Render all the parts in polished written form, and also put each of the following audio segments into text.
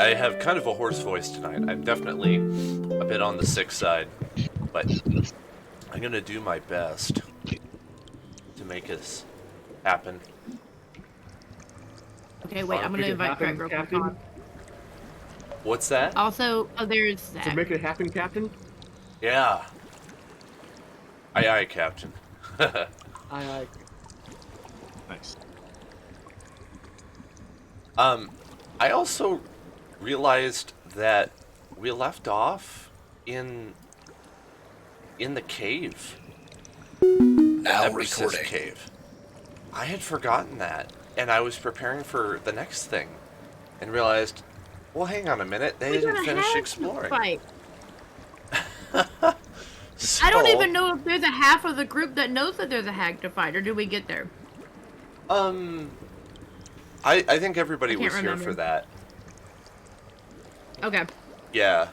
I have kind of a hoarse voice tonight. I'm definitely a bit on the sick side, but I'm gonna do my best to make this happen. Okay, wait, I'm gonna invite Craig real quick on. What's that? Also, there's Zach. To make it happen, Captain? Yeah. Aye, aye, Captain. Aye. Nice. I also realized that we left off in the cave. Now Nemesis recording. Cave. I had forgotten that, and I was preparing for the next thing, and realized, well, hang on a minute, they didn't finish exploring. Fight. So, I don't even know if there's a half of the group that knows that there's a hag to fight, or do we get there? I think everybody was remember. here for that. Okay. Yeah.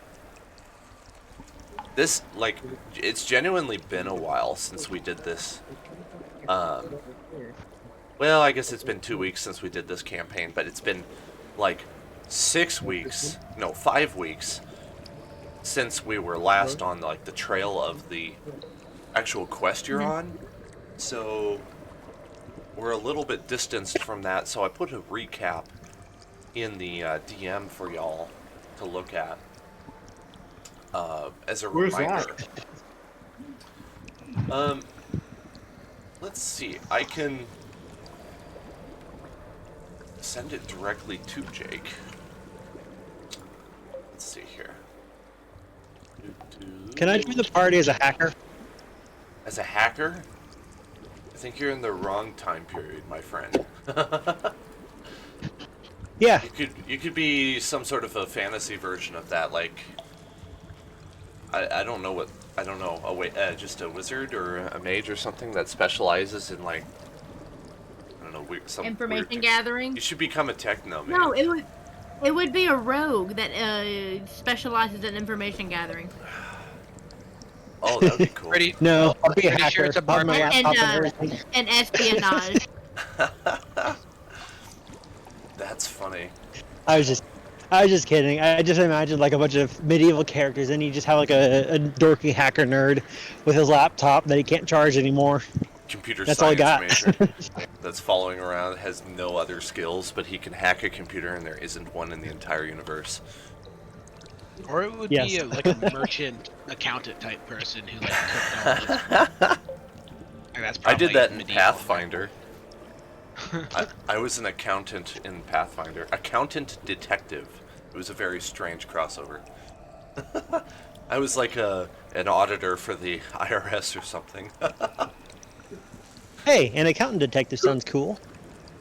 This, like, it's genuinely been a while since we did this. Well, I guess it's been 2 weeks since we did this campaign, but it's been, like, 5 weeks since we were last on, like, the trail of the actual quest you're on. So, we're a little bit distanced from that, so I put a recap in the DM for y'all to look at as a reminder. Let's see. I can send it directly to Jake. Let's see here. Can I join the party as a hacker? As a hacker? I think you're in the wrong time period, my friend. Yeah. You could be some sort of a fantasy version of that, like I don't know. Just a wizard or a mage or something that specializes in, like, I don't know, some Information gathering? You should become a techno mage. No, it would be a rogue that specializes in information gathering. Oh, that would be cool. No, I'll be a Pretty hacker. sure it's a I'll have my barbarian. laptop and everything. And espionage. That's funny. I was just kidding. I just imagined like a bunch of medieval characters, and you just have like a dorky hacker nerd with his laptop that he can't charge anymore. Computer That's all I science got. major that's following around, has no other skills, but he can hack a computer, and there isn't one in the entire universe. Or it would Yes. be like a merchant accountant type person who like cooked all that's I did that in medieval. Pathfinder. I was an accountant in Pathfinder. Accountant detective. It was a very strange crossover. I was like an auditor for the IRS or something. Hey, an accountant detective sounds cool.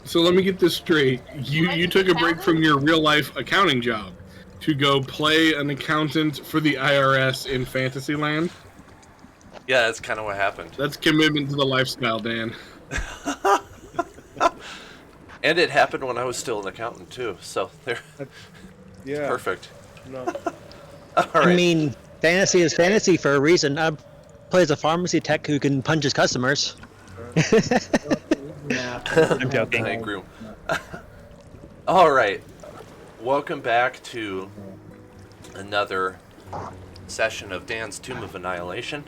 So let me get this straight. You took a break from your real life accounting job to go play an accountant for the IRS in Fantasyland? Yeah, that's kind of what happened. That's commitment to the lifestyle, Dan. And it happened when I was still an accountant too, so there. Yeah. Perfect. No. All right. I mean, fantasy is fantasy for a reason. I play as a pharmacy tech who can punch his customers. I'm joking. Thank you. All right. Welcome back to another session of Dan's Tomb of Annihilation.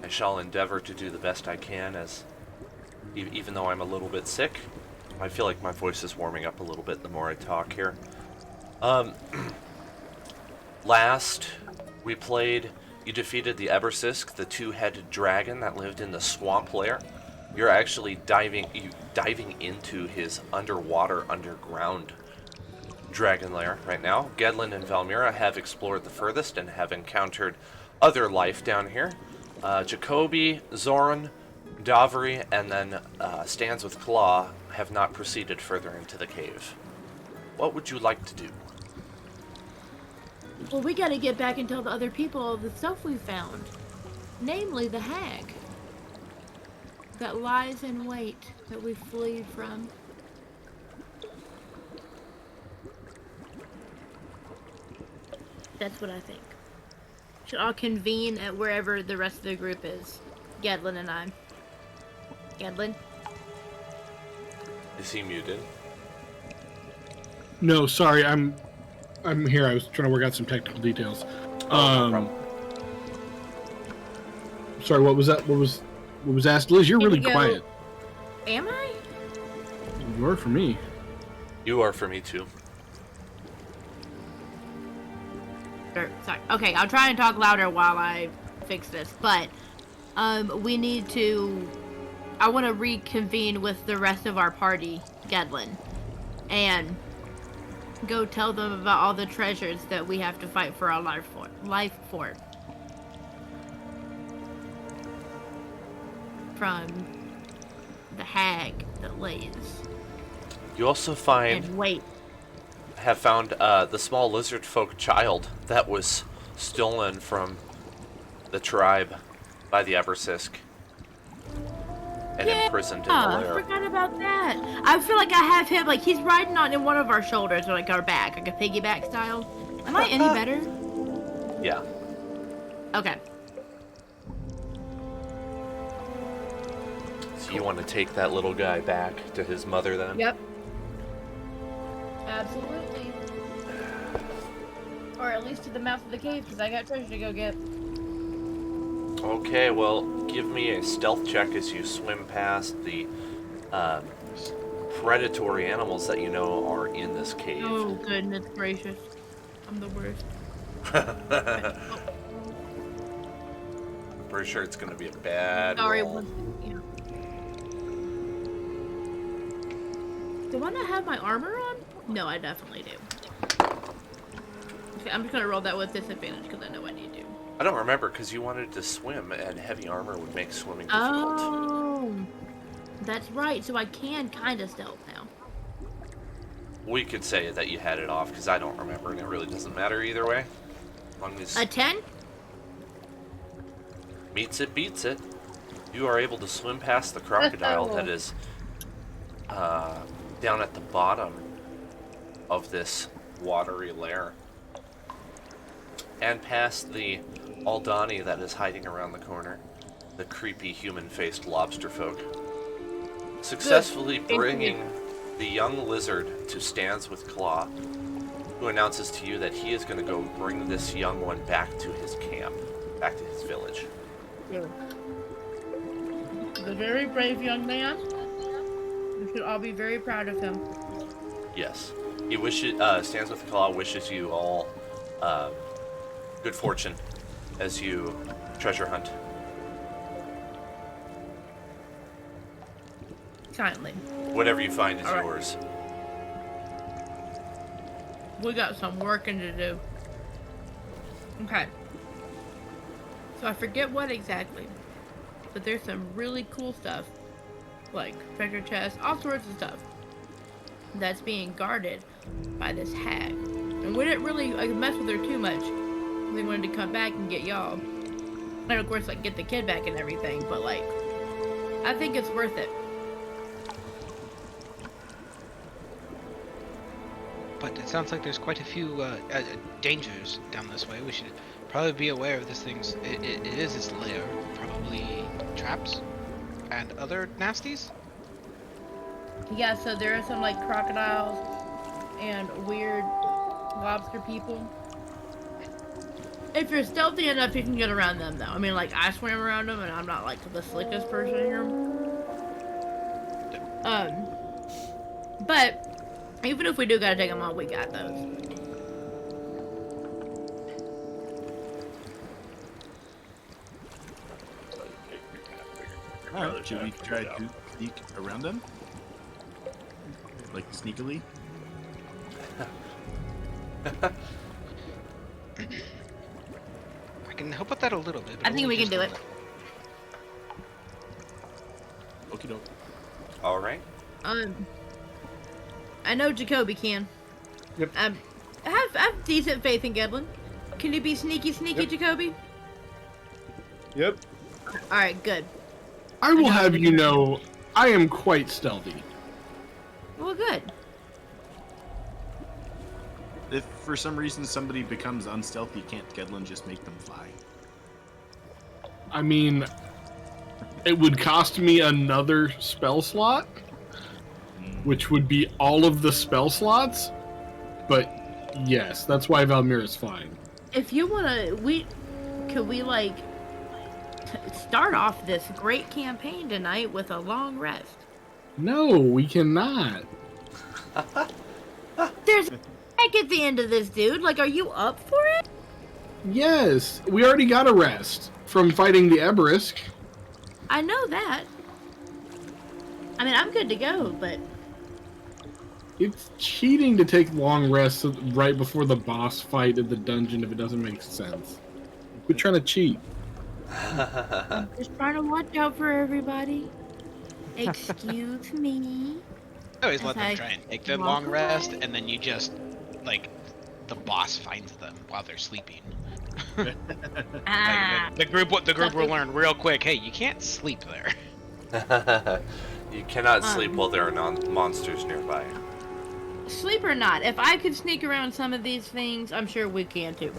I shall endeavor to do the best I can, as even though I'm a little bit sick. I feel like my voice is warming up a little bit the more I talk here. Last we played, you defeated the Ebersisk, the two-headed dragon that lived in the swamp lair. You're actually diving into his underground dragon lair right now. Gedlin and Valmira have explored the furthest and have encountered other life down here. Jacoby, Zoran, Davri, and then Stands with Claw have not proceeded further into the cave. What would you like to do? Well, we gotta get back and tell the other people all the stuff we found. Namely, the hag. That lies in wait, that we flee from. That's what I think. Should all convene at wherever the rest of the group is. Gedlin and I. Gedlin? Is he muted? No, sorry, I'm I'm here. I was trying to work out some technical details. No problem. Sorry, what was that? What was asked? Liz, you're really Indigo. quiet. Am I? You are for me. You are for me too. Sorry. Okay, I'll try and talk louder while I fix this. But we need to. I want to reconvene with the rest of our party, Gedlin, and go tell them about all the treasures that we have to fight for our life for. From the hag that lays You also and wait. have found the small lizard folk child that was stolen from the tribe by the Ebersisk and imprisoned in the I lair. forgot about that. I feel like I have him, like he's riding on in one of our shoulders or like our back, like a piggyback style. Am I any better? Yeah. Okay. So you want to take that little guy back to his mother then? Yep. Absolutely. Or at least to the mouth of the cave, because I got treasure to go get. Okay, well, give me a stealth check as you swim past the predatory animals that you know are in this cave. Oh, goodness gracious. I'm the worst. I'm pretty sure it's going to be a bad Sorry. roll. Yeah. Do I not have my armor on? No, I definitely do. Okay, I'm just gonna roll that with disadvantage because I know I need to. I don't remember because you wanted to swim and heavy armor would make swimming difficult. Oh, that's right. So I can kind of stealth now. We could say that you had it off because I don't remember and it really doesn't matter either way. As long as A 10? meets it, beats it. You are able to swim past the crocodile that is down at the bottom of this watery lair. And past the Aldani that is hiding around the corner. The creepy human-faced lobster folk. Successfully bringing the young lizard to stands with Claw, who announces to you that he is going to go bring this young one back to his camp, back to his village. The very brave young man. We should all be very proud of him. Yes. He wishes, Stands with Claw wishes you all good fortune as you treasure hunt. Kindly. Whatever you find is All right. yours. We got some working to do. Okay. So I forget what exactly, but there's some really cool stuff, like treasure chests, all sorts of stuff, that's being guarded by this hag. And we didn't really mess with her too much. They wanted to come back and get y'all. And of course, like, get the kid back and everything, but like, I think it's worth it. But it sounds like there's quite a few dangers down this way. We should probably be aware of this thing's. It is its lair. Probably traps and other nasties. Yeah, so there are some like crocodiles and weird lobster people. If you're stealthy enough, you can get around them, though. I mean, like, I swam around them, and I'm not like the slickest person here. But even if we do gotta take them on, we got those. Alright, should we try to sneak around them? Like sneakily? I can help with that a little bit. I think we can do it. Okie doke. Alright. I know Jacoby can. Yep. I have decent faith in Gedlin. Can you be sneaky, Yep. Jacoby? Yep. Alright, good. I will have you know, I am quite stealthy. Well, good. If for some reason somebody becomes unstealthy, can't Gedlin just make them fly? I mean, it would cost me another spell slot, which would be all of the spell slots, but Yes, that's why Valmira's flying. If you wanna, could we like start off this great campaign tonight with a long rest? No, we cannot. There's a heck at the end of this, dude. Like, are you up for it? Yes, we already got a rest from fighting the Eberisk. I know that. I mean, I'm good to go, but It's cheating to take long rests right before the boss fight in the dungeon if it doesn't make sense. We're trying to cheat. I'm just trying to watch out for everybody. Excuse me. I always As let them I try and take their walk long rest, away. and then you just, like, the boss finds them while they're sleeping. Ah, The group will Something- learn real quick. Hey, you can't sleep there. You cannot sleep while there are monsters nearby. sleep or not, if I could sneak around some of these things, I'm sure we can too.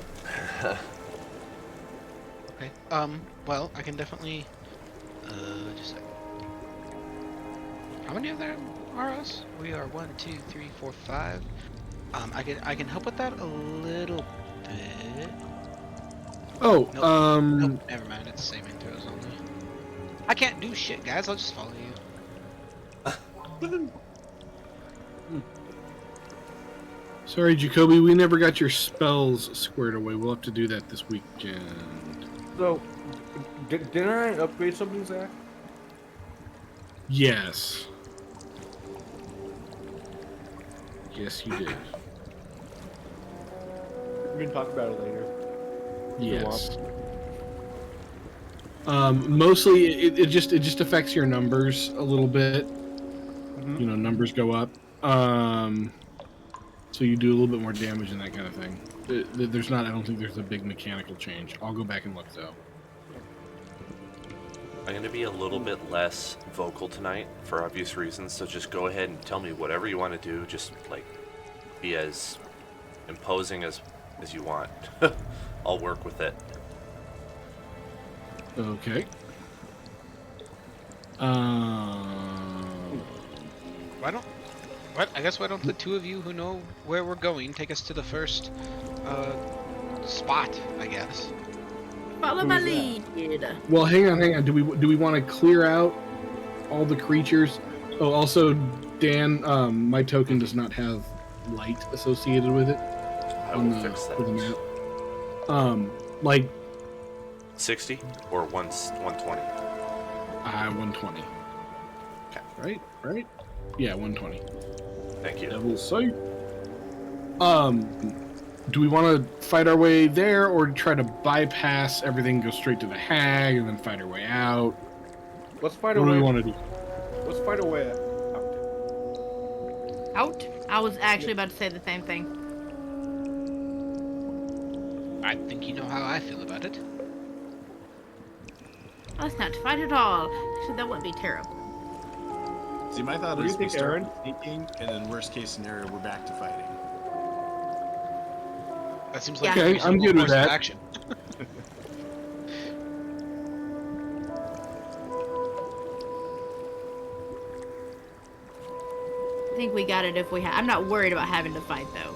Okay. Well, I can definitely. Just a second. How many of them are us? We are 1, 2, 3, 4, 5. I can help with that a little bit. Oh, Nope. Nope. Never mind. It's saving throws only. I can't do shit, guys. I'll just follow you. Sorry, Jacoby, we never got your spells squared away. We'll have to do that this weekend. So, didn't I upgrade something, Zach? Yes. Yes, you did. We can talk about it later. Yes. Mostly, it just affects your numbers a little bit. Mhm. You know, numbers go up. So you do a little bit more damage and that kind of thing. There's not. I don't think there's a big mechanical change. I'll go back and look though. I'm going to be a little bit less vocal tonight for obvious reasons, so just go ahead and tell me whatever you want to do. Just, like, be as imposing as you want. I'll work with it. Okay. I guess why don't the two of you who know where we're going take us to the first spot? I guess. Follow my lead. Well, hang on. Do we want to clear out all the creatures? Oh, also, Dan, my token does not have light associated with it. I will fix that. for the map. Like 60 or 120? 120. Okay. Right? Yeah, 120. Thank you. Devil sight. Do we want to fight our way there, or try to bypass everything, go straight to the hag, and then fight our way out? Let's fight What do we away. want to do? Let's fight away. Out. I was actually about to say the same thing. I think you know how I feel about it. Let's not fight at all. Actually, that wouldn't be terrible. See, my thought What do is you we think, start Aaron? sneaking, and then worst case scenario, we're back to fighting. That seems Yeah. like a Okay, I'm reasonable good with course of that. action. I think we got it if we I'm not worried about having to fight though.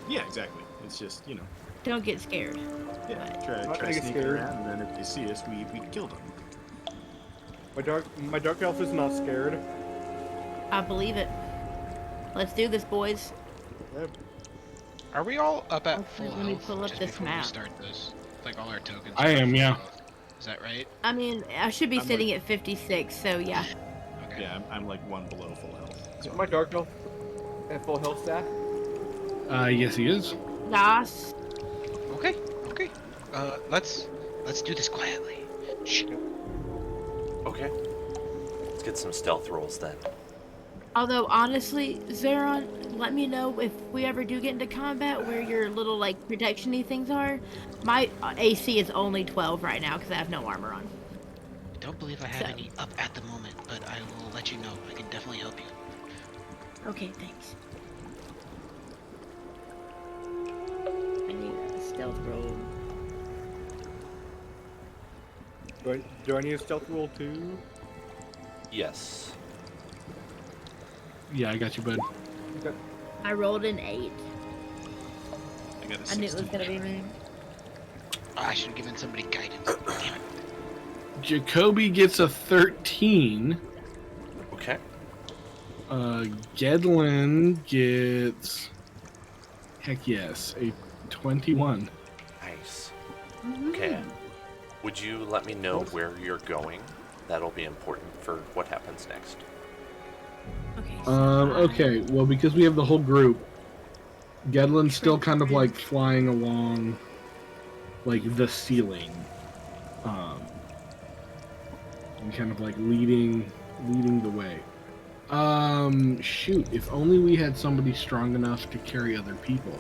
Yeah, exactly. It's just, you know, Don't get scared. yeah, Right. try Not gonna get sneaking scared. around, and then if they see us, we kill them. My dark elf is not scared. I believe it. Let's do this, boys. Yep. Are we all up at Okay, full let me health pull up just this before map. we start this? Like all our tokens. I are am, full yeah. health. Is that right? I mean, I should be I'm sitting at 56, so yeah. Okay. Yeah, I'm like one below full health. Is my dark elf at full health stat? Yes, he is. Yas. Okay. Let's do this quietly. Shh. Okay. Let's get some stealth rolls then. Although, honestly, Zeron, let me know if we ever do get into combat where your little, like, protection-y things are. My AC is only 12 right now because I have no armor on. I don't believe I have So- any up at the moment, but I will let you know. I can definitely help you. Okay, thanks. I need a stealth roll. Do I need a stealth roll too? Yes. Yeah, I got you, bud. Okay. I rolled an 8. I got a I knew it 16. was gonna be me. Oh, I should have given somebody guidance. Damn it. Jacoby gets a 13. Okay. Gedlin gets, heck yes, a 21. Nice. Okay. Would you let me know where you're going? That'll be important for what happens next. Okay. So Okay, well, because we have the whole group, Gedlin's still kind of like flying along, like the ceiling, and kind of like leading the way. Shoot, if only we had somebody strong enough to carry other people.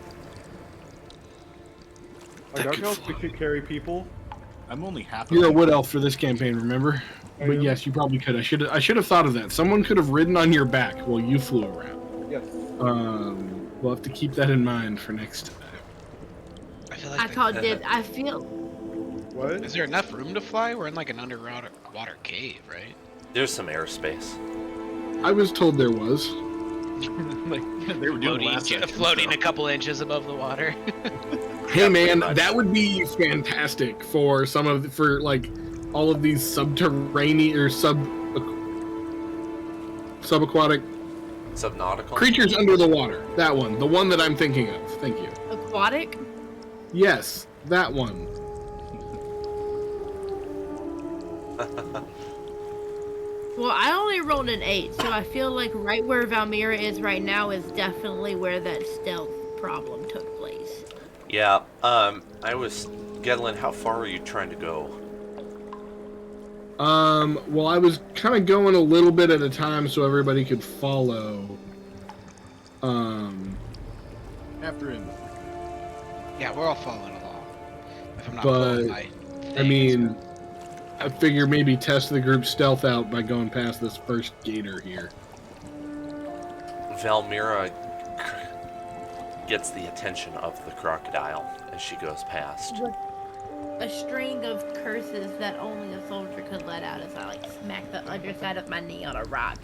I don't know if we could carry people. I'm only half. You're a of wood elf for this campaign, remember? I But am. yes, you probably could. I should have thought of that. Someone could have ridden on your back while you flew around. Yes. We'll have to keep that in mind for next time. I feel like I called it. I feel. What? Is there enough room to fly? We're in like an underwater cave, right? There's some airspace. I was told there was. Like they were doing last session, Floating so. a couple inches above the water. Hey Yeah, man, pretty much. that would be fantastic for like all of these subterranean or subaquatic Subnautical? creatures under the water. That one, the one that I'm thinking of. Thank you. Aquatic? Yes, that one. Well, I only rolled an 8, so I feel like right where Valmira is right now is definitely where that stealth problem took place. Yeah, Gedlin, how far are you trying to go? Well, I was kind of going a little bit at a time so everybody could follow. After him. Yeah, we're all following along. If I'm not But, pulling my I mean, I figure maybe test the group stealth out by going past this first gator here. Valmira gets the attention of the crocodile as she goes past. A string of curses that only a soldier could let out as I like smack the underside of my knee on a rock.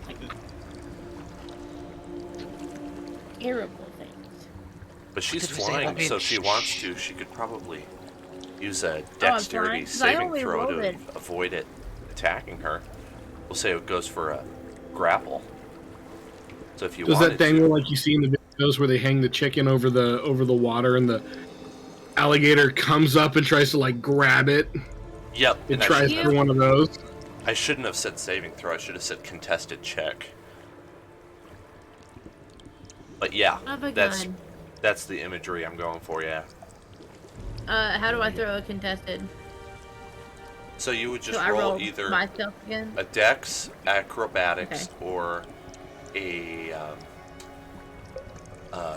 Like terrible things. But she's did we say flying, about being so if she wants to, she could probably use a I'm dexterity flying? 'Cause I saving only throw rolled to it. avoid it attacking her. We'll say it goes for a grapple. So if you Does wanted that thing to, like you see in the videos where they hang the chicken over the water and the alligator comes up and tries to like grab it? yep. It And tries for one of those. I shouldn't have said saving throw. I should have said contested check. But yeah, Have a that's gun. that's the imagery I'm going for. Yeah. How do I throw a contested? So you would just So I roll roll either myself again? a dex, acrobatics, or a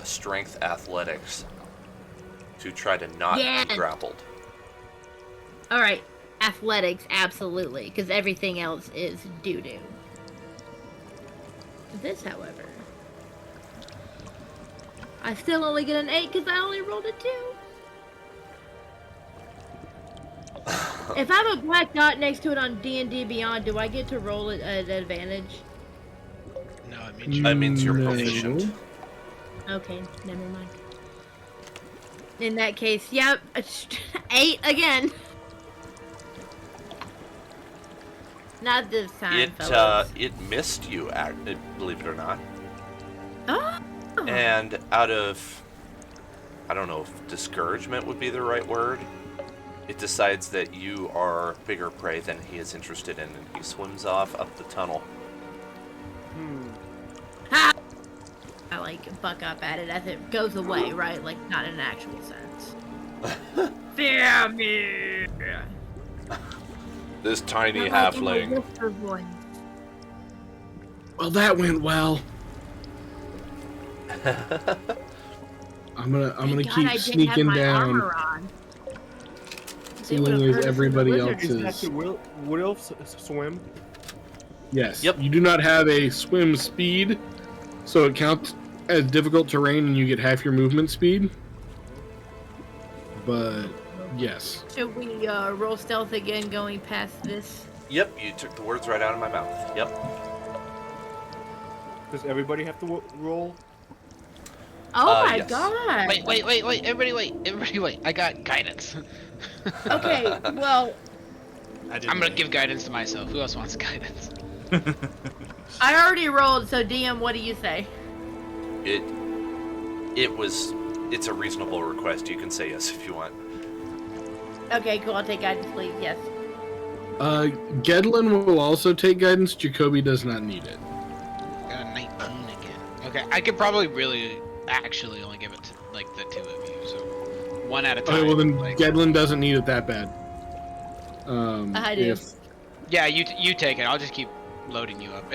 strength athletics to try to not Yes. be grappled. Alright, athletics, absolutely, because everything else is doo-doo. This, however, I still only get an 8 because I only rolled a 2. If I have a black dot next to it on D&D Beyond, do I get to roll it at advantage? No, it means That means you're No. proficient. Okay, never mind. In that case, yep, 8 again. Not this time, fellas. It missed you, believe it or not. Oh. And out of, I don't know if discouragement would be the right word, it decides that you are bigger prey than he is interested in, and he swims off up the tunnel. Ha! I like buck up at it as it goes away, right? Like not in an actual sense. Fear me. This tiny Not like in a halfling. whisper voice. Well, that went well. I'm gonna Thank God keep I didn't have sneaking my down, armor on. They seeing would've as hurt us in the everybody blizzard. else Is that is. the wood elf swim? Yes. Yep. You do not have a swim speed, so it counts as difficult terrain, and you get half your movement speed. But yes. Should we roll stealth again going past this? Yep, you took the words right out of my mouth. Yep. Does everybody have to roll? Oh my yes. god. Wait! Everybody wait! I got guidance. Okay, well, I I'm gonna give guidance to myself. Who else wants guidance? I already rolled, so DM, what do you say? It's a reasonable request. You can say yes if you want. Okay, cool. I'll take guidance, please. Yes. Gedlin will also take guidance. Jacoby does not need it. Got a 19 again. Okay, I could probably really actually only give it to like the two of you, so one at a time. Okay, well then like- Gedlin doesn't need it that bad. I do. Yeah, you take it. I'll just keep loading you up.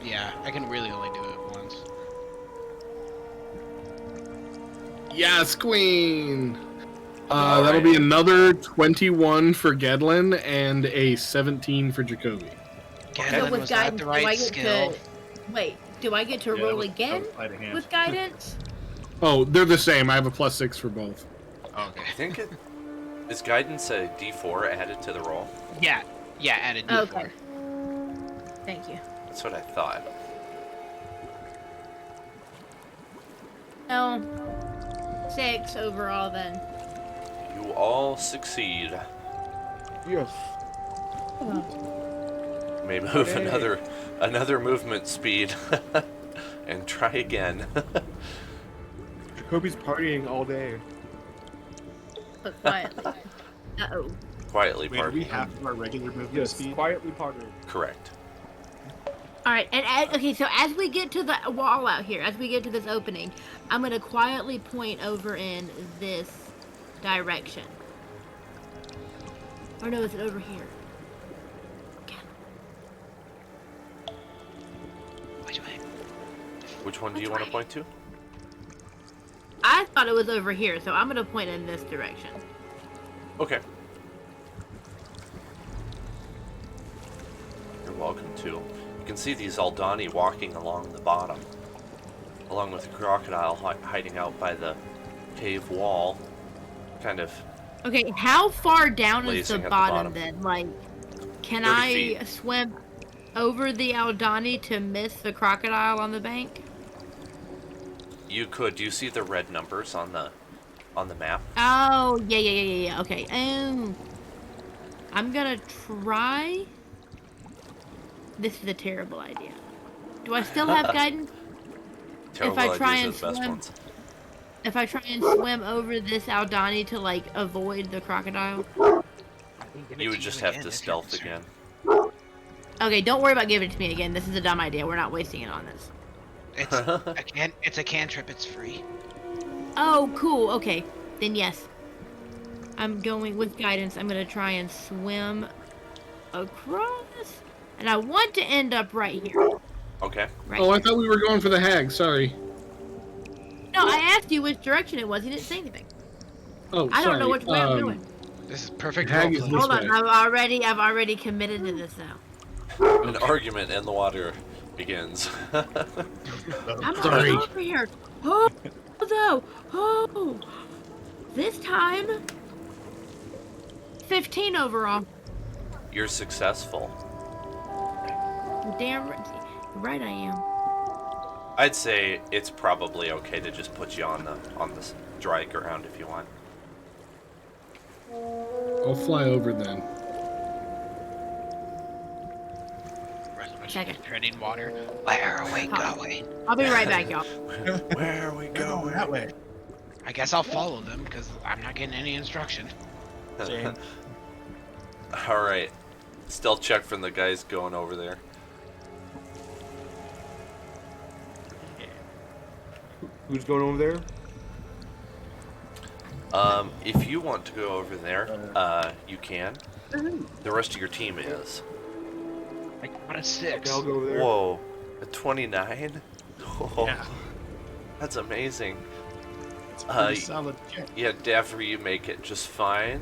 Yeah, I can really only do it once. Yes, Queen. All That'll right. be another 21 for Gedlin and a 17 for Jacoby. Gedlin, with was that guidance, the do I right get skill? to... Wait, do I get to Yeah, roll that again was sleight of hand. with guidance? Oh, they're the same. I have a +6 for both. Okay. I think it is guidance a D4 added to the roll. Yeah, add a D4. Okay. Thank you. That's what I thought. No. 6 overall then. You all succeed. Yes. May move Hey. another movement speed, and try again. Jacoby's partying all day. But quietly. Uh-oh. Quietly, Wait, are we pardon. half of our regular movement Yes, speed? quietly partying. Correct. Alright, okay, so as we get to the wall out here, as we get to this opening, I'm gonna quietly point over in this direction. Or no, is it over here? Which way? Which one do you want to point to? I thought it was over here, so I'm gonna point in this direction. Okay. You're welcome to. You can see these Aldani walking along the bottom, along with the crocodile hiding out by the cave wall, kind of. Okay, how far down is the Blazing at the bottom, bottom. then? Like, can 30 I feet. swim over the Aldani to miss the crocodile on the bank? You could. Do you see the red numbers on the map? Oh, yeah. Okay, I'm gonna try. This is a terrible idea. Do I still have guidance? Terrible I try ideas are and the best swim- ones. If I try and swim over this Aldani to, like, avoid the crocodile? You would just have to stealth again. Okay, don't worry about giving it to me again. This is a dumb idea. We're not wasting it on this. It's a cantrip. It's free. Oh, cool. Okay, then yes. I'm going with guidance. I'm gonna try and swim across, and I want to end up right here. Okay. Right. Oh, I here. thought we were going for the hag. Sorry. No, I asked you which direction it was. You didn't say anything. Oh, I don't know which way I'm going. This is perfect Hag is roleplay. this Hold on. way. I've already committed to this now. An argument in the water begins. I'm Sorry. already over here. Oh, though. Oh, this time 15 overall. You're successful. Damn right I am. I'd say it's probably okay to just put you on the dry ground if you want. I'll fly over then. Second. Treading water. Where are we Huh. going? I'll be right back, y'all. Where are we going? That way. I guess I'll follow them because I'm not getting any instruction. Same. All right. Stealth check from the guys going over there. Who's going over there? If you want to go over there, you can. The rest of your team is. I got a 6. Okay, I'll go over there. Whoa, a 29? Oh, Yeah. that's amazing. It's a pretty solid check. Yeah, Daffy, you make it just fine.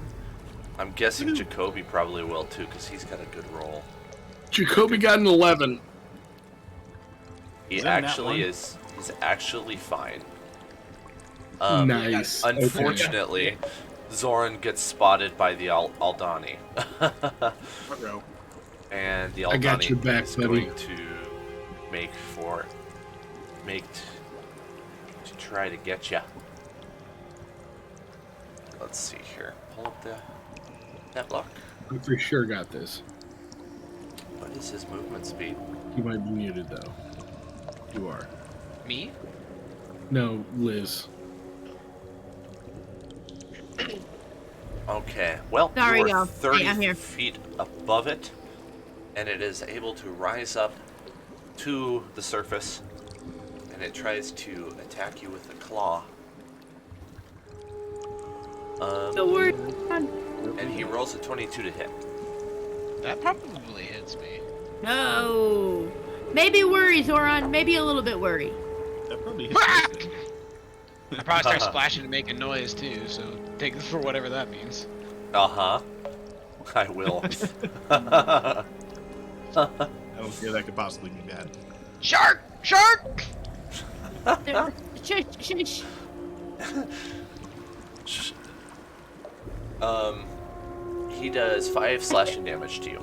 I'm guessing Jacoby probably will too, because he's got a good roll. Jacoby got an 11. He Is that an actually nat one? is. He's actually fine. Nice. Unfortunately, Zoran gets spotted by the Aldani. Uh-oh. And the I got Aldani your back, is buddy. going to make to try to get you. Let's see here. Pull up the netlock. I for sure got this. What is his movement speed? You might be muted though. You are. Me? No, Liz. Okay, well, Sorry, you are y'all. 30 Hey, I'm here. feet above it, and it is able to rise up to the surface, and it tries to attack you with a claw. Don't worry. And he rolls a 22 to hit. That probably hits me. No. Maybe worry, Zoran. Maybe a little bit worry. That probably hits most of I probably start splashing and making noise too, so take it for whatever that means. Uh-huh. I will. I don't feel that could possibly be bad. Shark! Shark! Shush. He does 5 slashing damage to you.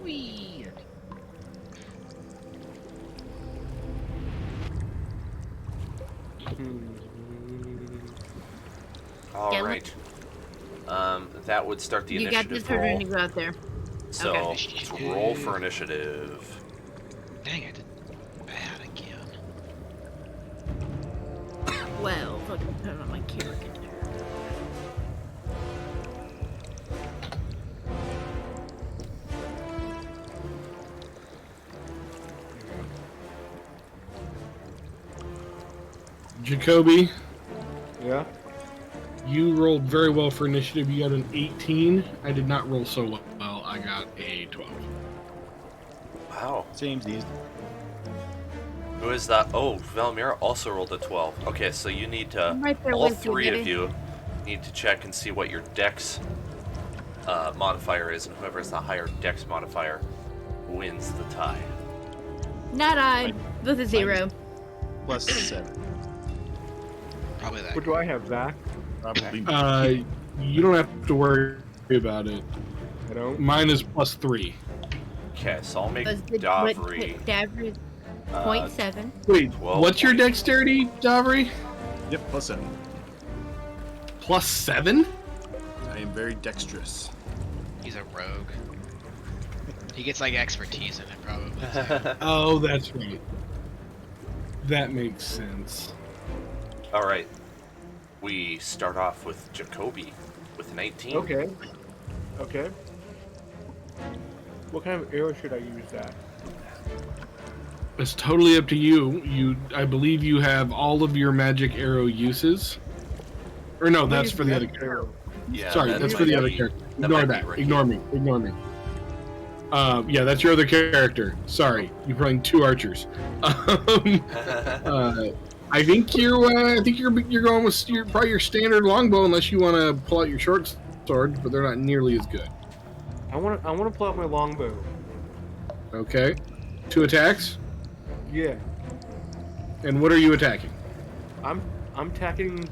Whee! All right. That would start the You got initiative this turn roll. when you go out there. So, Okay. let's roll for initiative. Dang, I did bad again. Well, fucking put on my character. Jacoby, Yeah. you rolled very well for initiative. You got an 18. I did not roll so well. I got a 12. Wow. Seems easy. Who is that? Oh, Valmira also rolled a 12. Okay, so you need to, I'm right there all with you, 3 of baby. you need to check and see what your dex modifier is, and whoever has the higher dex modifier wins the tie. Not I. With a 0. Plus 7. Probably that. What do I have, Zach? Probably. You don't have to worry about it. I don't. Mine is plus 3. Okay, so I'll make Davri Davri 0.7. Wait, 12 what's your points. dexterity, Davri? Yep, plus 7. Plus 7? I am very dexterous. He's a rogue. He gets like expertise in it, probably. Oh, that's right. That makes sense. All right. We start off with Jacoby with an 18. Okay. Okay. What kind of arrow should I use, Zach? It's totally up to you. I believe you have all of your magic arrow uses. Or no, that's for the other character. arrow. Yeah, Sorry, that that's for might the other be- character. that Ignore might be that. Ricky. Ignore me. Yeah, that's your other character. Sorry, you're playing 2 archers. I think you're going with probably your standard longbow, unless you want to pull out your short swords, but they're not nearly as good. I want to pull out my longbow. Okay, 2 attacks. Yeah. And what are you attacking? I'm attacking.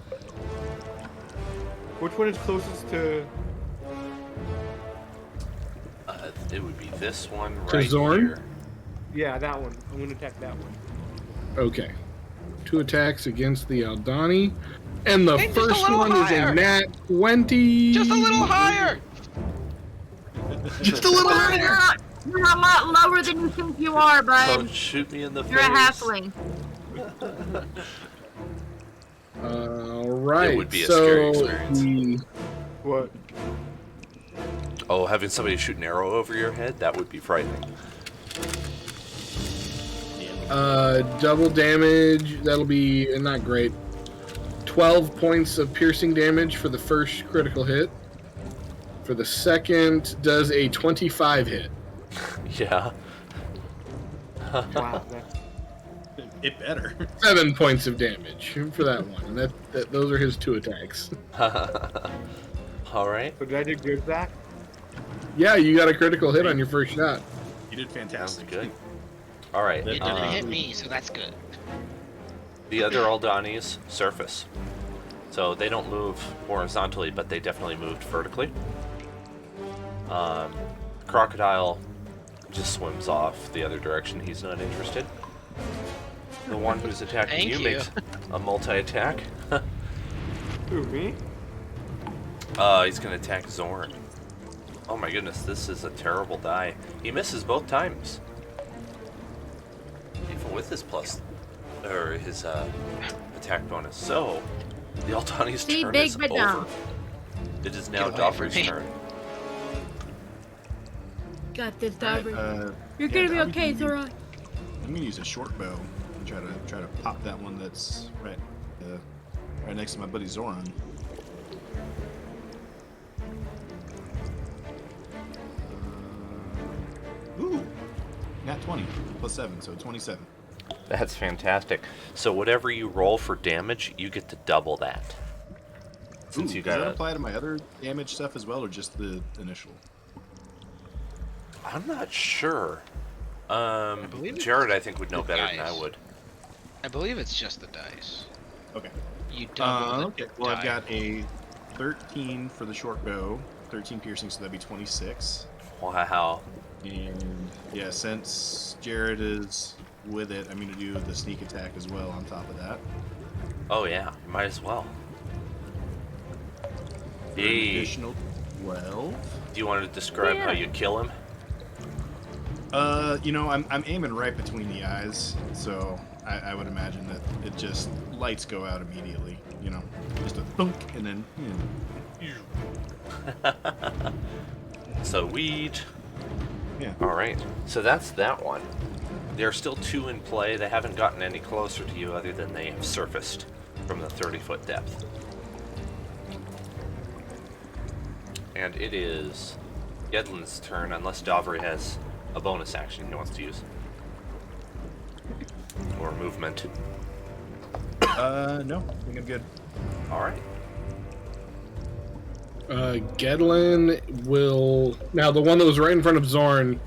Which one is closest to? It would be this one To right Zorn? here. Yeah, that one. I'm gonna attack that one. Okay, 2 attacks against the Aldani, and the Hey, just a first little one higher. is a nat 20. Just a little higher! Just a little higher. You're a lot lower than you think you are, bud. Don't shoot me in the You're a face. halfling. All right. It would be a so scary experience. the- What? Oh, having somebody shoot an arrow over your head, that would be frightening. double damage. That'll be not great. 12 points of piercing damage for the first critical hit. For the second, does a 25 hit. Yeah. Wow. That's... It better. 7 points of damage for that one. And those are his 2 attacks. All right. So did I do good, Zach? Yeah, you got a critical hit on your first shot. You did Sounds fantastic. good. All right. It didn't hit me, so that's good. The other Aldanis surface. So they don't move horizontally, but they definitely moved vertically. Crocodile just swims off the other direction. He's not interested. The one who's attacking Thank you you. makes a multi-attack. Who, me? He's gonna attack Zorn. Oh my goodness, this is a terrible die. He misses both times. Even with his his attack bonus. So, the Altani's See, turn big is but over. dumb. It is now Get away from Doffer's me. turn. Got this, Alright, Dauber. You're gonna be Dobby, okay, Zora. I'm gonna use a short bow and try to pop that one that's right next to my buddy Zoran. Ooh, nat 20 plus 7, so 27. That's fantastic. So whatever you roll for damage, you get to double that. Since Ooh, you does that got apply to my other damage stuff as well, or just the initial? I'm not sure. believe it's Jared, I think, would know the better than I dice. would. I believe it's just the dice. Okay. You double the Okay. Well, I've die. got a 13 for the short bow, 13 piercing, so that'd be 26. Wow. And yeah, since Jared is with it, I'm gonna do the sneak attack as well on top of that. Oh yeah, you might as well. For an Hey, additional 12. do you want to describe how you kill him? I'm aiming right between the eyes, so I would imagine that it just lights go out immediately. You know, just a thunk, and then So weed. yeah. All right. So that's that one. There are still two in play. They haven't gotten any closer to you other than they have surfaced from the 30-foot depth. And it is Yedlin's turn, unless Davri has a bonus action he wants to use. Or movement. No, I think I'm good. All right. Gedlin will now the one that was right in front of Zorn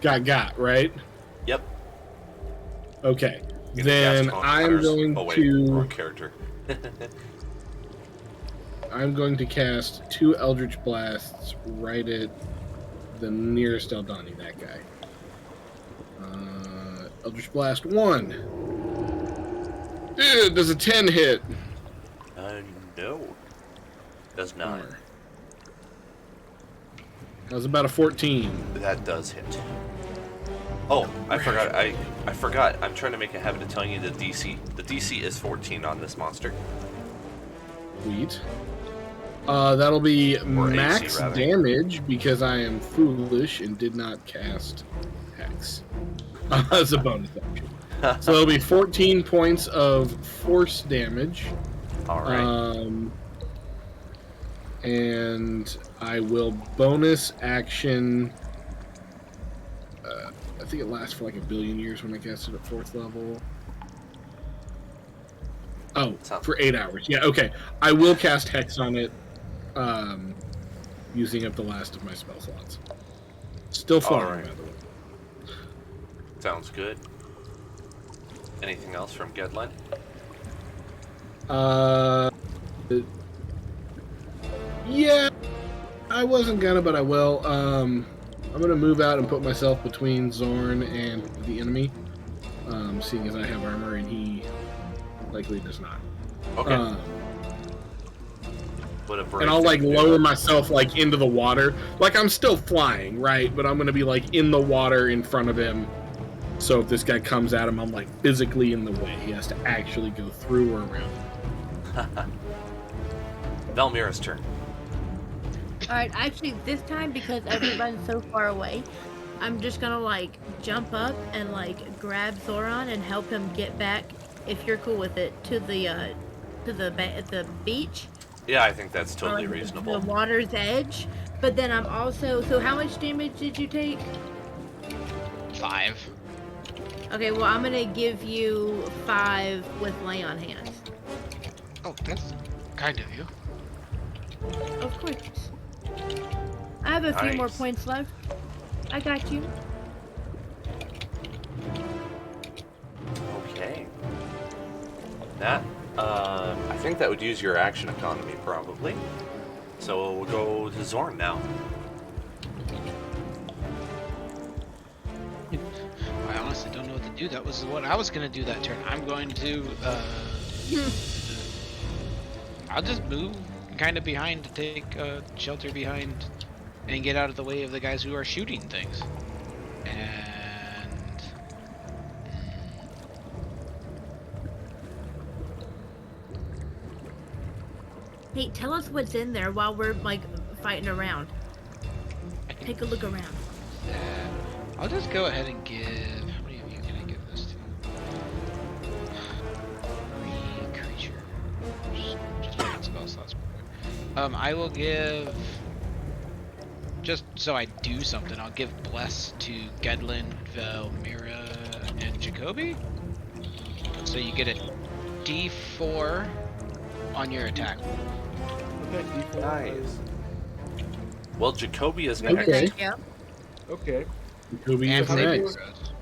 got right. Yep. Okay, Gonna then cast I'm Hunters. going Oh wait, to wrong character. I'm going to cast 2 Eldritch Blasts right at the nearest Eldani, that guy. Eldritch Blast 1. Does a 10 hit? No. Does not. That was about a 14. That does hit. Oh, I forgot. I forgot. I'm trying to make a habit of telling you the DC. The DC is 14 on this monster. Sweet. That'll be AC, max rather. damage because I am foolish and did not cast Hex as a bonus action. So it'll be 14 points of force damage. All right. And I will bonus action. I think it lasts for like 1 billion years when I cast it at 4th level. Oh, for 8 hours. Yeah, okay. I will cast Hex on it, using up the last of my spell slots. Still flying, Alright. by the way. Sounds good. Anything else from Gedlin? Yeah, I wasn't gonna, but I will. I'm gonna move out and put myself between Zorn and the enemy, seeing as I have armor and he likely does not. Okay. What a brave And I'll like thing to do. lower myself like into the water, like I'm still flying, right? But I'm gonna be like in the water in front of him. So if this guy comes at him, I'm like physically in the way. He has to actually go through or around. Valmira's turn. Alright, actually, this time, because everyone's so far away, I'm just gonna, like, jump up and, like, grab Thoron and help him get back, if you're cool with it, to the beach. Yeah, I think that's or, totally like, reasonable. The water's edge. But then I'm also... So how much damage did you take? 5. Okay, well, I'm gonna give you 5 with lay on hands. Oh, that's kind of you. Of course. I have a few more Nice. points left. I got you. Okay. That, I think that would use your action economy, probably. So we'll go to Zorn now. I honestly don't know what to Dude, that was what I was gonna do that turn. I'm going to, I'll just move kind of behind to take shelter behind and get out of the way of the guys who are shooting things. And Hey, tell us what's in there while we're like fighting around. Take a look around. I'll just go ahead and give. How many of you can I give this to? 3 creatures. Just looking at spell slots. I will give. Just so I do something, I'll give Bless to Gedlin, Velmira, and Jacoby. So you get a D4 on your attack. Okay, D4. Nice. Well, Jacoby is Okay. next. Yeah. Okay. Jacoby And is saving next. throws.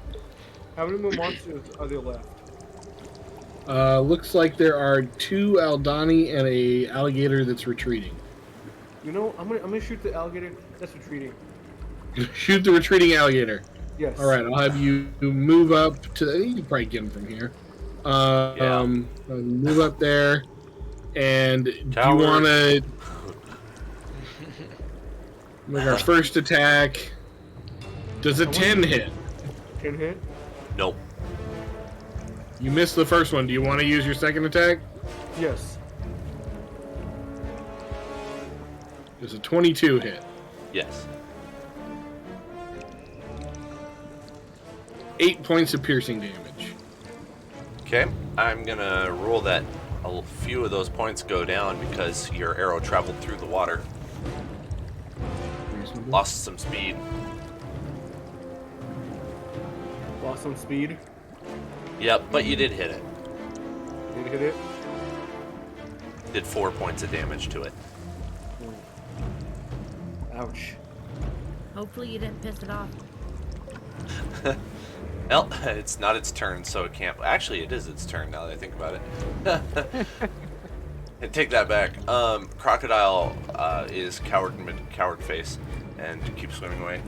How many more monsters are there left? Looks like there are 2 Aldani and a alligator that's retreating. You know, I'm gonna shoot the alligator that's retreating. Shoot the retreating alligator. Yes. All right, I'll have you move up to. You can probably get him from here. Move up there, and do Coward. you want to make our first attack? Does a 10 hit? 10 hit. Nope. You missed the first one. Do you want to use your second attack? Yes. Does a 22 hit? Yes. 8 points of piercing damage. Okay, I'm gonna rule that a few of those points go down because your arrow traveled through the water. Reasonable. Lost some speed. Lost some speed. Yep, but you did hit it. Did hit it. Did 4 points of damage to it. Ouch. Hopefully you didn't piss it off. Well, it's not its turn, so it can't. Actually, it is its turn now that I think about it. And take that back. Crocodile is coward face and keeps swimming away.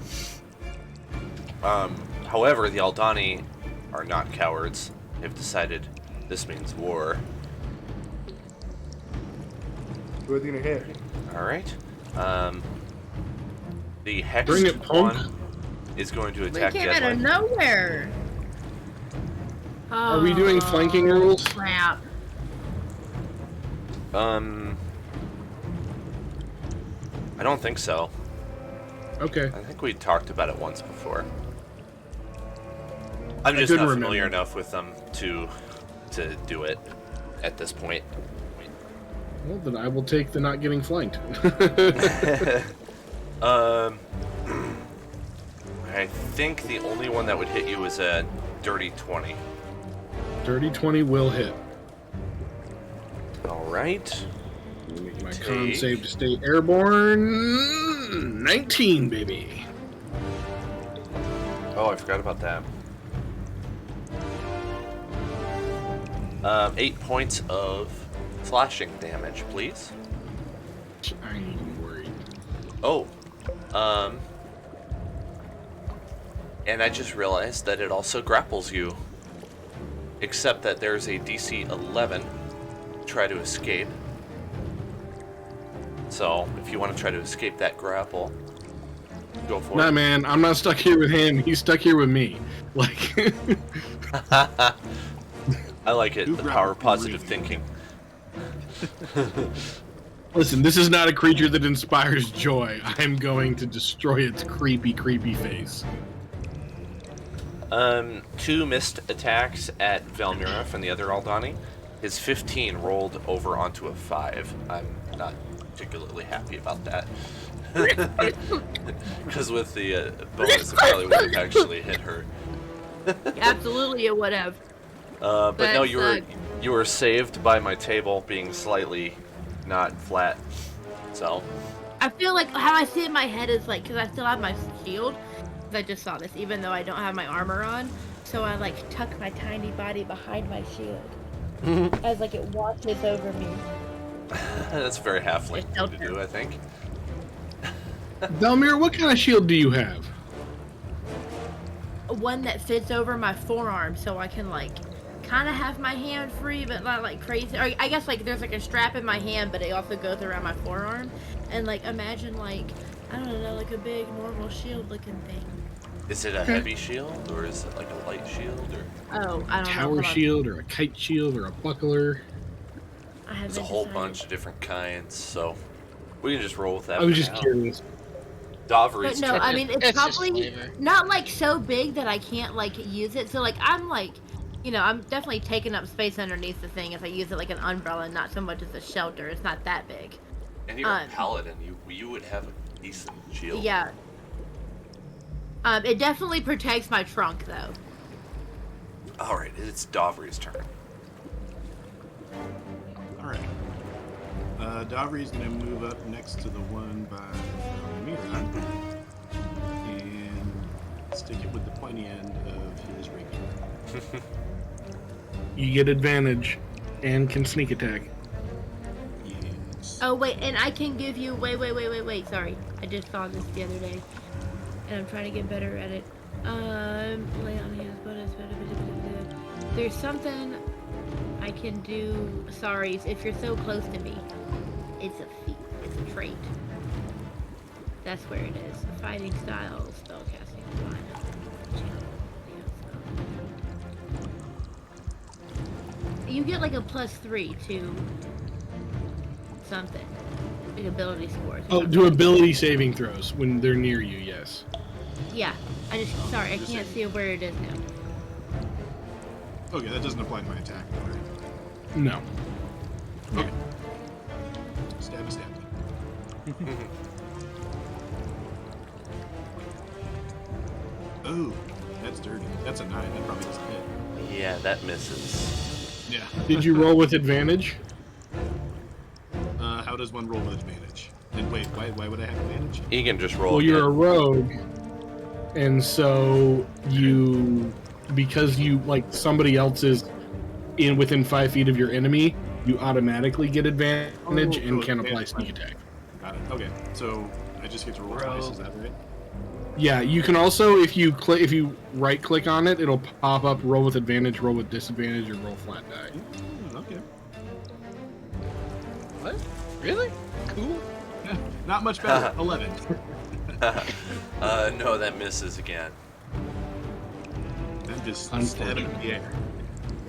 However, the Aldani are not cowards. They've decided this means war. Who's gonna hit? All right. The hexed Bring it, punk. one is going to They attack came out of Gedlin. nowhere. Are we doing flanking rules? Crap. I don't think so. Okay. I think we talked about it once before. I'm I just couldn't not familiar remember. enough with them to do it at this point. Well, then I will take the not getting flanked. I think the only one that would hit you is a dirty 20. Dirty 20 will hit. All right. Let me make my Take- con save to stay airborne. 19, baby. Oh, I forgot about that. 8 points of slashing damage, please. I ain't even worried. Oh, and I just realized that it also grapples you. Except that there's a DC 11 to try to escape. So, if you want to try to escape that grapple, go for Nah, it. man, I'm not stuck here with him. He's stuck here with me. Like, I like it, You the grapple power of for positive reading. thinking. listen, this is not a creature that inspires joy. I'm going to destroy its creepy, creepy face. 2 missed attacks at Velmira from the other Aldani. His 15 rolled over onto a 5. I'm not particularly happy about that. Because with the bonus, it probably would have actually hit her. Absolutely, it would have. But no, That you were saved by my table being slightly not flat. So, I feel like how I see it in my head is like, because I still have my shield. 'Cause I just saw this, even though I don't have my armor on. So I like tuck my tiny body behind my shield. As like it washes over me. that's very halfling It's thing to shelter. do, I think. Velmir, what kind of shield do you have? one that fits over my forearm, so I can like kind of have my hand free, but not like crazy. Or I guess like there's like a strap in my hand, but it also goes around my forearm. And like imagine like I don't know, like a big normal shield looking thing. Is it a heavy shield or is it like a light shield or? Oh, I don't know. Tower Hold on. shield or a kite shield or a buckler. I haven't There's a whole decided. bunch of different kinds, so we can just roll with that. I was for just now. curious. Dovry's But no, turn. I mean it's It's just probably flavor. not like so big that I can't like use it. So like I'm like, you know, I'm definitely taking up space underneath the thing if I use it like an umbrella, not so much as a shelter. It's not that big. And you're a paladin, you would have a decent shield. Yeah. It definitely protects my trunk though. All right, it's Dovry's turn. All right. Davri's gonna move up next to the one by Mira and stick it with the pointy end of his rapier. You get advantage and can sneak attack. Yes. Oh wait, and I can give you wait. Sorry, I just saw this the other day, and I'm trying to get better at it. Lay on hands, bonus. There's something I can do. Sorry, if you're so close to me, it's a feat. It's a trait. That's where it is. Fighting style, spellcasting style. You get like a +3 to something. Like ability scores. Oh, do ability saving throws when they're near you, yes. Yeah. Sorry, I can't see where it is now. Okay, that doesn't apply to my attack, though, right? No. Okay. Stabby. Oh, that's dirty. That's a 9. That probably doesn't hit. Yeah, that misses. Yeah. Did you roll with advantage? How does one roll with advantage? And wait, why would I have advantage? You can just roll. Well, you're a again. rogue, and so you, because you like somebody else is within 5 feet of your enemy, you automatically get advantage and can apply sneak attack. Got it. Okay, so I just get to roll twice. Is that right? Yeah, you can also if you right click on it, it'll pop up roll with advantage, roll with disadvantage, or roll flat die. Okay. What? Really? Cool. Yeah, not much better. 11. No, that misses again. I'm just Unfortunate. stabbing the air.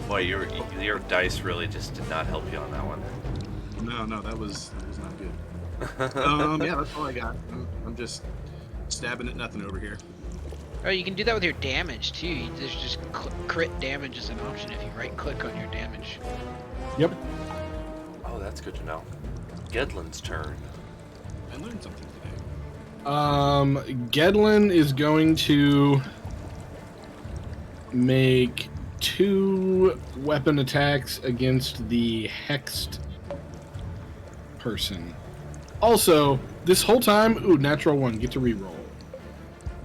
Boy, your dice really just did not help you on that one. No, that was not good. Yeah, that's all I got. I'm just stabbing at nothing over here. Oh, you can do that with your damage too. There's just crit damage as an option if you right click on your damage. Yep. Oh, that's good to know. Gedlin's turn. I learned something today. Gedlin is going to make 2 weapon attacks against the hexed person. Also, this whole time, ooh, natural 1, get to reroll.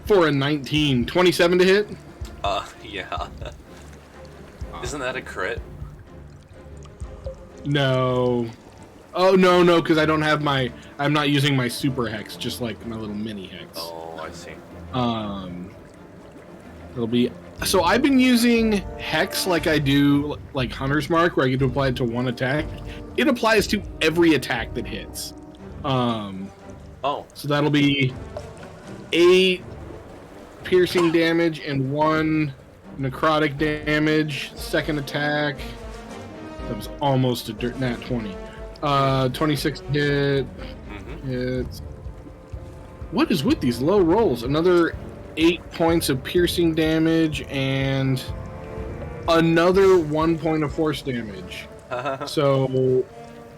For a 19, 27 to hit. Yeah. Isn't that a crit? No. Oh, no, because I don't have I'm not using my super hex, just like my little mini hex. Oh, I see. It'll be, so I've been using hex like I do like Hunter's Mark, where I get to apply it to 1 attack. It applies to every attack that hits. Oh, So that'll be 8 piercing damage and 1 necrotic damage. Second attack. That was almost a nat 20. 26 hit. Hits. What is with these low rolls? Another 8 points of piercing damage and another 1 point of force damage. So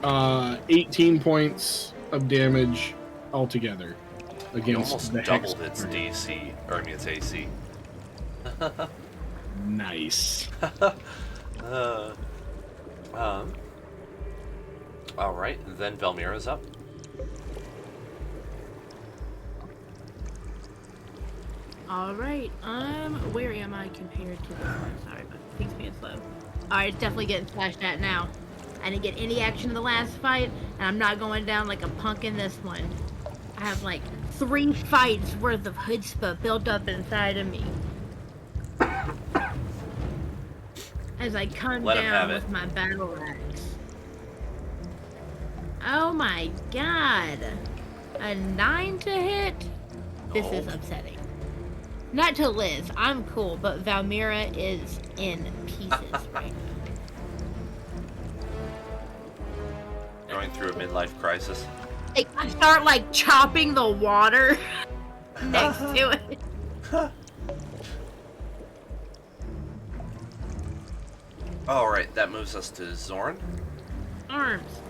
18 points of damage altogether it against almost the hex. doubled its DC, or I mean its AC. Nice. All right, then Velmira's up. Alright, where am I compared to this one? Sorry, but things being slow. Alright, it's definitely getting slashed at now. I didn't get any action in the last fight, and I'm not going down like a punk in this one. I have like 3 fights worth of chutzpah built up inside of me. as I come Let him have down it. with my battle axe. Oh my god. A 9 to hit? This is No. upsetting. Not to Liz, I'm cool, but Valmira is in pieces right now. Going through a midlife crisis. Like, I start like chopping the water next to it. Alright, that moves us to Zorn. Arms.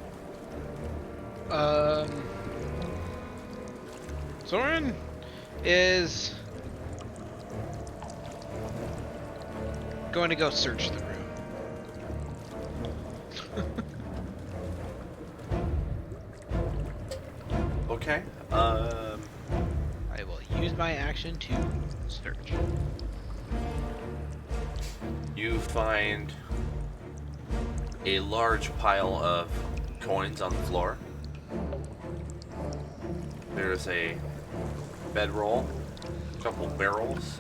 Soren is going to go search the room. Okay. I will use my action to search. You find a large pile of coins on the floor. There's a bedroll, a couple barrels,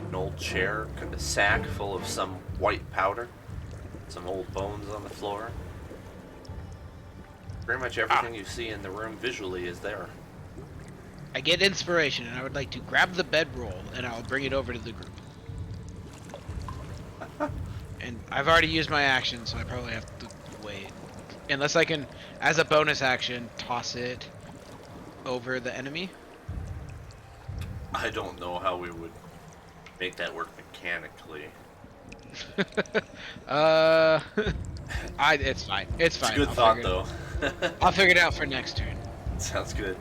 an old chair, a sack full of some white powder, some old bones on the floor. Pretty much everything you see in the room visually is there. I get inspiration, and I would like to grab the bedroll, and I'll bring it over to the group. And I've already used my action, so I probably have to wait. Unless I can, as a bonus action, toss it over the enemy. I don't know how we would make that work mechanically. It's fine. It's fine. It's a good I'll thought, figure though. it- I'll figure it out for next turn. Sounds good.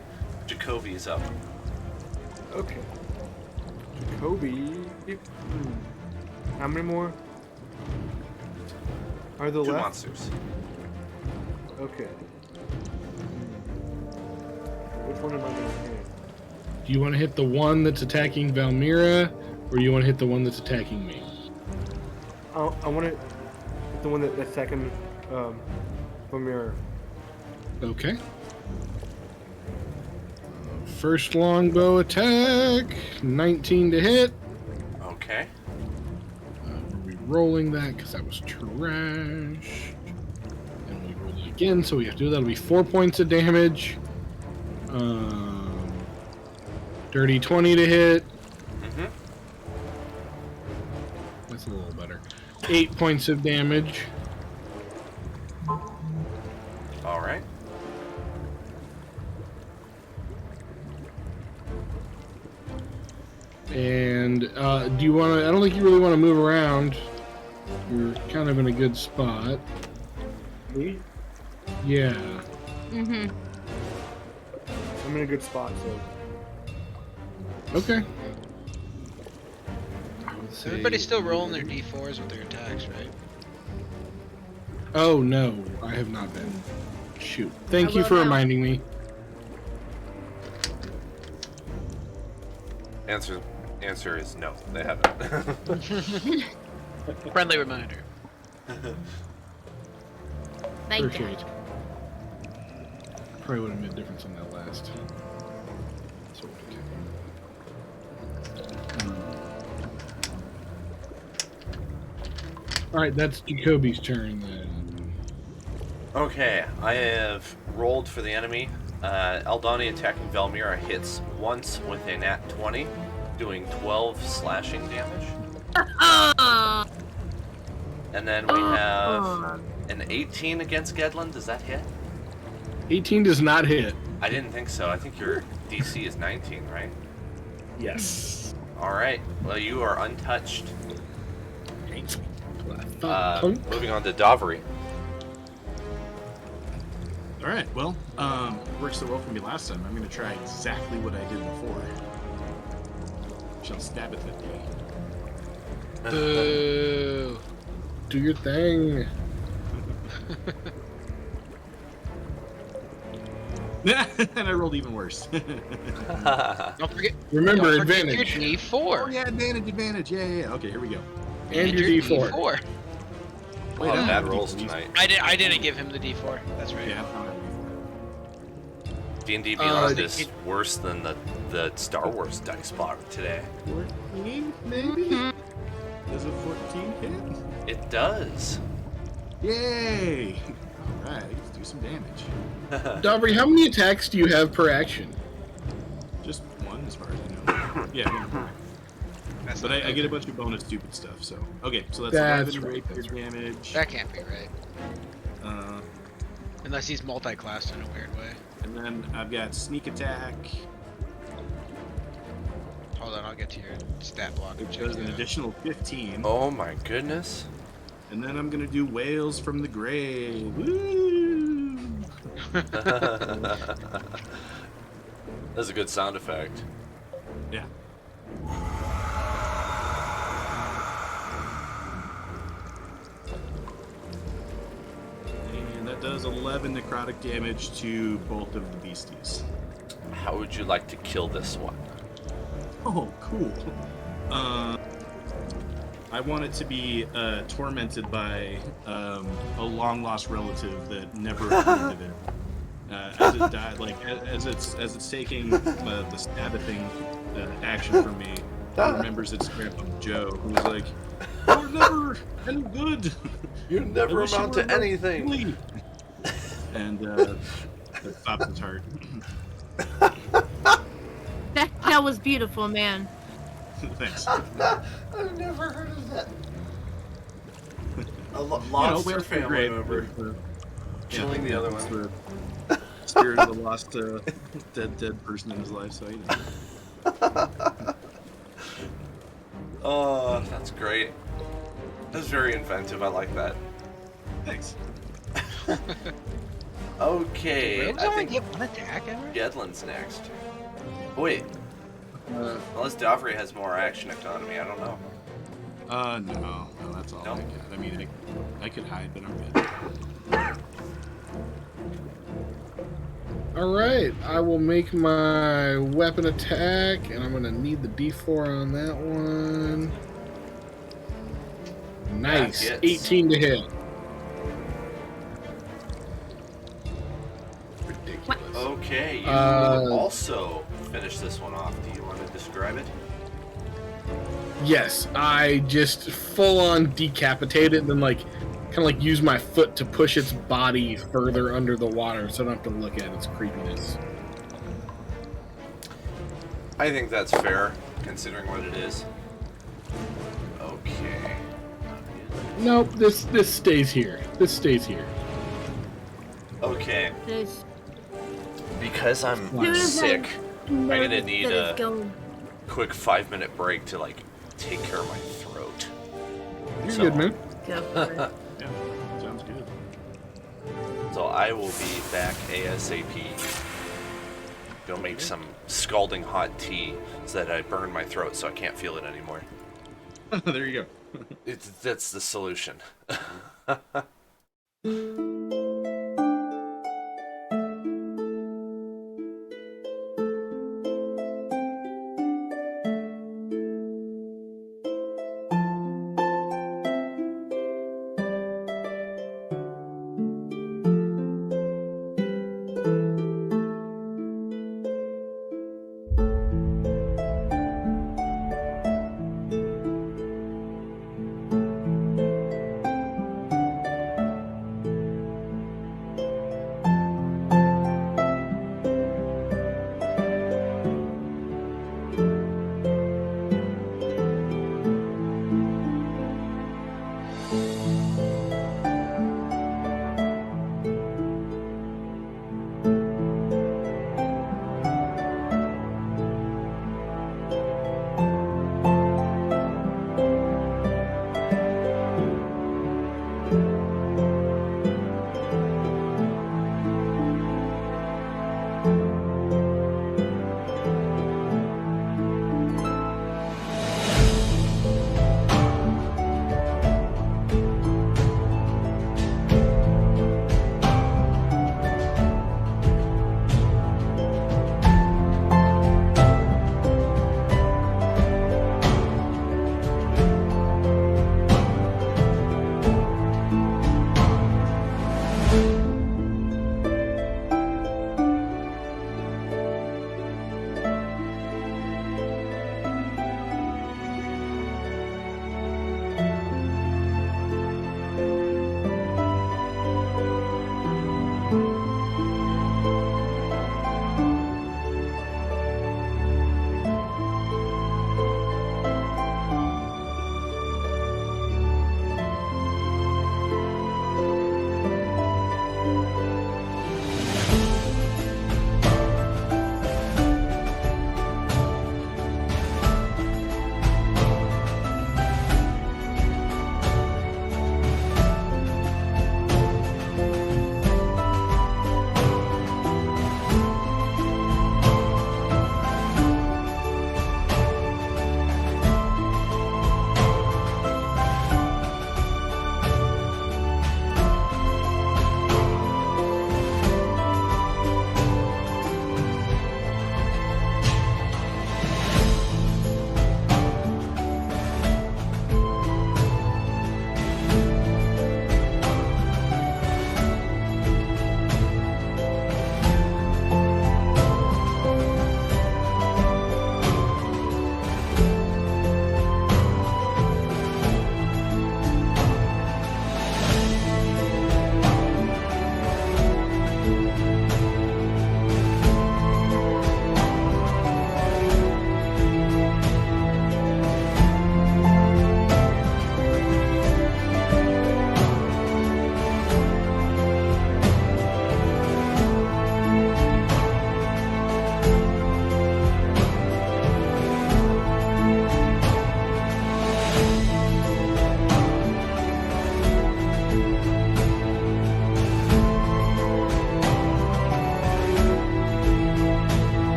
Jacoby is up. Okay. Jacoby. How many more? Are there Two left? monsters. Okay. Which one am I gonna hit? Do you want to hit the one that's attacking Valmira, or do you want to hit the one that's attacking me? I want to the one that's second from your. Okay. First longbow attack, 19 to hit. Okay. We're re-rolling that because that was trash. And we roll it again, so we have to do that'll be 4 points of damage. Dirty 20 to hit. Mm-hmm. That's a little better. 8 points of damage. All right. And do you want to? I don't think you really want to move around. You're kind of in a good spot. Me? Yeah. Mm-hmm. I'm in a good spot, so. Okay. I would say- Everybody's still rolling their d4s with their attacks, right? Oh no, I have not been. Shoot. Thank you will for now. reminding me. Answer is no. They haven't. Friendly reminder. Thank Appreciate you. it. Probably would have made a difference on that last. Sword attack. All right, that's Jacoby's turn then. Okay, I have rolled for the enemy. Eldani attacking Valmira hits once with a nat 20, doing 12 slashing damage. And then we have an 18 against Gedlin. Does that hit? 18 does not hit. I didn't think so. I think your DC is 19, right? Yes. All right. Well, you are untouched. Punk. Moving on to Davri. All right. Well, worked so well for me last time. I'm going to try exactly what I did before. Shall stab it that day. Boo. Do your thing. And I rolled even worse. Don't forget. Remember, don't forget advantage. Your D4. Oh yeah, advantage. Yeah. Okay, here we go. And your D4. D4. A lot of bad rolls tonight. I didn't give him the D4. That's right. Yeah, I don't have a D&D Beyond Uh, is worse than the Star Wars dice bar today. D4. 14, maybe? Does a 14 hit? It does. Yay! Alright, let's do some damage. Dobry, how many attacks do you have per action? Just one, as far as I know. Yeah, one. That's But not I get a good. bunch of bonus stupid stuff, so. Okay, so that's, That's 11 right, rapier that's right. damage. That can't be right. Uh, Unless he's multi-classed in a weird way. and then I've got sneak attack, Hold on, I'll get to your stat block. and which check does an it out. additional 15. Oh my goodness. And then I'm gonna do Wails from the Grave. Woo! That's a good sound effect. Yeah. And that does 11 necrotic damage to both of the beasties. How would you like to kill this one? Oh, cool. I want it to be tormented by a long lost relative that never approved of it. As it died, like as it's taking the stab at thing action from me, it remembers its grandpa Joe, who was like, "You're never any good. You I never wish you amount were to more anything." friendly." And that stops his heart. That was beautiful, man. Thanks. I've never heard of that. A Wails lobster from the family grave, member killing the other it's one. the spirit of the lost dead person in his life. So you know. Oh, that's great. That's very inventive. I like that. Thanks. Okay, Really? I think You have one attack ever? Gedlin's next. Oh, wait, unless Davri has more action economy, I don't know. No, that's all No? I got. I mean, I could hide, but I'm good. All right, I will make my weapon attack, and I'm gonna need the D4 on that one. Nice, That hits. 18 to hit. Ridiculous. Okay, you also finish this one off. Do you want to describe it? Yes, I just full on decapitate it, and then kind of like use my foot to push its body further under the water, so I don't have to look at its creepiness. I think that's fair, considering what it is. Okay. Nope, this stays here. This stays here. Okay, This because I'm Notice sick, I'm gonna notice need that a it's going. quick 5-minute break to take care of my throat. You're So- good, man. Go for it. Yeah, sounds good. So I will be back ASAP. Go make some scalding hot tea so that I burn my throat so I can't feel it anymore. There you go. That's the solution.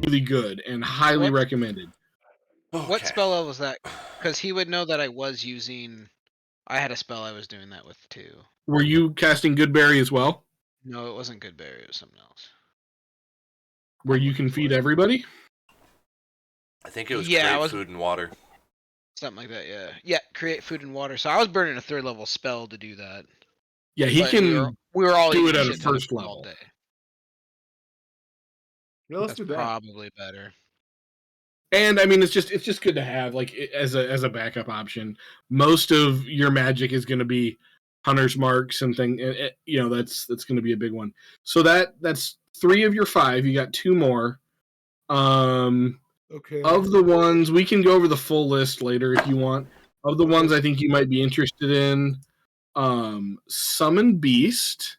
really good and highly What? recommended. What Okay. spell level was that? Because he would know that I was using. I had a spell I was doing that with too. Were you casting Goodberry as well, No, it wasn't Goodberry. It was something else. where I'm you looking can for feed it. everybody? I think it was Yeah, I create was food and water. something like that. Yeah, yeah. Create food and water. So I was burning a 3rd level spell to do that. Yeah, he But can we were all do eating it a at a shit ton of first food all level. day. Yeah, let's That's do that. probably better. And I mean, it's just good to have like as a backup option. Most of your magic is going to be hunter's marks and thing. You know, that's going to be a big one. So that's 3 of your 5. You got 2 more. Okay. Of the ones we can go over the full list later if you want. Of the ones I think you might be interested in, Summon Beast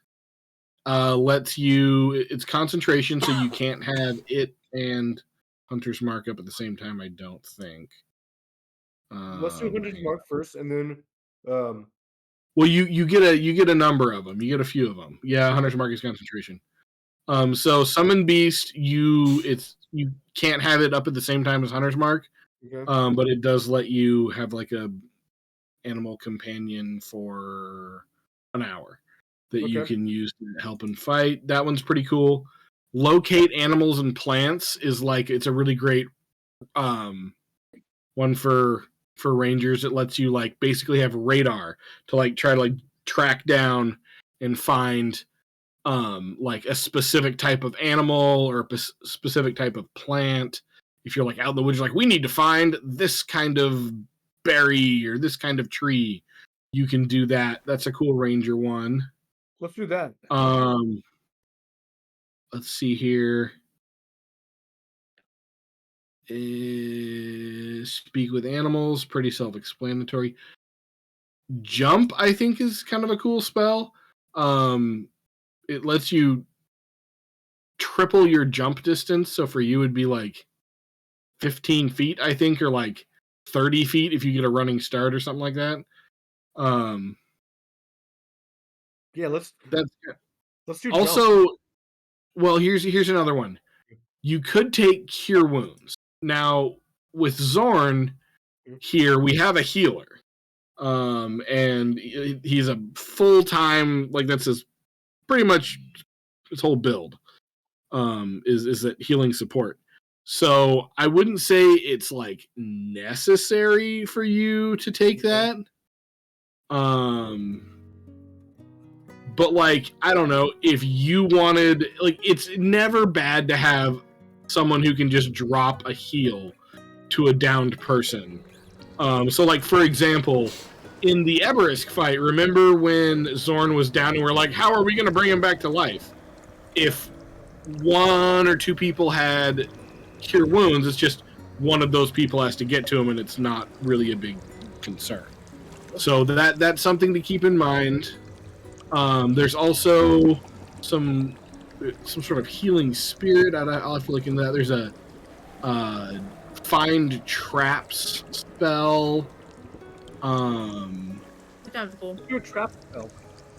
lets you. It's concentration, so you can't have it and Hunter's Mark up at the same time. I don't think. Let's do Hunter's Mark first, and then Well, you get a number of them. You get a few of them. Yeah, Hunter's Mark is concentration. So Summon Beast, you can't have it up at the same time as Hunter's Mark. okay. But it does let you have like a animal companion for an hour that you Okay. can use to help and fight. That one's pretty cool. Locate animals and plants is like it's a really great one for rangers. It lets you like basically have radar to like try to like track down and find like a specific type of animal or a specific type of plant. If you're like out in the woods, you're like, we need to find this kind of berry or this kind of tree, you can do that. That's a cool ranger one. Let's do that. Let's see here. Speak with animals, pretty self-explanatory. Jump, I think, is kind of a cool spell. It lets you triple your jump distance. So for you, it'd be like 15 feet, I think, or like 30 feet if you get a running start or something like that. Yeah, let's do Also, jump. well, here's another one. You could take Cure Wounds. Now, with Zorn here, we have a healer. And he's a full-time, like that's his pretty much his whole build. Is that healing support. So I wouldn't say it's like necessary for you to take that. But like, I don't know, if you wanted, like, it's never bad to have someone who can just drop a heal to a downed person. So like, for example, in the Eberisk fight, remember when Zorn was down and we're like, how are we going to bring him back to life? If 1 or 2 people had Cure Wounds, it's just one of those people has to get to him, and it's not really a big concern. So that's something to keep in mind. There's also some sort of healing spirit. I'll have to look into that. There's a find traps spell. That sounds cool. Do a trap spell.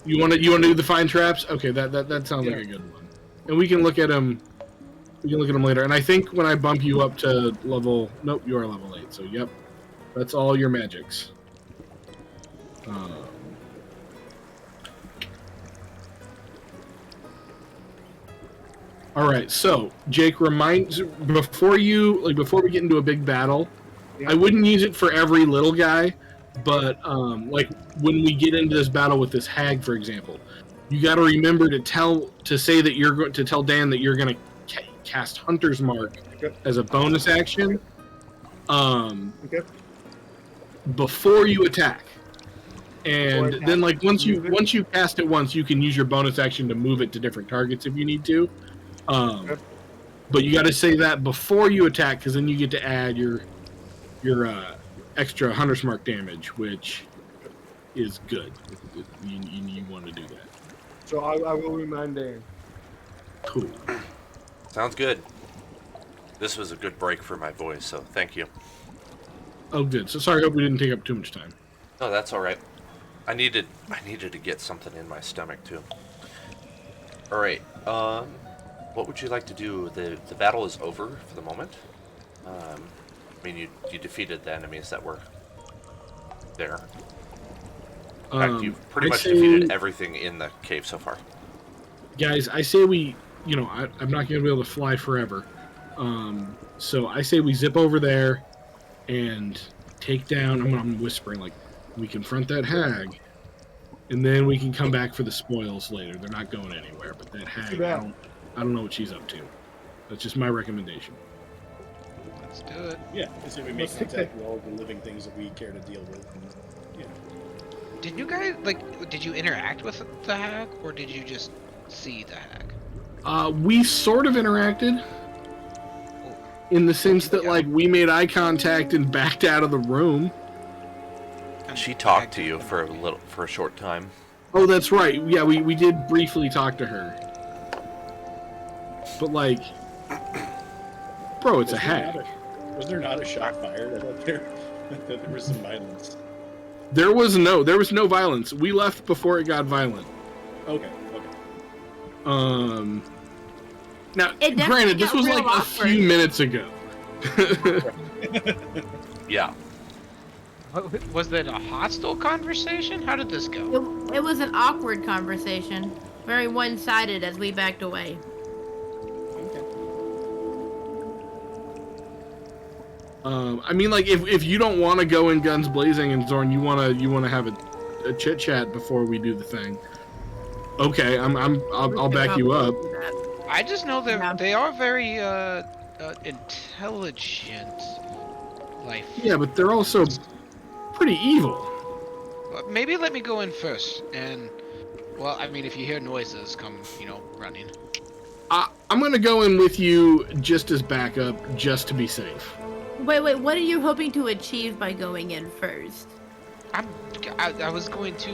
You want to do the find traps? Okay, that sounds like a good one. And we can look at them. We can look at them later. And I think when I bump you up to level, nope, you are level 8. So yep, that's all your magics. All right, so Jake, before we get into a big battle, I wouldn't use it for every little guy, but like when we get into this battle with this hag, for example, you got to remember to say that you're going to tell Dan that you're going to cast Hunter's Mark as a bonus action. Before you attack. And then, like, once you cast it once, you can use your bonus action to move it to different targets if you need to. But you got to say that before you attack, because then you get to add your extra Hunter's Mark damage, which is good. You want to do that. So I will remind Dan. Cool. Sounds good. This was a good break for my voice, so thank you. Oh, good. So sorry, I hope we didn't take up too much time. No, that's all right. I needed to get something in my stomach too. All right. What would you like to do? The battle is over for the moment. I mean, you defeated the enemies that were there. In fact, you've pretty I much say- defeated everything in the cave so far. Guys, I say we, I'm not going to be able to fly forever. So I say we zip over there and take down, I'm whispering, like, we confront that hag, and then we can come back for the spoils later. They're not going anywhere, but that hag, I don't know what she's up to. That's just my recommendation. Let's do it. Yeah, I say we make contact with all the living things that we care to deal with. And, yeah. Did you guys did you interact with the hag, or did you just see the hag? We sort of interacted in the sense that, like, we made eye contact and backed out of the room. And She the talked hag- to you for a short time. Oh, that's right. Yeah, we did briefly talk to her. But, like, bro, it's a hag. Was there not a shot fired? I thought there was some violence. There was no violence. We left before it got violent. Okay. Now, It definitely granted, this got was real like awkward. a few minutes ago. Yeah. Was that a hostile conversation? How did this go? It was an awkward conversation, very one-sided as we backed away. I mean, like, if you don't want to go in guns blazing and Zorn, you wanna have a chit chat before we do the thing. Okay, I'll back you up. I just know that Yeah. they are very intelligent life. Yeah, but they're also pretty evil. Maybe let me go in first, and well, I mean, if you hear noises, come, running. I'm gonna go in with you just as backup, just to be safe. Wait, what are you hoping to achieve by going in first? I was going to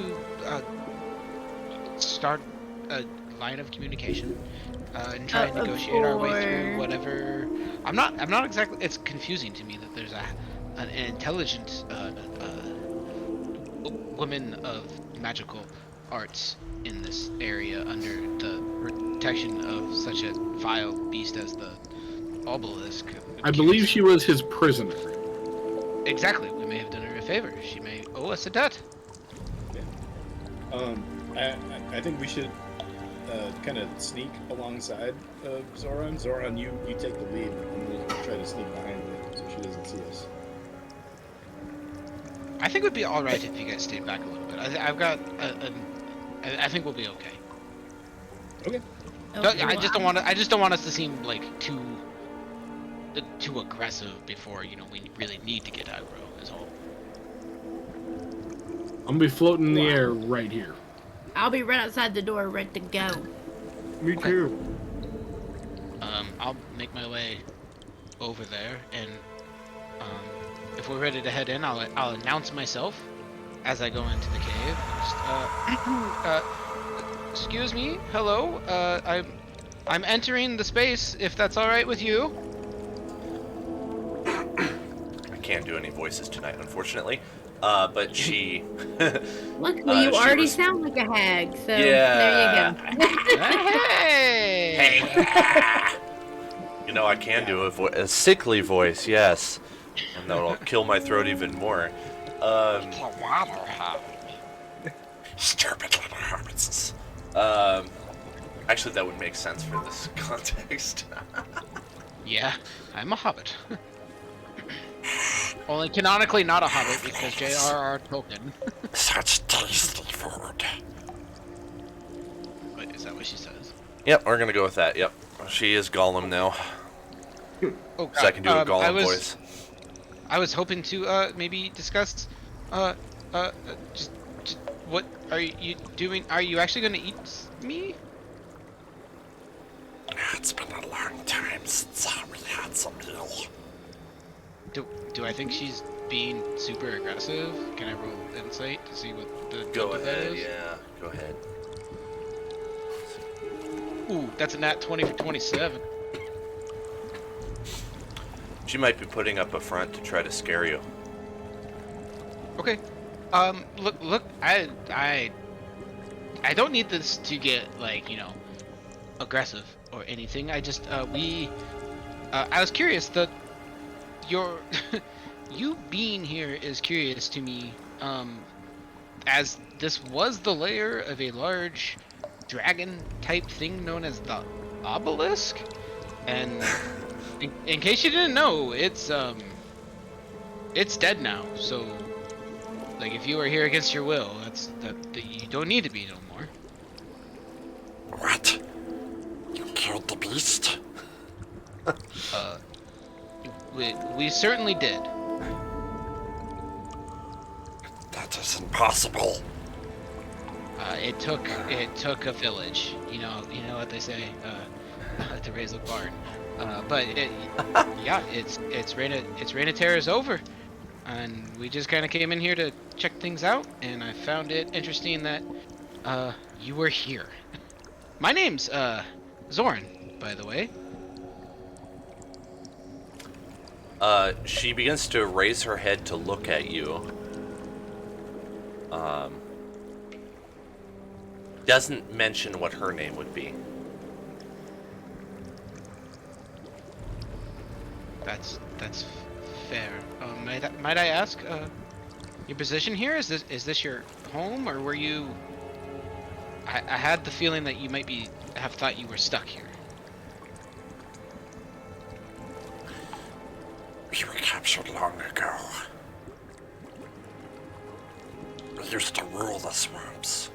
start a line of communication and try and negotiate our way through whatever. I'm not exactly. It's confusing to me that there's an intelligent woman of magical arts in this area under the protection of such a vile beast as the obelisk. I believe she was his prisoner. Exactly. We may have done her a favor. She may owe us a debt. I think we should kind of sneak alongside of Zoran. Zoran, you take the lead, and we'll try to sneak behind her so she doesn't see us. I think it would be all right if you guys stayed back a little bit. I think we'll be okay. Okay. I just don't want us to seem like too aggressive before we really need to get aggro. Is all. I'm gonna be floating in the air right here. I'll be right outside the door, ready to go. Me too. I'll make my way over there, and if we're ready to head in, I'll announce myself as I go into the cave. Excuse me, hello. I'm entering the space. If that's all right with you. I can't do any voices tonight, unfortunately. But she. Look, Uh, you she already was- sound like a hag, so Yeah. there you go. Hey! I can do a sickly voice, yes. And that'll kill my throat even more. Stupid little hobbits. Actually, that would make sense for this context. Yeah, I'm a hobbit. Only canonically not a hobbit because J.R.R. Tolkien. Such tasty food. Wait, is that what she says? Yep, we're gonna go with that. Yep, she is Gollum now. Oh, God. So I can do a Gollum voice. I was hoping to maybe discuss just what are you doing? Are you actually gonna eat me? It's been a long time since we had some meal. Do I think she's being super aggressive? Can I roll insight to see what the Go what that ahead, is? yeah, go ahead. Ooh, that's a nat 20 for 27. She might be putting up a front to try to scare you. Okay. Look, I don't need this to get, like, aggressive or anything. I just I was curious that your you being here is curious to me, as this was the lair of a large dragon type thing known as the obelisk, and in case you didn't know, it's dead now. So, like, if you were here against your will, that you don't need to be no more. What? You killed the beast? We certainly did. That is impossible. It took a village. You know what they say, to raise a barn. But yeah, it's Reign of Terror is over, and we just kind of came in here to check things out, and I found it interesting that you were here. My name's Zoran, by the way. She begins to raise her head to look at you. Doesn't mention what her name would be. That's fair. Might I ask your position here? Is this your home, or were you? I had the feeling that you might have thought you were stuck here. We were captured long ago. We used to rule the swamps.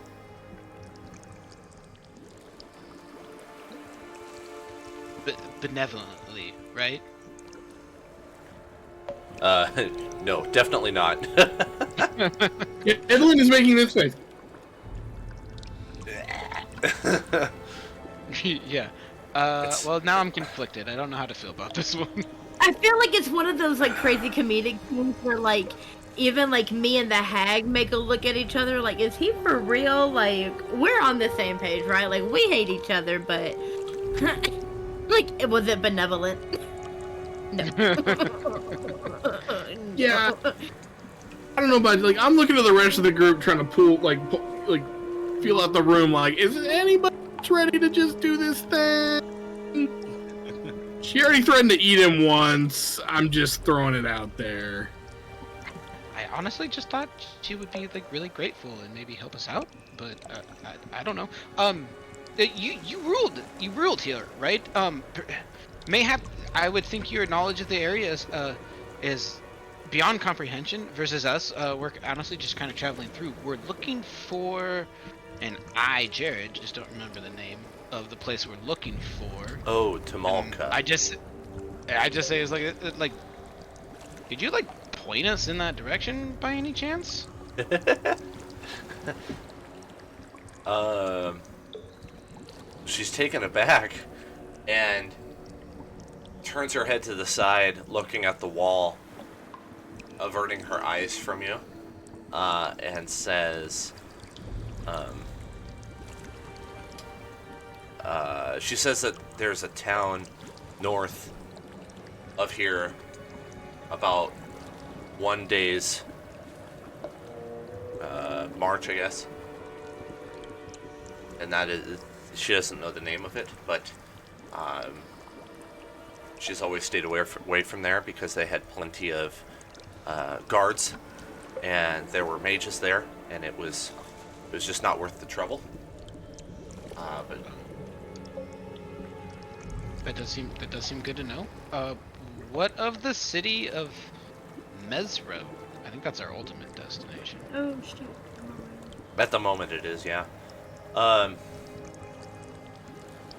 Benevolently, right? No, definitely not. Yeah, Evelyn is making this face. Yeah. Well, now I'm conflicted. I don't know how to feel about this one. I feel like it's one of those like crazy comedic things where like even like me and the hag make a look at each other like, is he for real? Like, we're on the same page, right? Like, we hate each other, but like, was it benevolent? No. Yeah. I don't know, but like I'm looking at the rest of the group trying to feel out the room. Like, is anybody ready to just do this thing? She already threatened to eat him once. I'm just throwing it out there. I honestly just thought she would be like really grateful and maybe help us out, but I don't know. You ruled here, right? Mayhap I would think your knowledge of the area is beyond comprehension versus us. We're honestly just kind of traveling through. We're looking for, and Jared, just don't remember the name of the place we're looking for. Oh, Tamalka. I just say it's like, did you like point us in that direction by any chance? She's taken aback and turns her head to the side, looking at the wall, averting her eyes from you, and says, she says that there's a town north of here, about 1 day's march, I guess. And that is, she doesn't know the name of it, but she's always stayed away from there because they had plenty of guards, and there were mages there, and it was just not worth the trouble. But that does seem good to know. What of the city of Mesro? I think that's our ultimate destination. Oh shit. at the moment it is, yeah.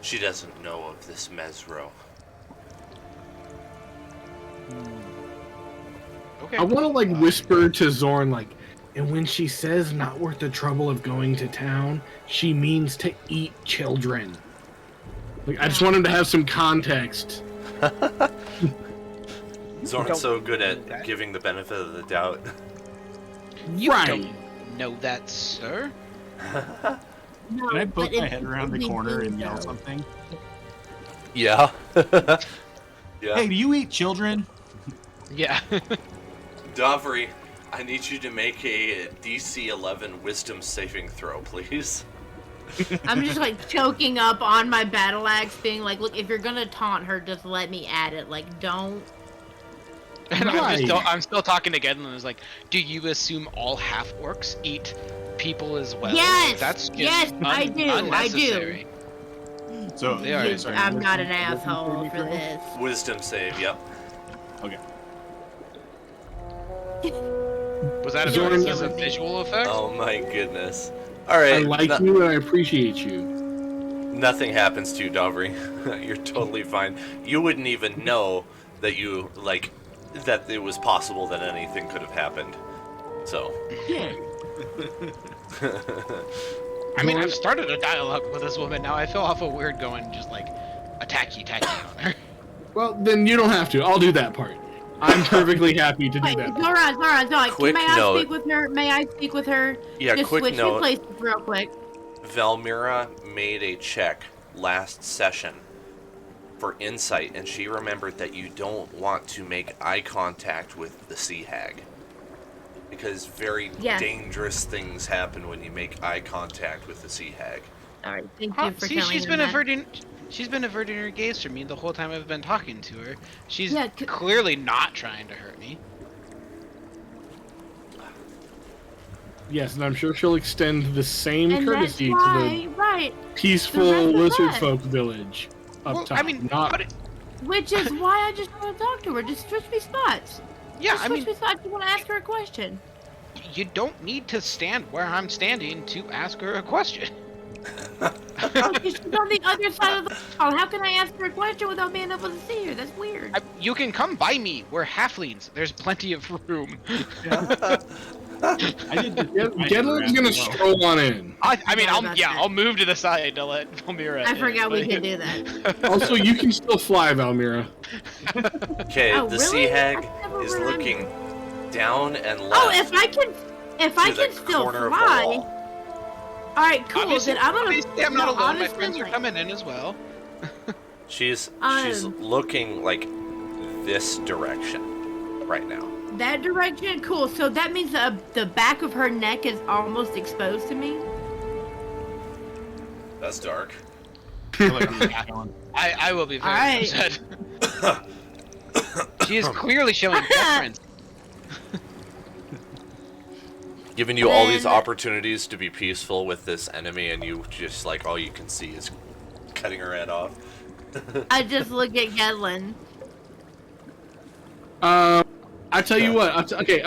She doesn't know of this Mesro. Okay. I want to like whisper to Zorn, like, and when she says not worth the trouble of going to town, she means to eat children. Like, I just want him to have some context. Zorn's so good at giving the benefit of the doubt. You Right. don't know that, sir. No, Can I poke but my if head around the we corner think and yell so. something? Yeah. Yeah. Hey, do you eat children? Yeah. Davri, I need you to make a DC 11 wisdom saving throw, please. I'm just like choking up on my battle axe, being like, "Look, if you're gonna taunt her, just let me at it. Like, don't." And Right. I'm still talking to Gedlin. And is like, do you assume all half orcs eat people as well? Yes! That's just Yes, I do, I do. unnecessary. So They are- okay, sorry, I'm what- not an what did you say, asshole for Nico? this. Wisdom save, yep. Okay. Was that Zorn- as a visual effect? Oh my goodness. Alright. I like you and I appreciate you. Nothing happens to you, Dovry. You're totally fine. You wouldn't even know that you, like, that it was possible that anything could have happened. So. Yeah. I mean, I've started a dialogue with this woman. Now I feel awful weird going just like attacky on her. Well, then you don't have to. I'll do that part. I'm perfectly happy to do Wait, that. Zoran, Quick may I note. speak with her? May I speak with her? Yeah, Just quick switch note. places real quick. Valmira made a check last session for insight, and she remembered that you don't want to make eye contact with the sea hag. Because very Yes. dangerous things happen when you make eye contact with the sea hag. All right, thank you for See, telling she's me been that. averting. She's been averting her gaze from me the whole time I've been talking to her. She's Yeah, clearly not trying to hurt me. Yes, and I'm sure she'll extend the same And that's courtesy to why, right? the peaceful So that's lizard that. folk village up Well, top. I mean, not but it, Which is why I just want to talk to her. Just switch me spots. yeah, Just I switch mean, me spots. You want to ask her a question? you don't need to stand where I'm standing to ask her a question. Oh, she's on the other side of the wall. How can I ask her a question without being able to see her? That's weird. You can come by me. We're halflings. There's plenty of room. I did the Gedlin's gonna stroll on in. I mean, Forgot about that. I'll move to the side to let Valmira I in, forgot we but- could do that. Also, you can still fly, Valmira. Okay, Oh, the really? sea hag I never is remembered. looking down and left. Oh, if I can to the still corner of the fly. wall. All right, cool. Obviously, Then I'm gonna. obviously I'm not no, alone. My honestly, friends are like, coming in as well. She's Um, looking like this direction right now. That direction, cool. So that means the back of her neck is almost exposed to me. That's dark. I will be very Alright. upset. She is clearly showing preference. Giving you all these Then- opportunities to be peaceful with this enemy, and you just like all you can see is cutting her head off. I just look at Gedlin. I tell you what. Okay.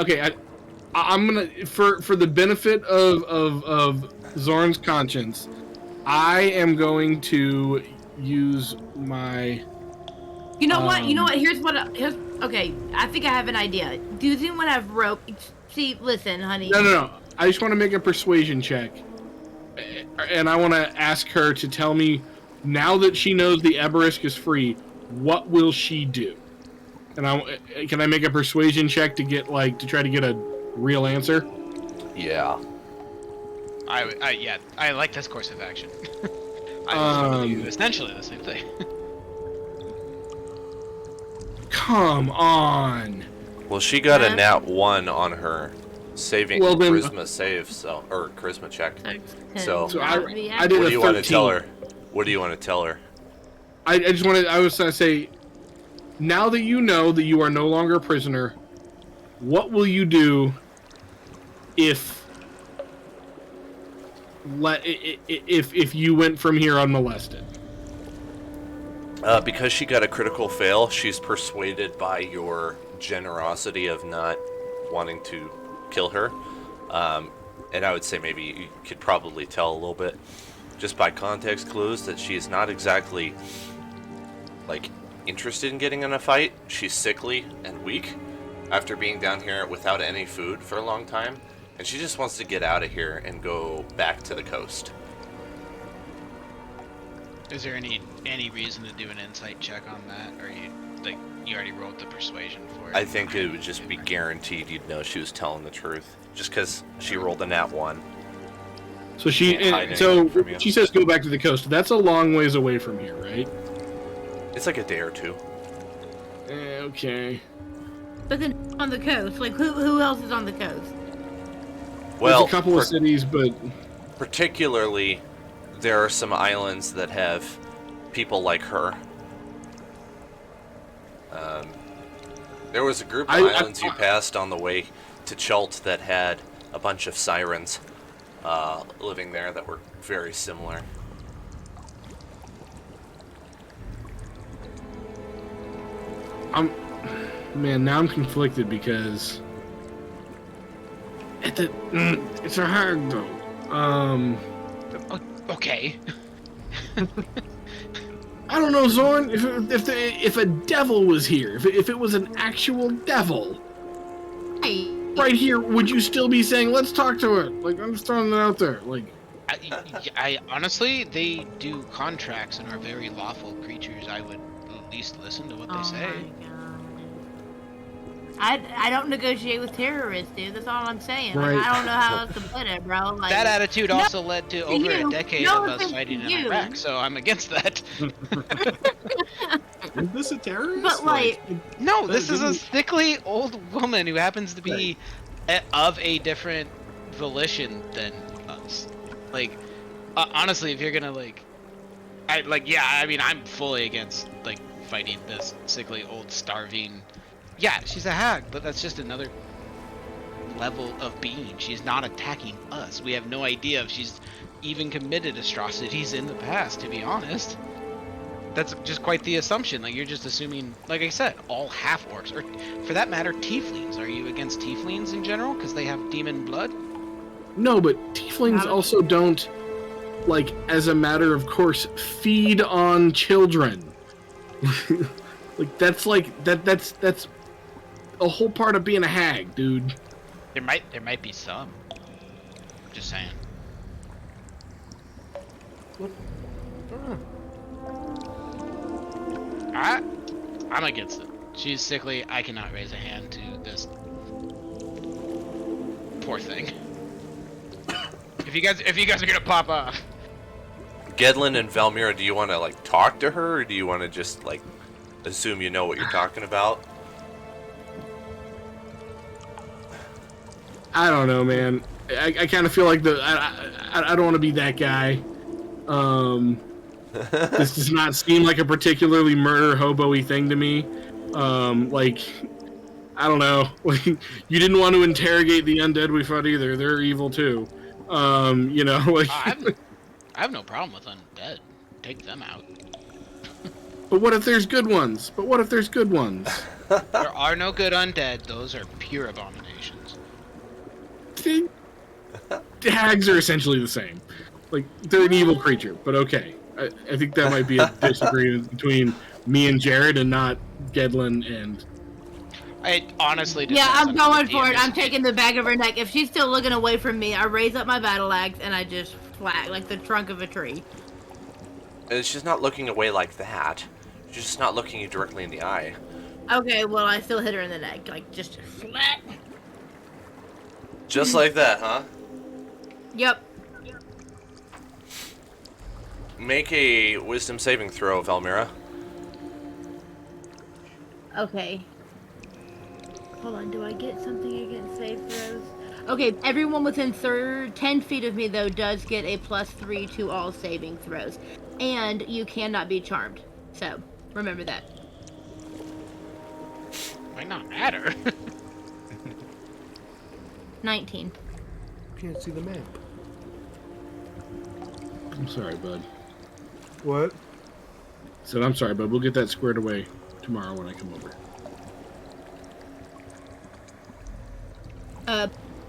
I'm gonna for the benefit of Zorn's conscience, I am going to use my. You know what? Here's okay. I think I have an idea. Does anyone have rope? See, listen, honey. No. I just want to make a persuasion check, and I want to ask her to tell me now that she knows the Eberisk is free, what will she do? And can I make a persuasion check to try to get a real answer? Yeah. I like this course of action. I was going to do essentially the same thing. Come on. Well, she got Yeah. a nat 1 on her saving Well, then- charisma save, or charisma check. So- So I I did What a do you want to 13. tell her? What do you want to tell her? I was going to say, now that you know that you are no longer a prisoner, what will you do if you went from here unmolested? Because she got a critical fail, she's persuaded by your generosity of not wanting to kill her. And I would say maybe you could probably tell a little bit, just by context clues, that she is not exactly, interested in getting in a fight. She's sickly and weak after being down here without any food for a long time. And she just wants to get out of here and go back to the coast. Is there any reason to do an insight check on that, or you already rolled the persuasion for it? I think it would just be guaranteed you'd know she was telling the truth, just because she rolled a nat 1. So Can't hide anything from you. she says go back to the coast. That's a long ways away from here, right? It's like a day or two. Okay. But then on the coast, who else is on the coast? Well, There's a couple of cities, but particularly there are some islands that have people like her. There was a group of islands you passed on the way to Chult that had a bunch of sirens living there that were very similar. Now I'm conflicted because it's a hard though. Okay. I don't know, Zorn. If a devil was here, if it was an actual devil, Hey, right here, would you still be saying, "Let's talk to it"? Like, I'm just throwing it out there. Like, I honestly, they do contracts and are very lawful creatures. I would at least listen to what they say. my God. I don't negotiate with terrorists, dude. That's all I'm saying. Like, Right. I don't know how else to put it, bro. Like, That attitude no, also led to over a you. decade No of us offense fighting to in you. Iraq, so I'm against that. Is this a terrorist? But, like, No, this is a didn't- sickly old woman who happens to be of a different volition than us. Like, honestly, if you're gonna I mean, I'm fully against like fighting this sickly old starving. Yeah, she's a hag, but that's just another level of being. She's not attacking us. We have no idea if she's even committed atrocities in the past, to be honest. That's just quite the assumption. Like, you're just assuming, like I said, all half-orcs, or for that matter, tieflings. Are you against tieflings in general because they have demon blood? no, but tieflings also don't, like, as a matter of course, feed on children. That's a whole part of being a hag, dude. There might be some. Just saying. I'm against it. She's sickly. I cannot raise a hand to this poor thing. If you guys are gonna pop off. Gedlin and Valmira, do you want to like talk to her, or do you want to just like assume you know what you're talking about? I don't know, man. I kind of feel like I don't want to be that guy. This does not seem like a particularly murder hobo-y thing to me. Like, I don't know. Like, you didn't want to interrogate the undead we fought either. They're evil too. You know, like. I have no problem with undead. Take them out. But what if there's good ones? There are no good undead. Those are pure abominations. Hags are essentially the same. Like, they're an evil creature, but okay. I think that might be a disagreement between me and Jared and not Gedlin and... I honestly yeah, I'm depends on going the for it. DM I'm is- taking the back of her neck. If she's still looking away from me, I raise up my battle axe and I just flat like the trunk of a tree. She's not looking away like that. She's just not looking you directly in the eye. Okay, well, I still hit her in the neck, like just flat. Just like that, huh? Yep. Make a wisdom saving throw, Valmira. Okay. Hold on, do I get something against save throws? Okay, everyone within 10 feet of me, though, does get a +3 to all saving throws. And you cannot be charmed. So, remember that. Might not matter. 19. Can't see the map. I'm sorry, bud. What? Said, I'm sorry, bud. We'll get that squared away tomorrow when I come over.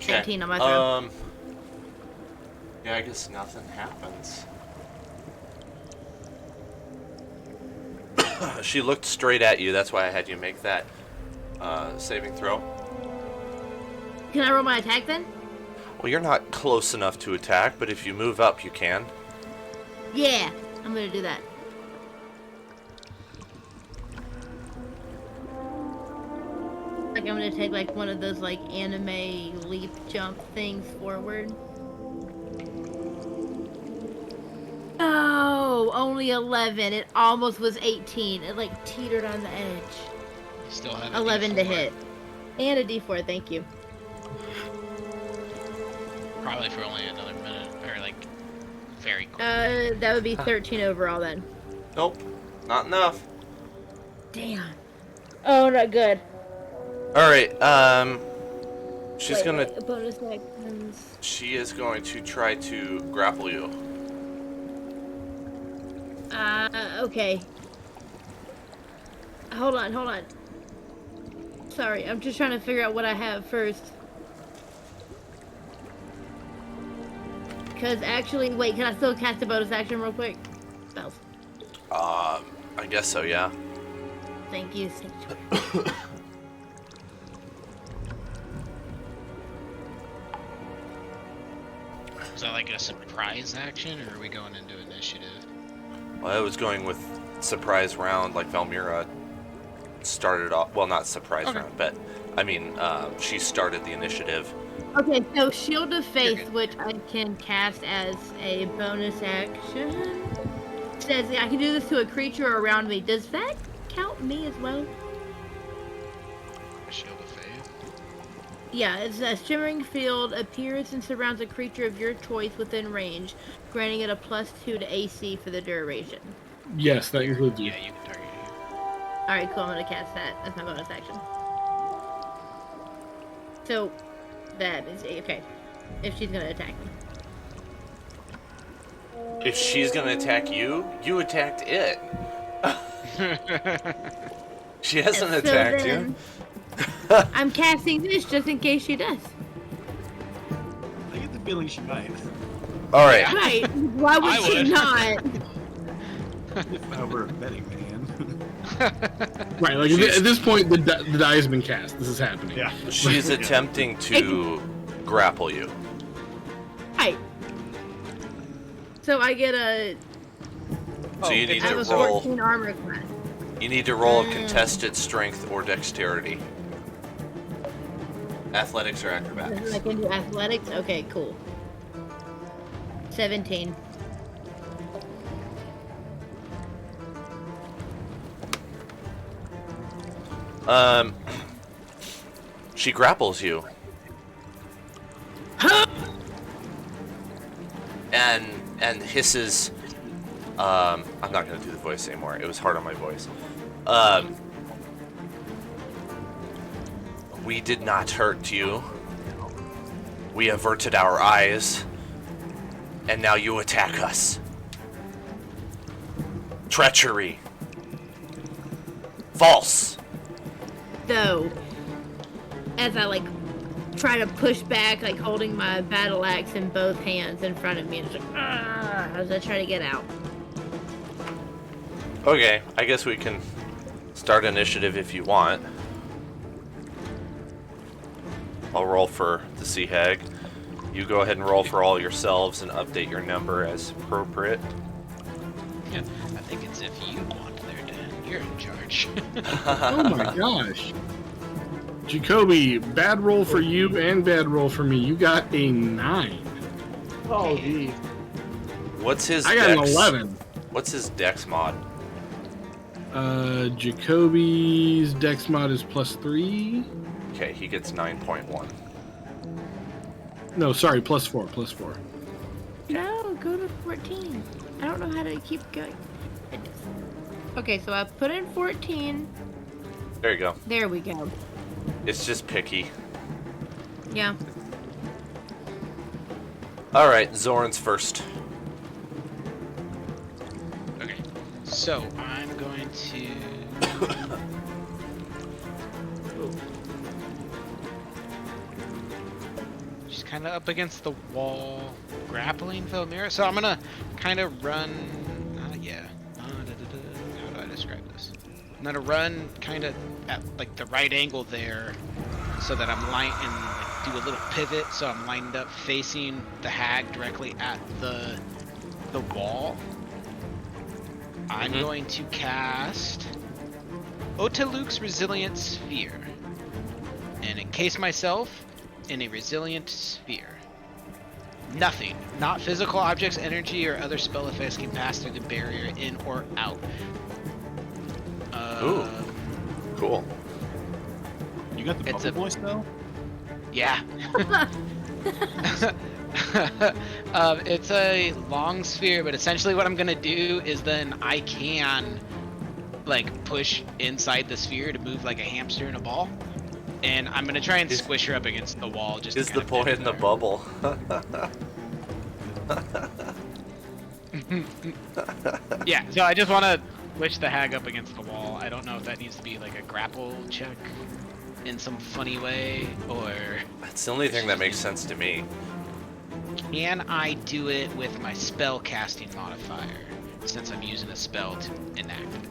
18 on my throw. Yeah, I guess nothing happens. She looked straight at you. That's why I had you make that saving throw. Can I roll my attack then? Well, you're not close enough to attack, but if you move up, you can. Yeah, I'm gonna do that. Like I'm gonna take like one of those like anime leap jump things forward. Oh, only 11. It almost was 18. It like teetered on the edge. Still have a 11 to D4. hit. And a D4, thank you. Probably for only another minute, or like very quick. That would be 13 overall then. Nope, not enough. Damn. Oh, not good. All right. She's gonna. Bonus actions. She is going to try to grapple you. Okay. Hold on. Sorry, I'm just trying to figure out what I have first. Because actually, wait, can I still cast a bonus action real quick? Spells. I guess so. Yeah. Thank you. Is that like a surprise action, or are we going into initiative? Well, I was going with surprise round, like Valmira started off. Well, not surprise Okay. round, but I mean, she started the initiative. Okay, so Shield of Faith, good. which I can cast as a bonus action, says I can do this to a creature around me. Does that count me as well? A shield of faith. Yeah, it's a shimmering field appears and surrounds a creature of your choice within range, granting it a +2 to AC for the duration. Yes, that includes you. Yeah, you can target you. Alright, cool, I'm gonna cast that. That's my bonus action. So, that is okay. If she's gonna attack me. If she's gonna attack you, you attacked it. She hasn't So attacked you. then, I'm casting this just in case she does. I get the feeling she might. All right. Right. Why would I she would. not? If I were a betting man. Right, like at this point, the die has been cast. This is happening. Yeah. She's attempting to grapple you. Right. So I get a. So you need I to have a roll. 14 armor class. You need to roll a contested strength or dexterity. Athletics or acrobatics. I can do athletics. Okay, cool. 17. She grapples you. And hisses. I'm not gonna do the voice anymore. It was hard on my voice. We did not hurt you. We averted our eyes, and now you attack us. Treachery. False. So, as I like try to push back, like holding my battle axe in both hands in front of me, and just like, as I try to get out. Okay, I guess we can start initiative if you want. I'll roll for the Sea Hag. You go ahead and roll for all yourselves and update your number as appropriate. Yeah, I think it's if you want there, Dan. You're in charge. Oh my gosh. Jacoby, bad roll for you and bad roll for me. You got a 9. Oh, gee. What's his I got an dex? 11. What's his dex mod? Jacoby's dex mod is +3. Okay, he gets 9.1. No, sorry, +4, +4. No, go to 14. I don't know how to keep going. Okay, so I put in 14. There you go. There we go. It's just picky. Yeah. Alright, Zoran's first. Okay, so I'm going to. She's kind of up against the wall, grappling Velmira. So I'm gonna kind of run. How do I describe this? I'm gonna run kind of at like the right angle there, so that I'm and like do a little pivot. So I'm lined up facing the hag directly at the wall. I'm going to cast Oteluk's Resilient Sphere and encase myself in a resilient sphere. Nothing, not physical objects, energy, or other spell effects can pass through the barrier in or out. Ooh. Cool. You got the It's bubble a- voice though? Yeah. It's a long sphere, but essentially what I'm gonna do is then I can like push inside the sphere to move like a hamster in a ball, and I'm gonna try and Is- squish her up against the wall just. Is to the kind of point in the bubble? Yeah, so I just want to push the hag up against the wall. I don't know if that needs to be like a grapple check in some funny way, or That's the only thing that makes sense to me. can I do it with my spell casting modifier, since I'm using a spell to enact it?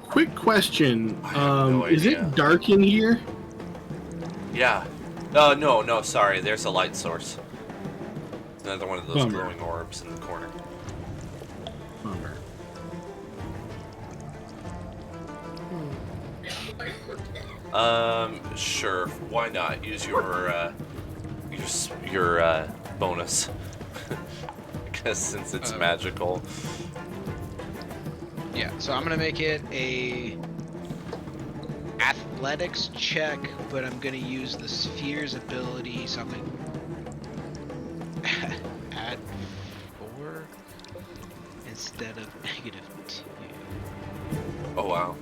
Quick question. I have no Is idea. it dark in here? Yeah. No, sorry. There's a light source. Another one of those Bummer. glowing orbs in the corner. Bummer. Sure. Why not? Use your bonus. Because since it's magical. Yeah, so I'm gonna make it a athletics check, but I'm gonna use the sphere's ability, so I'm gonna add 4 instead of -2. Oh wow.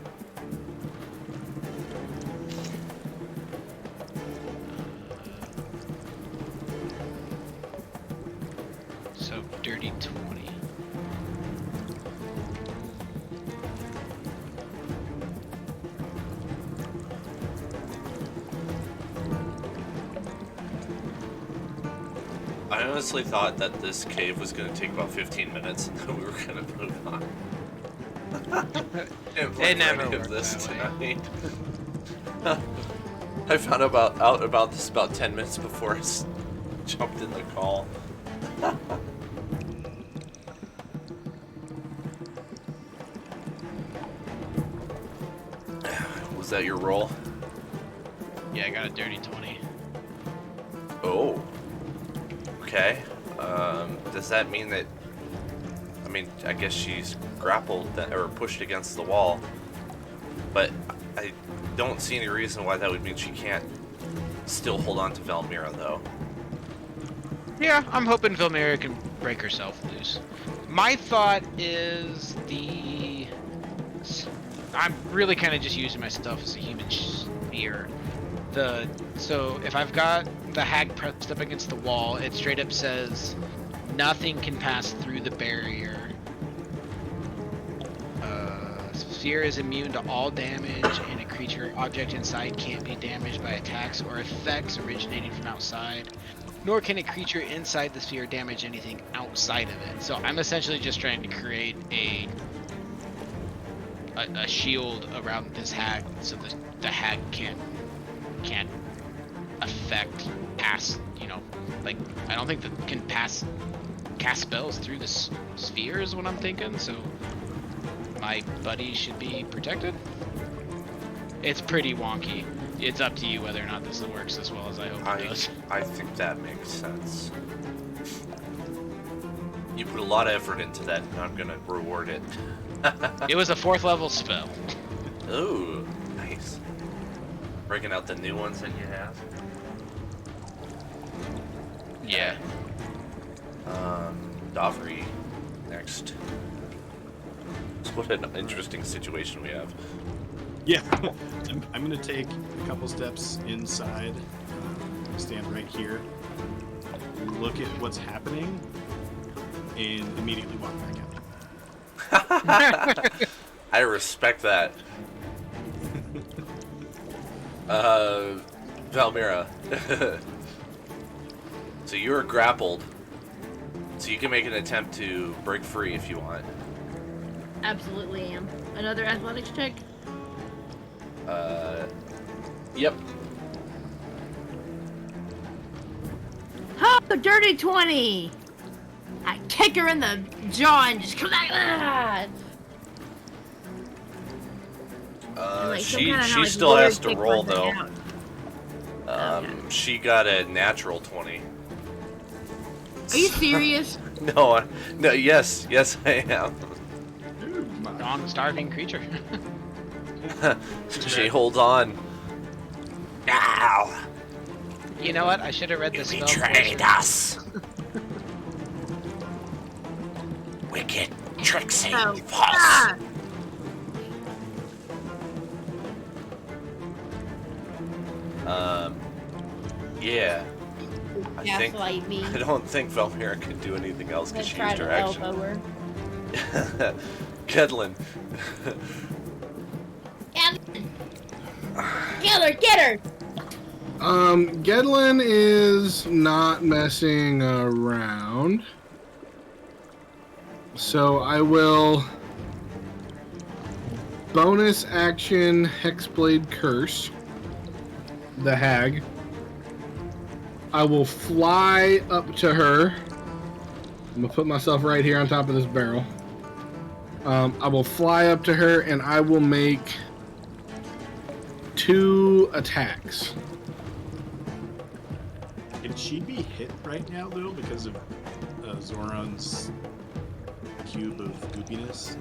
So dirty 20. I honestly thought that this cave was going to take about 15 minutes and then we were going to move on. Didn't plan It never for any of worked this that way. tonight. I found out about this about 10 minutes before I jumped in the call. Was that your roll? Yeah, I got a dirty 20. Oh. Okay. Does that mean that... I mean, I guess she's grappled or pushed against the wall. But I don't see any reason why that would mean she can't still hold on to Valmira, though. Yeah, I'm hoping Vilmira can break herself loose. My thought is I'm really kind of just using myself as a human sphere. So if I've got the hag pressed up against the wall, it straight up says nothing can pass through the barrier. Sphere is immune to all damage, and a creature or object inside can't be damaged by attacks or effects originating from outside. Nor can a creature inside the sphere damage anything outside of it. So I'm essentially just trying to create a shield around this hag, so the hag can't affect pass. Like I don't think that can cast spells through the sphere is what I'm thinking. So my buddy should be protected. It's pretty wonky. It's up to you whether or not this works as well as I hope it does. I think that makes sense. You put a lot of effort into that, and I'm gonna reward it. It was a 4th level spell. Ooh, nice. Breaking out the new ones that you have. Yeah. Davri, next. What an interesting situation we have. Yeah, I'm going to take a couple steps inside, stand right here, look at what's happening, and immediately walk back out. I respect that. Valmira. So you're grappled. So you can make an attempt to break free if you want. Absolutely am. Another athletics check? Yep. Oh, dirty 20! I kick her in the jaw and just come back. She still has to roll though. She got a natural 20. Are you serious? No, yes, I am. Non-starving creature. She holds on. Ow! You know what? I should have read the You spell. betrayed closer. us. Wicked, tricksy, Oh, false. ah! Yeah. I think Gaslight me. I don't think Velmira can do anything else I because she try used to her action. elbow her. Kedlin. Kill her! Get her! Gedlin is not messing around. So I will bonus action Hexblade Curse the hag. I will fly up to her. I'm gonna put myself right here on top of this barrel. I will fly up to her and I will make 2 attacks. Can she be hit right now, though, because of Zoran's cube of goopiness?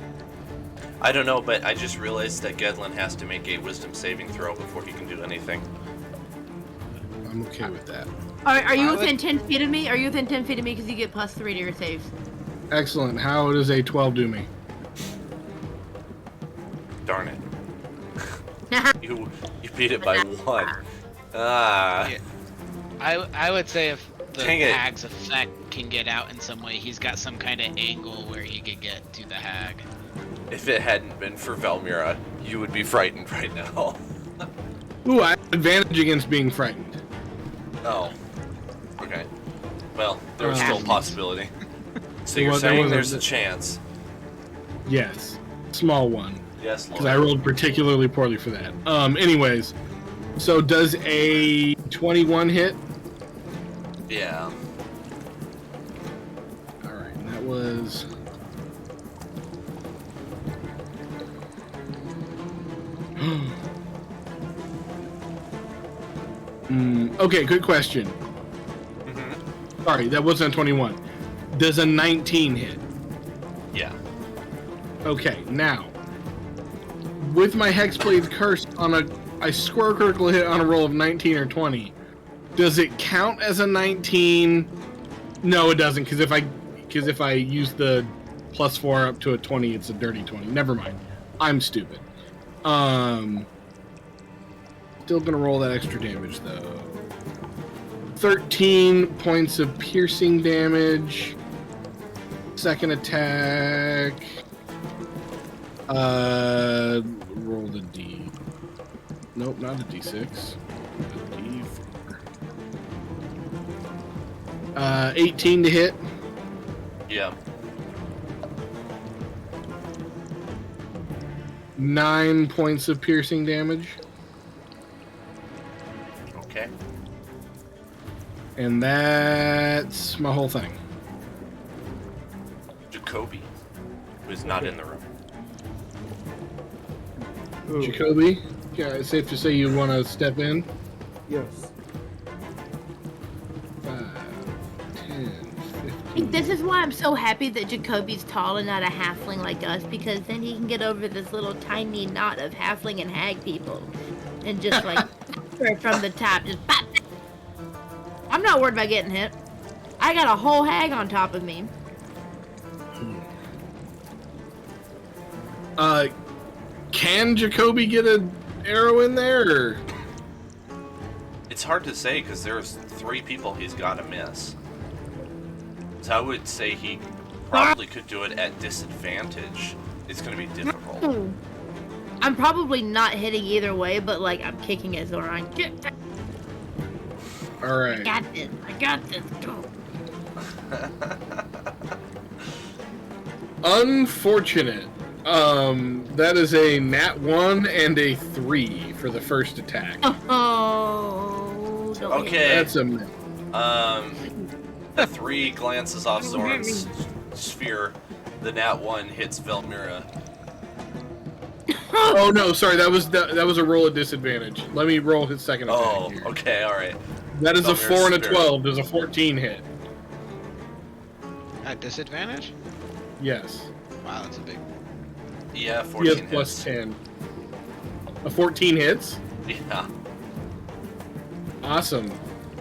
I don't know, but I just realized that Gedlin has to make a wisdom saving throw before he can do anything. I'm okay with that. Are you I would- within 10 feet of me? Are you within 10 feet of me? Because you get +3 to your saves. Excellent. How does a 12 do me? Darn it. You beat it by 1. Ah. Yeah. I would say if the Dang it. hag's effect can get out in some way, he's got some kind of angle where he could get to the hag. If it hadn't been for Velmira, you would be frightened right now. Ooh, I have advantage against being frightened. Oh. Okay. Well, there's Oh. still a possibility. So Well, you're there saying was a- there's a chance. Yes. Small one. Yes, Because I Lord. rolled particularly poorly for that. Anyways. So does a 21 hit? Yeah. Alright, and that was... Okay, good question. Mm-hmm. Sorry, that wasn't a 21. Does a 19 hit? Yeah. Okay, now, with my Hexblade Curse I score a critical hit on a roll of 19 or 20. Does it count as a 19? No, it doesn't, because if I use the +4 up to a 20, it's a dirty 20. Never mind. I'm stupid. Still gonna roll that extra damage though. 13 points of piercing damage. Second attack. Roll the D. Nope, not a D6. A D4. 18 to hit. Yeah. 9 points of piercing damage. Okay. And that's my whole thing. Jacoby, who's not in the room. Ooh, Jacoby, yeah, it's safe to say you want to step in. yes. 5, 10, 15. This is why I'm so happy that Jacoby's tall and not a halfling like us, because then he can get over this little tiny knot of halfling and hag people. And just like, from the top, just pop. I'm not worried about getting hit. I got a whole hag on top of me. Can Jacoby get an arrow in there? Or? It's hard to say because there's 3 people he's got to miss. So I would say he probably could do it at disadvantage. It's going to be difficult. I'm probably not hitting either way, but like I'm kicking at Zoran. All I right. got this. I got this. Go. Unfortunate. That is a nat 1 and a 3 for the first attack. Oh. Don't hit me. Okay. That's a miss. The 3 glances off Zoran's sphere. The nat 1 hits Velmira. Oh no, sorry, that was a roll at disadvantage. Let me roll his second attack. Oh, here. okay, alright. That is a Velmira's 4 and a spirit. 12. There's a 14 hit. At disadvantage? Yes. Wow, that's a big. Yeah, He 14 has plus hits. 10. A 14 hits? Yeah. Awesome.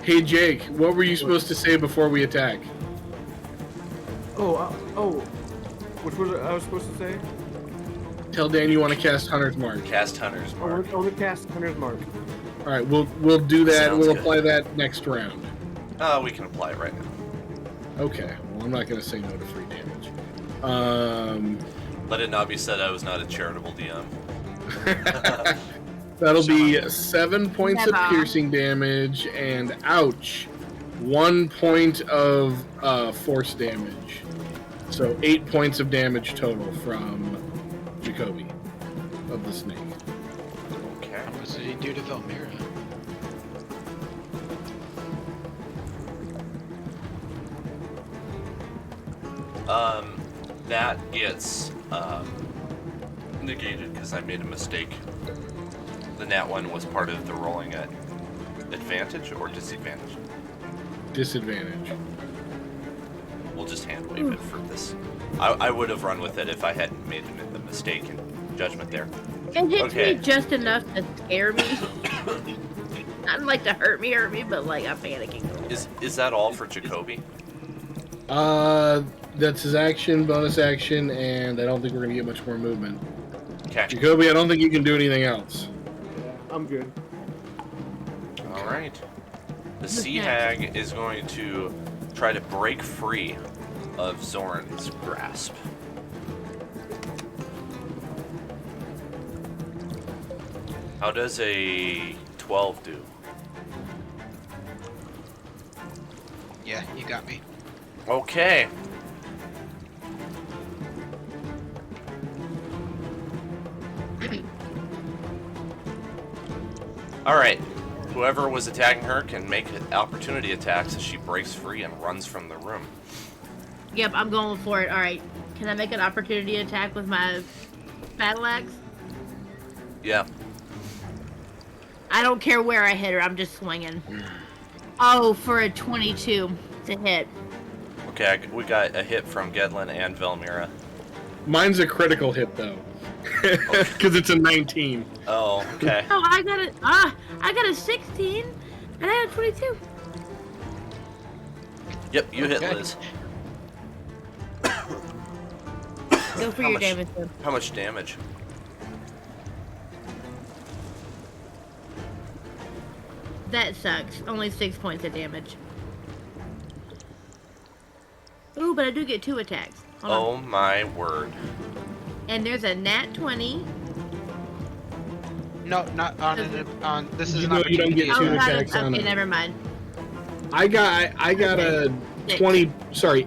Hey Jake, what were you supposed to say before we attack? Which was it I was supposed to say? Tell Dan you want to cast Hunter's Mark. Cast Hunter's I Mark. want to cast Hunter's Mark. All right, we'll do that. Sounds We'll good. apply that next round. We can apply it right now. Okay. Well, I'm not going to say no to free damage. Let it not be said I was not a charitable DM. That'll be 7 points of Never. piercing damage and ouch, 1 point of force damage. So 8 points of damage total from Jacoby of the snake. Okay. What did he do to Velmira? That gets negated because I made a mistake. The nat one was part of the rolling at advantage or disadvantage. Disadvantage. We'll just hand wave it for this. I would have run with it if I hadn't made the mistake in judgment there. It hits Okay. me just enough to scare me. Not like to hurt me, but like I'm panicking. Is that all for Jacoby? That's his action, bonus action, and I don't think we're going to get much more movement. Okay. Jacoby, I don't think you can do anything else. I'm good. All right. The Who's sea next? hag is going to try to break free of Zorn's grasp. How does a 12 do? Yeah, you got me. Okay. All right. Whoever was attacking her can make opportunity attacks as she breaks free and runs from the room. Yep, I'm going for it. All right. Can I make an opportunity attack with my battle axe? Yeah. I don't care where I hit her. I'm just swinging. Oh, for a 22 to hit. Okay, we got a hit from Gedlin and Velmira. Mine's a critical hit, though. Because it's a 19. Oh, okay. Oh, I got a 16, and I had a 22. Yep, you hit Okay. Liz. Go for How your much- damage then. How much damage? That sucks. Only 6 points of damage. Ooh, but I do get 2 attacks. Hold on. Oh my word. And there's a nat 20. No, not on. This is You an know you don't opportunity. get Oh, two attack. not a, attacks on okay, it. never mind. I got a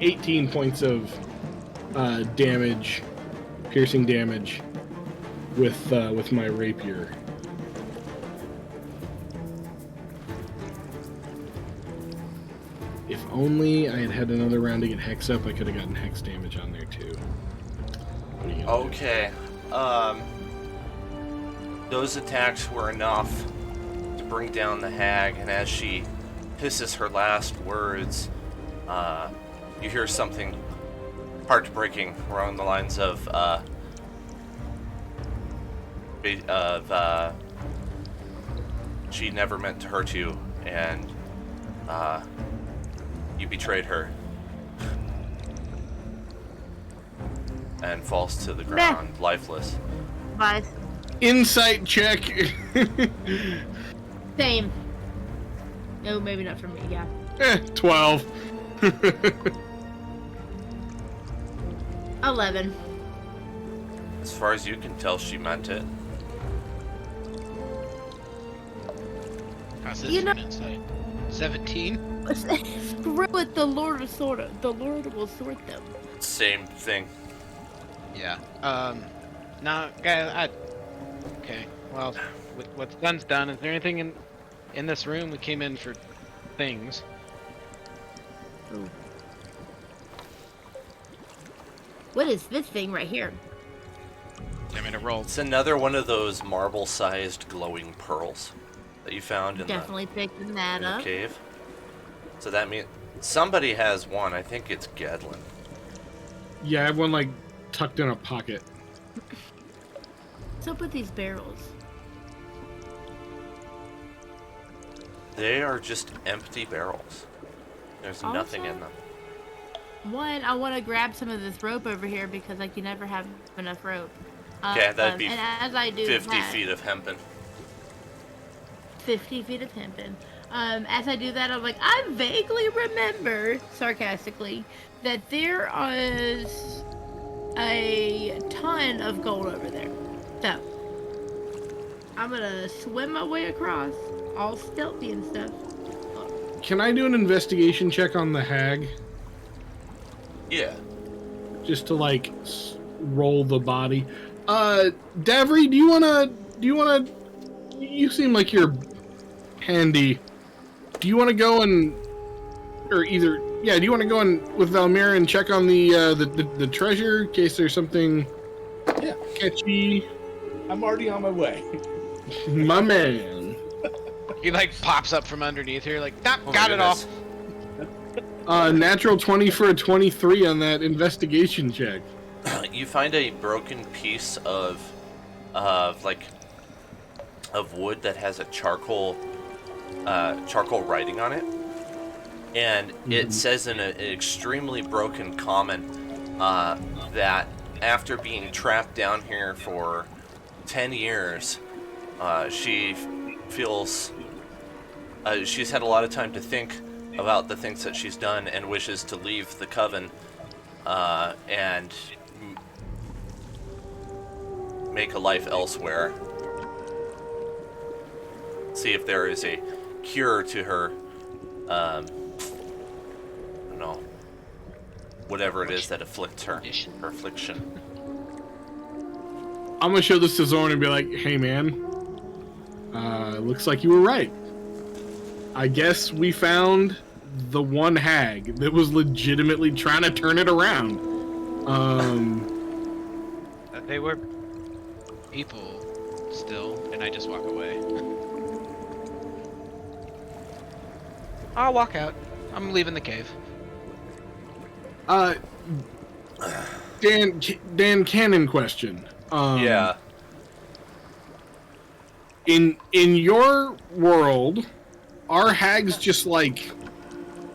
18 points of damage, piercing damage, with my rapier. If only I had had another round to get hex up, I could have gotten hex damage on there too. What are you gonna do? Okay. Those attacks were enough to bring down the hag, and as she hisses her last words, you hear something heartbreaking along the lines of she never meant to hurt you, and you betrayed her. And falls to the ground, lifeless. Bye. Insight check. Same. No, maybe not for me. Yeah. 12. 11. As far as you can tell, she meant it. How's this You know- an insight? 17? Screw it. The Lord will sort them. Same thing. Yeah. No, guys, okay. Well, what's done's done. Is there anything in this room? We came in for things. What is this thing right here? I mean, it rolled. It's another one of those marble-sized glowing pearls that you found in Definitely picking that the up. cave. So that means somebody has one. I think it's Gedlin. Yeah, I have one like tucked in a pocket. What's up with these barrels? They are just empty barrels. There's nothing in Also- them. One, I want to grab some of this rope over here because I can never have enough rope. Okay, that'd be and as I do 50 that, feet of hempen. 50 feet of hempen. As I do that, I'm like, I vaguely remember, sarcastically, that there is a ton of gold over there. So, I'm gonna swim my way across, all stealthy and stuff. Can I do an investigation check on the hag? Yeah. Just to, like, roll the body. Davry, do you wanna... You seem like you're handy. Do you want to go and... Or either... Yeah, do you want to go and with Valmira and check on the treasure in case there's something Yeah. catchy? I'm already on my way. My man. He like pops up from underneath here, like, nah, Oh my got it all. goodness. Natural 20 for a 23 on that investigation check. You find a broken piece of wood that has a charcoal writing on it, and it says in an extremely broken comment that after being trapped down here for 10 years, she feels she's had a lot of time to think about the things that she's done and wishes to leave the coven and make a life elsewhere. See if there is a cure to her, I don't know, whatever it is that afflicts her, her affliction. I'm gonna show this to Zorn and be like, hey man, looks like you were right. I guess we found the one hag that was legitimately trying to turn it around. They were people still, and I just walk away. I'll walk out. I'm leaving the cave. Dan, canon question. Yeah. In your world, are hags just like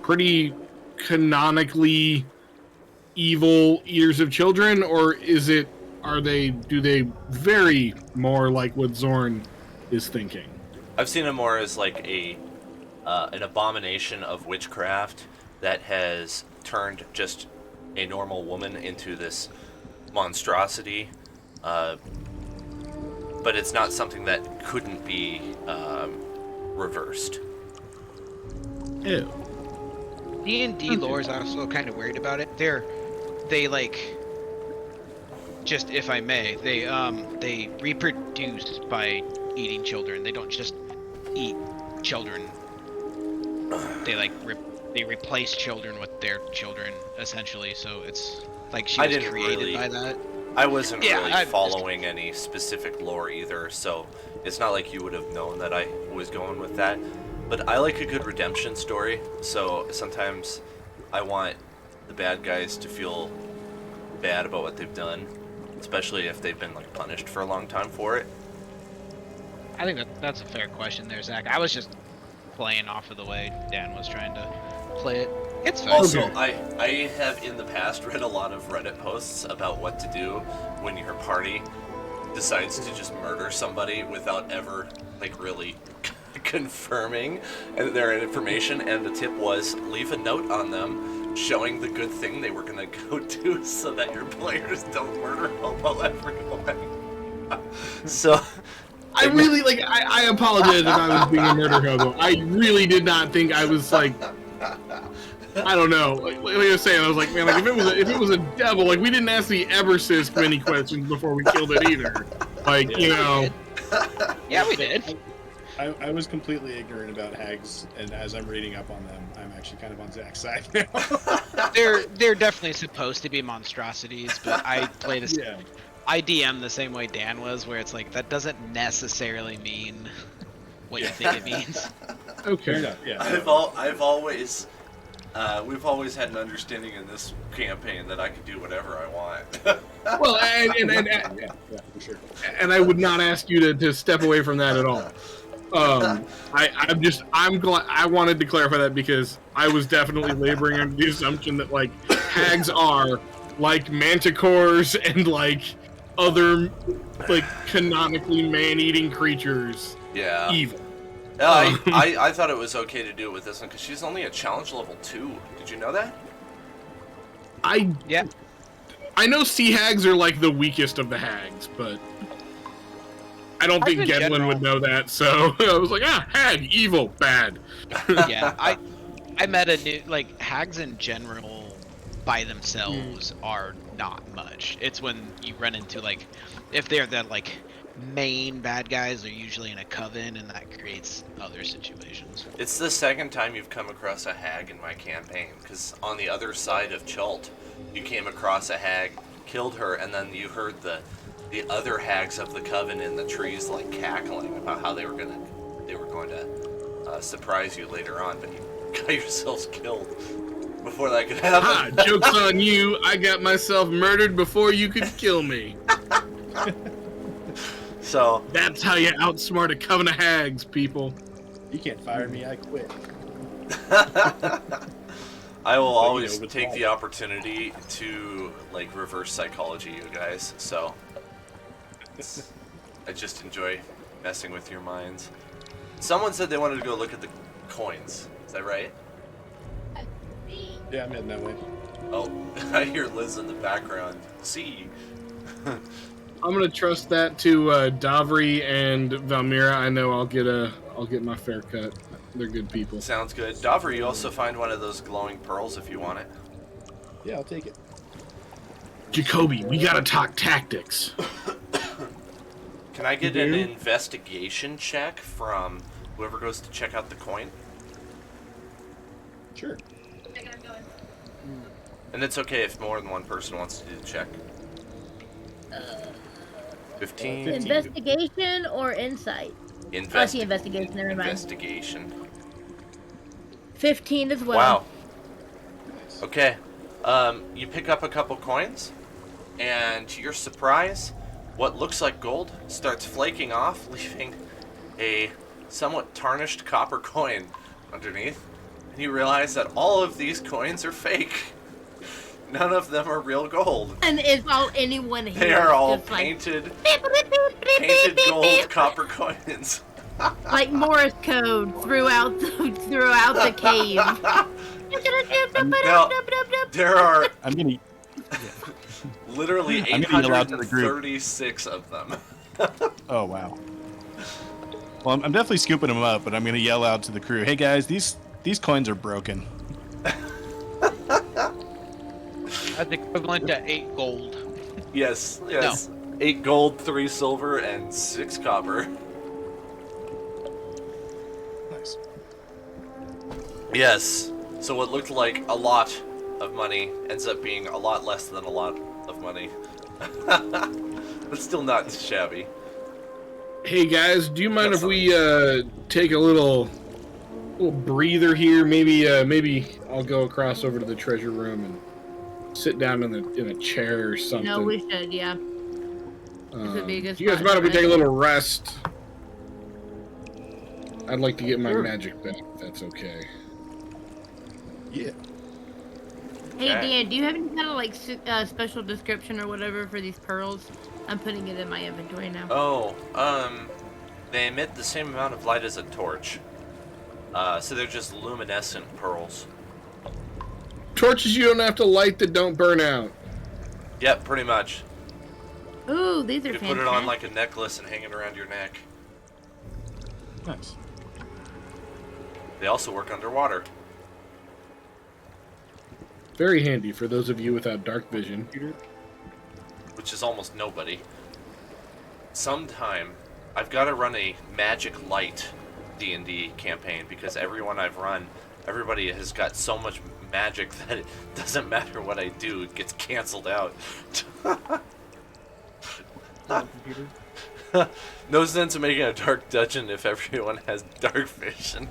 pretty canonically evil eaters of children, or do they vary more like what Zorn is thinking? I've seen it more as like an abomination of witchcraft that has turned just a normal woman into this monstrosity. But it's not something that couldn't be reversed. Ew. D&D lore is also kind of weird about it. They like, just if I may, they reproduce by eating children. They don't just eat children. They like they replace children with their children essentially. So it's like she was created by that. I wasn't Yeah, really I'm following any specific lore either, so it's not like you would have known that I was going with that. But I like a good redemption story, so sometimes I want the bad guys to feel bad about what they've done, especially if they've been like punished for a long time for it. I think that's a fair question there, Zach. I was just playing off of the way Dan was trying to play it. It's fine. Also, I have in the past read a lot of Reddit posts about what to do when your party decides to just murder somebody without ever like really confirming their information, and the tip was leave a note on them showing the good thing they were gonna go do so that your players don't murder hobo everyone. So I really I apologize if I was being a murder hobo. I really did not think I was like, I don't know. Like I was saying, I was like, man, like if it was a devil, like we didn't ask the Ebersisk many questions before we killed it either. Like, you know. Yeah, we did. I was completely ignorant about hags, and as I'm reading up on them, I'm actually kind of on Zach's side now. They're definitely supposed to be monstrosities, but I play this. Yeah. I DM the same way Dan was, where it's like that doesn't necessarily mean what you think it means. Okay. enough. Yeah. I've always we've always had an understanding in this campaign that I could do whatever I want. Well, Yeah, for sure. and I would not ask you to step away from that at all. I'm glad I wanted to clarify that because I was definitely laboring under the assumption that like hags are like manticores and like other like canonically man-eating creatures Yeah. evil. I thought it was okay to do it with this one because she's only at challenge level 2. Did you know that? Yeah. I know sea hags are like the weakest of the hags, but I don't think in Gedlin general- would know that, so I was like, hag, evil, bad. Yeah, I met a new like hags in general by themselves are not much. It's when you run into like if they're the like main bad guys, they're usually in a coven, and that creates other situations. It's the second time you've come across a hag in my campaign, because on the other side of Chult, you came across a hag, killed her, and then you heard the other hags of the coven in the trees like cackling about how they were going to surprise you later on, but you got yourselves killed before that could happen. Joke's on you, I got myself murdered before you could kill me. So That's how you outsmart a coven of hags, people. You can't fire me, I quit. I will always with take life. the opportunity to like reverse psychology you guys. So I just enjoy messing with your minds. Someone said they wanted to go look at the coins. Is that right? Yeah, I'm heading that way. Oh, I hear Liz in the background. See. I'm gonna trust that to Davri and Valmira. I know I'll get my fair cut. They're good people. Sounds good. Dover, you also find one of those glowing pearls if you want it. Yeah, I'll take it. Jacoby, we gotta talk tactics. Can I get an investigation check from whoever goes to check out the coin? Sure. And it's okay if more than one person wants to do the check. 15. Investigation or insight? I see investigation, never mind. Investigation. 15 as well. Wow. Okay. You pick up a couple coins, and to your surprise, what looks like gold starts flaking off, leaving a somewhat tarnished copper coin underneath. And you realize that all of these coins are fake. None of them are real gold. And it's all anyone here. They are all just like, painted gold copper coins. like Morse code throughout the cave. Now, there are I'm gonna literally I'm gonna yell out to the group. 836 of them. Oh wow. Well, I'm definitely scooping them up, but I'm gonna yell out to the crew, "Hey guys, these coins are broken." That's equivalent to 8 gold. Yes. 8 gold, 3 silver, and 6 copper. Nice. Yes. So what looked like a lot of money ends up being a lot less than a lot of money. But still not shabby. Hey guys, do you mind if we take a little breather here? Maybe I'll go across over to the treasure room and sit down in a chair or something. No, we should, yeah. This would be a good You guys spot mind if we for take a us. little rest? I'd like to get my magic back, if that's okay. Yeah. Hey Okay. Dan, do you have any kind of like special description or whatever for these pearls? I'm putting it in my inventory now. Oh, they emit the same amount of light as a torch. So they're just luminescent pearls. Torches you don't have to light that don't burn out. Yep, pretty much. Ooh, these are You fantastic. put it on like a necklace and hang it around your neck. Nice. They also work underwater. Very handy for those of you without dark vision. Which is almost nobody. Sometime, I've got to run a magic light D&D campaign because everyone I've run, everybody has got so much magic that it doesn't matter what I do, it gets canceled out. No sense in making a dark dungeon if everyone has dark vision.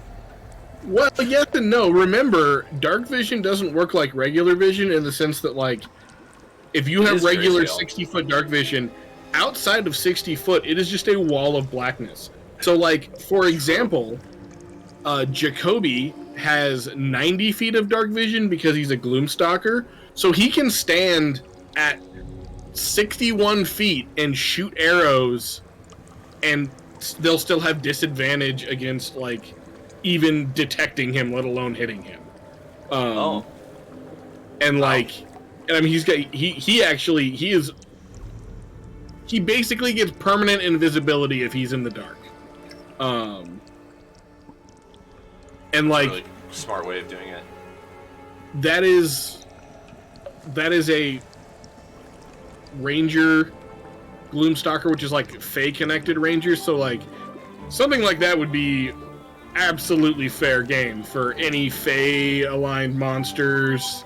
Well, yes and no. Remember, dark vision doesn't work like regular vision in the sense that, like, if you It have is very regular real. 60-foot dark vision, outside of 60 foot, it is just a wall of blackness. So, like, for example, Jacoby has 90 feet of dark vision because he's a Gloomstalker, so he can stand at 61 feet and shoot arrows, and they'll still have disadvantage against, like, even detecting him, let alone hitting him. And, like, and I mean, he basically gets permanent invisibility if he's in the dark. And, like, really smart way of doing it. that is a Ranger Gloomstalker, which is like Fey connected Ranger. So, like, something like that would be absolutely fair game for any Fey aligned monsters,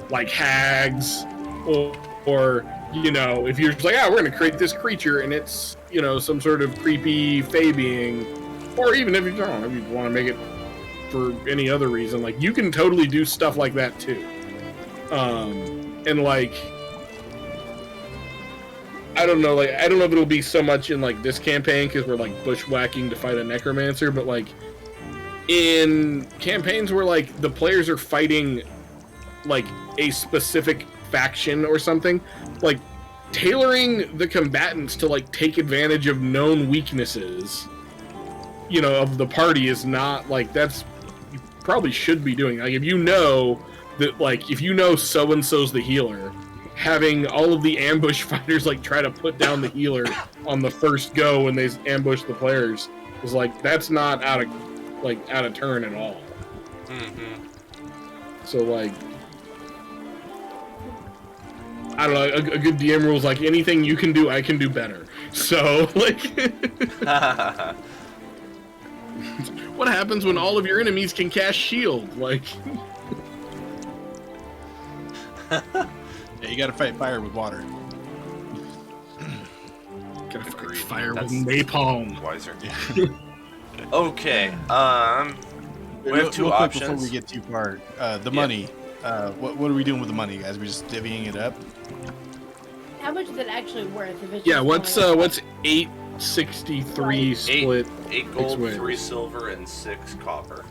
like hags, or you know, if you're just like, we're gonna create this creature and it's, you know, some sort of creepy Fey being, or even if you don't, if you want to make it for any other reason, like, you can totally do stuff like that too. And, like, I don't know if it'll be so much in, like, this campaign because we're, like, bushwhacking to fight a necromancer, but, like, in campaigns where, like, the players are fighting, like, a specific faction or something, like, tailoring the combatants to, like, take advantage of known weaknesses, you know, of the party is not, like, that's, you probably should be doing. Like, if you know that, like, if you know so-and-so's the healer, having all of the ambush fighters, like, try to put down the healer on the first go when they ambush the players is, like, that's not out of turn at all. Mm-hmm. So, like, I don't know, a good DM rule is, like, anything you can do, I can do better. So, like, what happens when all of your enemies can cast shield? Like, Yeah, you gotta fight fire with water. gotta fight Agreed. fire That's with napalm. Wiser. Okay. We have two Real quick options. before we get too far. The money. What are we doing with the money, guys? We just divvying it up? How much is it actually worth? If it's Yeah, just what's 863 split? 8 gold, ways. 3 silver, and 6 copper.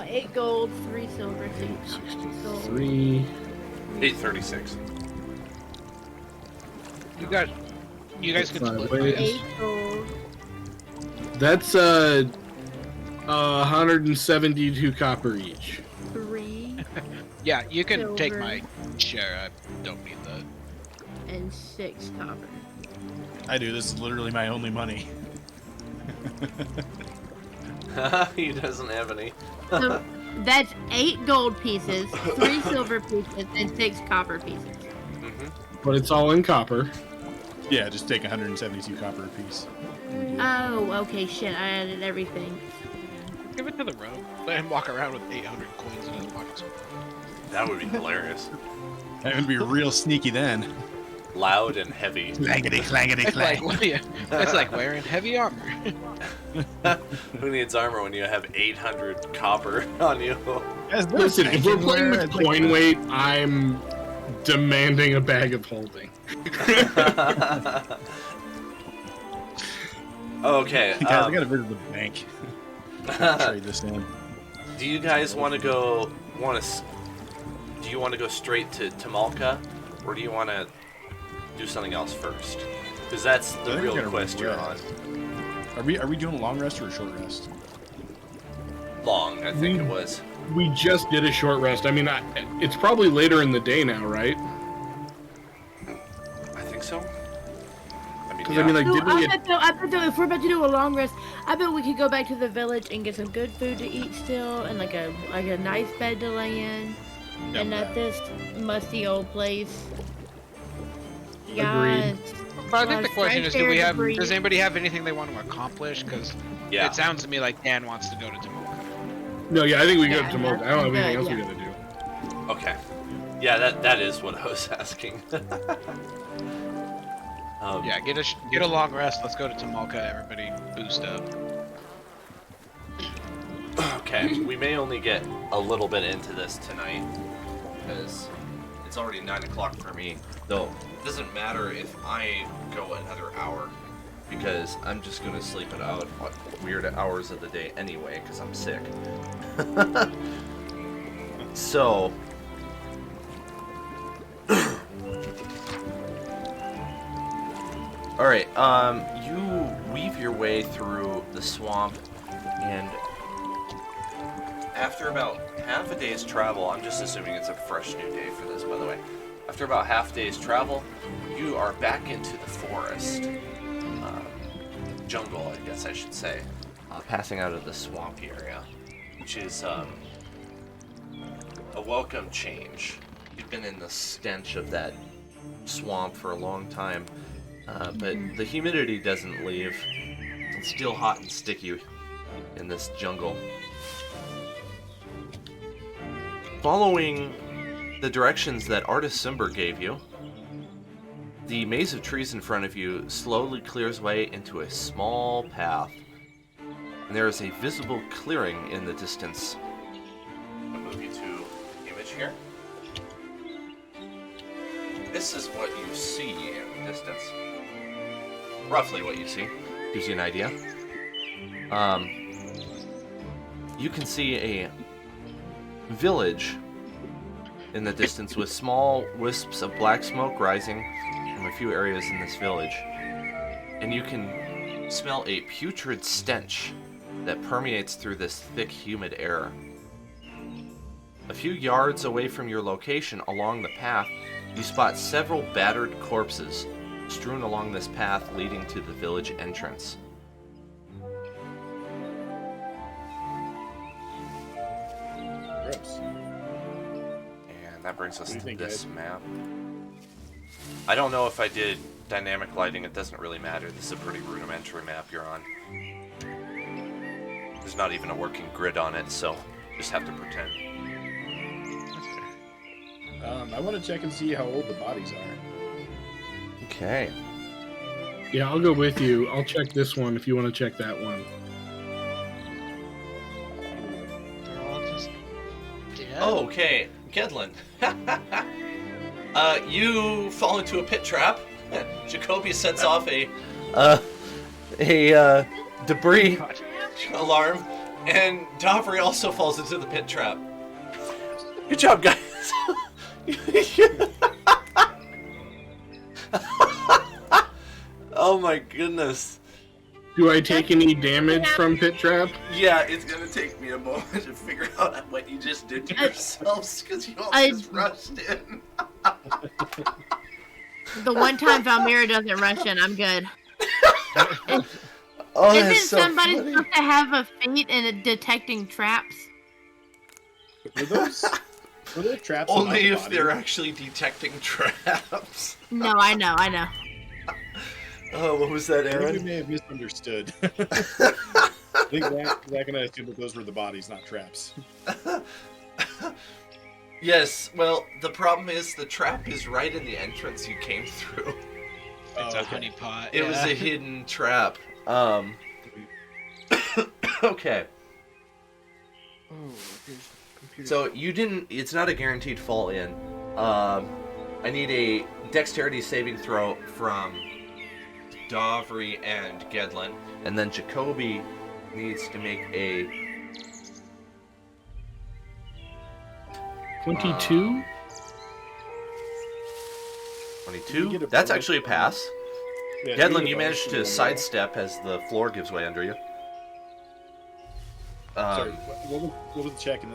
8 gold, 3 silver, 6 gold. 3. 836. You guys can Five split. ways. 8 gold. That's 172 copper each. 3 Yeah, you can take Silver. my share. I don't need that. and 6 copper. I do. This is literally my only money. He doesn't have any. So that's 8 gold pieces, 3 silver pieces, and 6 copper pieces. Mm-hmm. But it's all in copper. Yeah, just take 172 copper apiece. Oh, okay, shit, I added everything. Give it to the rogue. Let him walk around with 800 coins in his pockets. That would be hilarious. That would be real sneaky then. Loud and heavy. Clangety, clangety, It's like, clang. it's like wearing heavy armor. Who needs armor when you have 800 copper on you? Guys, Listen, if we're playing with It's like- coin weight, I'm demanding a bag of holding. Okay. Guys, I gotta visit the bank. Trade this in. Do you guys want to go? Do you want to go straight to Tamalka, or do you want to do something else first? Because that's I the think we're real gonna quest you're on. rest. Are we doing a long rest or a short rest? Long, I think it was. We just did a short rest. I mean, it's probably later in the day now, right? I think so. I mean, Because yeah. I mean, like, No, didn't we? I bet though, if we're about to do a long rest, I bet we could go back to the village and get some good food to eat still, and like a nice bed to lay in, and not this musty old place. Agreed. But I think the question is, Breathe. does anybody have anything they want to accomplish? Because Yeah. it sounds to me like Dan wants to go to Tamalka. No, yeah, I think we go Yeah, to Tamalka. I don't have anything else yeah. we gotta do. Okay. Yeah, that is what I was asking. Yeah, get a long rest. Let's go to Tamalka. Everybody boost up. Okay, we may only get a little bit into this tonight because it's already 9 o'clock for me. Though it doesn't matter if I go another hour because I'm just gonna sleep it out at weird hours of the day anyway, because I'm sick. So, all right. You weave your way through the swamp, and after about half a day's travel, I'm just assuming it's a fresh new day for this, by the way. After about half a day's travel, you are back into the forest. Jungle, I guess I should say. Passing out of the swampy area, which is a welcome change. You've been in the stench of that swamp for a long time, but the humidity doesn't leave. It's still hot and sticky in this jungle. Following the directions that Artist Simber gave you, the maze of trees in front of you slowly clears way into a small path. And there is a visible clearing in the distance. I'll move you to image here. This is what you see in the distance. Roughly what you see. Gives you an idea. You can see a village in the distance with small wisps of black smoke rising from a few areas in this village. And you can smell a putrid stench that permeates through this thick, humid air. A few yards away from your location along the path, you spot several battered corpses strewn along this path leading to the village entrance. Gross. And that brings us What do to you think, this guys? map. I don't know if I did dynamic lighting, it doesn't really matter. This is a pretty rudimentary map you're on. There's not even a working grid on it, so just have to pretend. I want to check and see how old the bodies are. Okay. Yeah, I'll go with you. I'll check this one if you want to check that one. They're all just dead. Oh, okay. Gedlin. You fall into a pit trap. Jacoby sets off a debris alarm, and Davri also falls into the pit trap. Good job, guys. Oh my goodness. Do I take any damage from Pit Trap? Yeah, it's gonna take me a moment to figure out what you just did to yourselves, because you all just rushed in. The one time Valmira doesn't rush in, I'm good. Oh, Isn't that's so somebody funny. supposed to have a feat in detecting traps? Were those traps? Only on the if body? they're actually detecting traps. No, I know. Oh, what was that, I think we Aaron? may have misunderstood. I think Zach and I assumed that those were the bodies, not traps. Yes, well, the problem is the trap is right in the entrance you came through. It's a honey pot. It was a hidden trap. Okay. So you didn't, it's not a guaranteed fall in. I need a dexterity saving throw from Davri and Gedlin, and then Jacoby needs to make a 22? 22. That's actually a pass. Yeah, Gedlin, do you a managed bonus to from the- sidestep as the floor gives way under you. Sorry, what was the check? And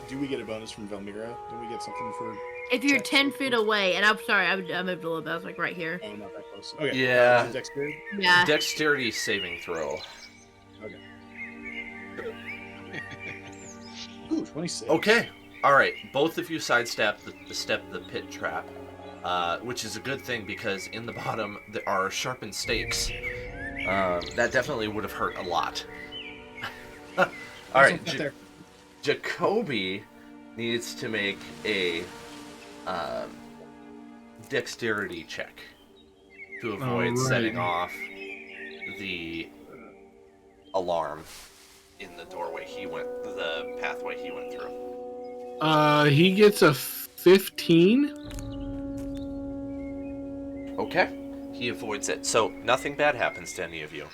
do we get a bonus from Valmira? Do we get something for? If you're checks? 10 feet away, and I'm sorry, I moved a little bit. I was like right here. Oh, not that close. Okay. Yeah. Dexterity? Yeah. Dexterity saving throw. Okay. Ooh, 26. Okay. All right. Both of you sidestep the pit trap, which is a good thing because in the bottom there are sharpened stakes. That definitely would have hurt a lot. All right. Jacoby needs to make a dexterity check to avoid setting off the alarm in the doorway the pathway he went through. He gets a 15. Okay. He avoids it. So nothing bad happens to any of you.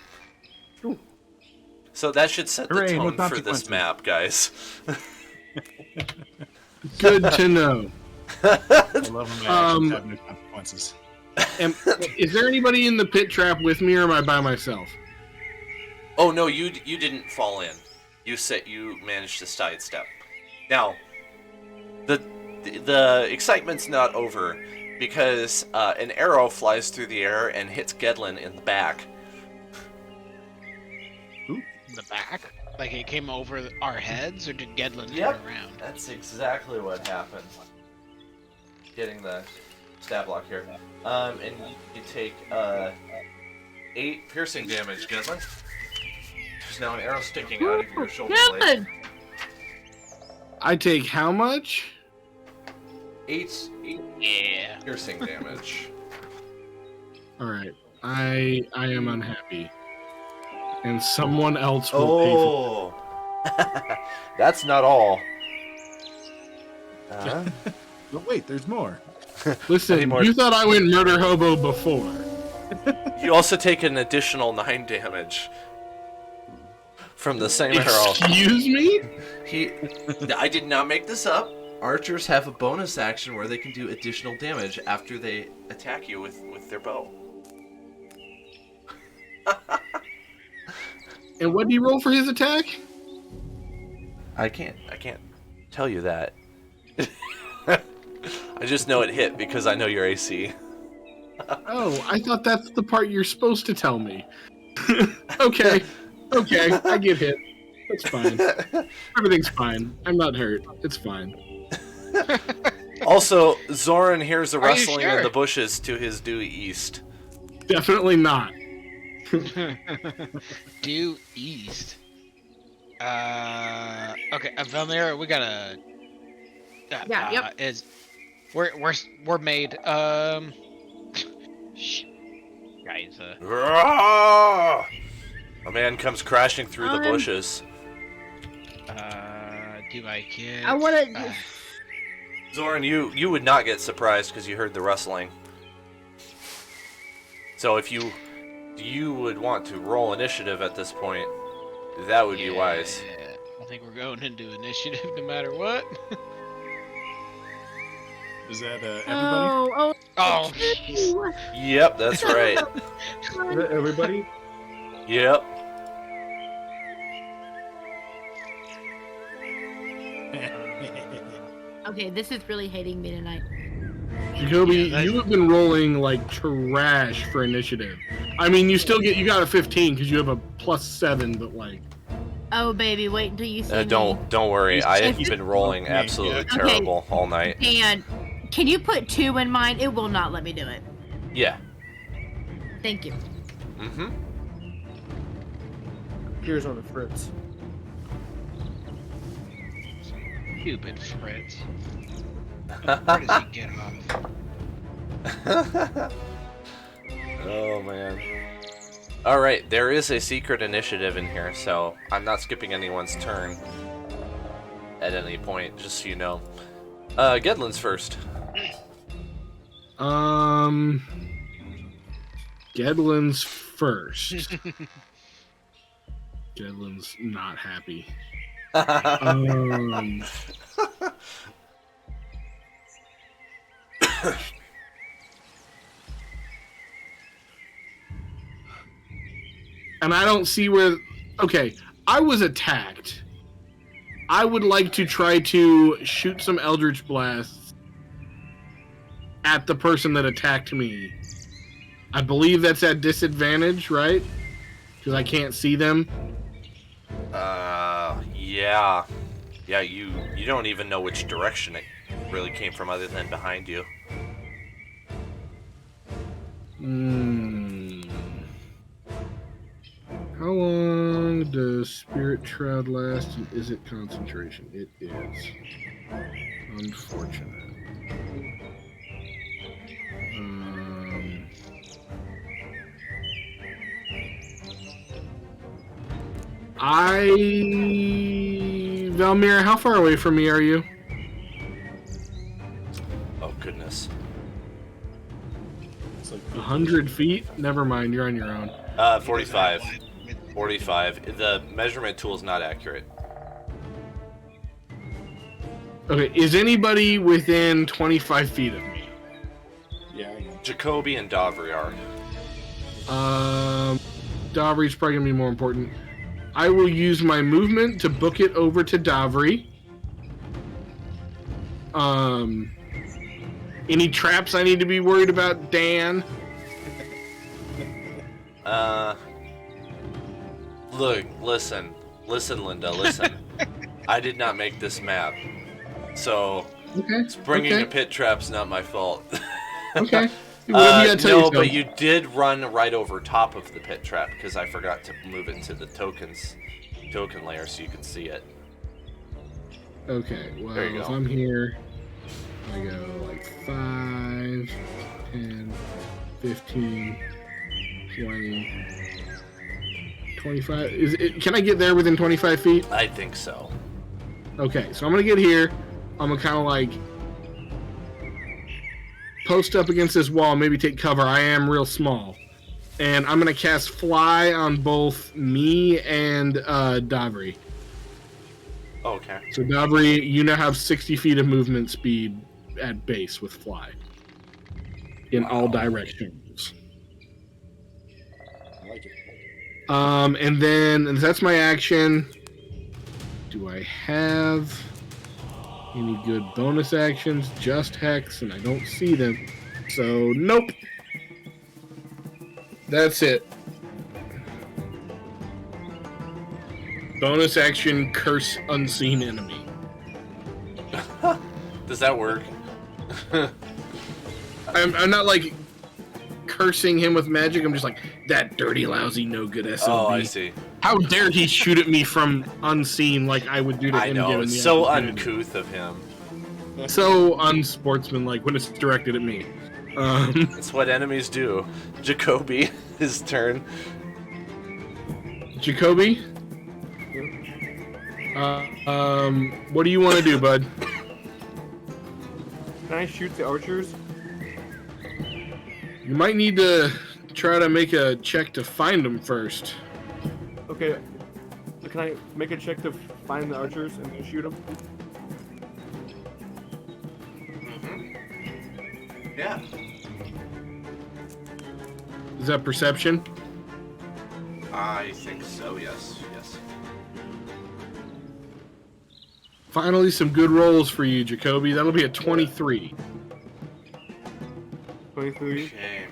So that should set the Hooray, no tone for this consequences. map, guys. Good to know. I love when my actions Um, have no consequences. Is there anybody in the pit trap with me, or am I by myself? Oh no, you didn't fall in. You managed to sidestep. Now, the excitement's not over because an arrow flies through the air and hits Gedlin in the back. The back? Like it came over our heads, or did Gedlin Yep. turn around? That's exactly what happened. Getting the stab block here. And you take 8 piercing damage, Gedlin. There's now an arrow sticking out of your shoulder blade. Good. I take how much? 8 Yeah. piercing damage. All right. I am unhappy, and someone else will pay for. Oh, that's not all. But wait, there's more. Listen, Any more- you thought I went murder hobo before. You also take an additional 9 damage from the same arrow. Excuse me? I did not make this up. Archers have a bonus action where they can do additional damage after they attack you with their bow. And what did he roll for his attack? I can't tell you that. I just know it hit because I know your AC. Oh, I thought that's the part you're supposed to tell me. Okay, I get hit. That's fine. Everything's fine. I'm not hurt. It's fine. Also, Zoran hears a Are you rustling in sure? the bushes to his due east. Definitely not. Due east. Okay, Velmir, we gotta. Yeah, yep. Is we're made. Guys. A man comes crashing through the I'm- bushes. Do I get? I want to. Zoran, you would not get surprised because you heard the rustling. So if you would want to roll initiative at this point, that would be wise. I think we're going into initiative no matter what. Is that everybody? Oh, Oh, jeez. oh. Yep, that's right. Is that everybody? Yep. Okay, this is really hating me tonight. Jacoby, Yeah, that- you have been rolling like trash for initiative. I mean, you got a 15 because you have a +7, but like. Oh, baby, wait until you see me. Don't worry. I have If- been rolling absolutely Okay. terrible all night. And can you put 2 in mine? It will not let me do it. Yeah. Thank you. Mm-hmm. Here's on the Fritz. Stupid Fritz. Where does he get off? Oh man. All right, there is a secret initiative in here, so I'm not skipping anyone's turn at any point, just so you know. Gedlin's first. Gedlin's first. Gedlin's not happy. And I don't see where. Okay, I was attacked. I would like to try to shoot some Eldritch Blasts at the person that attacked me. I believe that's at disadvantage, right? Because I can't see them. Yeah. Yeah, you don't even know which direction it really came from other than behind you. How long does Spirit Shroud last, and is it concentration? It is. Unfortunate. Valmir, how far away from me are you? Oh goodness. It's like 50 100 feet? Never mind, you're on your own. 45. 45. The measurement tool is not accurate. Okay, is anybody within 25 feet of me? Yeah, I know. Jacoby and Davri are. Davri's probably gonna be more important. I will use my movement to book it over to Davri. Any traps I need to be worried about, Dan? Look, listen, Linda, listen. I did not make this map, so Okay. bringing okay. a pit trap's not my fault. Okay. Whatever you gotta tell no, yourself. but you did run right over top of the pit trap because I forgot to move it to the token layer so you could see it. Okay, well, There you if go. I'm here, I go like 5, 10, 15, 20, 25. Can I get there within 25 feet? I think so. Okay, so I'm gonna get here. I'm gonna kind of like post up against this wall, maybe take cover. I am real small. And I'm gonna cast Fly on both me and Davri. Okay. So Davri, you now have 60 feet of movement speed at base with Fly. In all directions. I like it. And then and that's my action. Do I have any good bonus actions? Just Hex, and I don't see them. So, nope. That's it. Bonus action, Curse Unseen Enemy. Does that work? I'm not like cursing him with magic. I'm just like, that dirty, lousy, no good SOB. Oh, I see. How dare he shoot at me from unseen like I would do to I him? know, given it's the so opportunity. uncouth of him. So unsportsmanlike when it's directed at me. It's what enemies do. Jacoby, his turn. Jacoby? What do you want to do, bud? Can I shoot the archers? You might need to try to make a check to find them first. Okay. Can I make a check to find the archers and then shoot them? Yeah. Is that perception? I think so, yes. Yes. Finally, some good rolls for you, Jacoby. That'll be a 23. 23. Okay.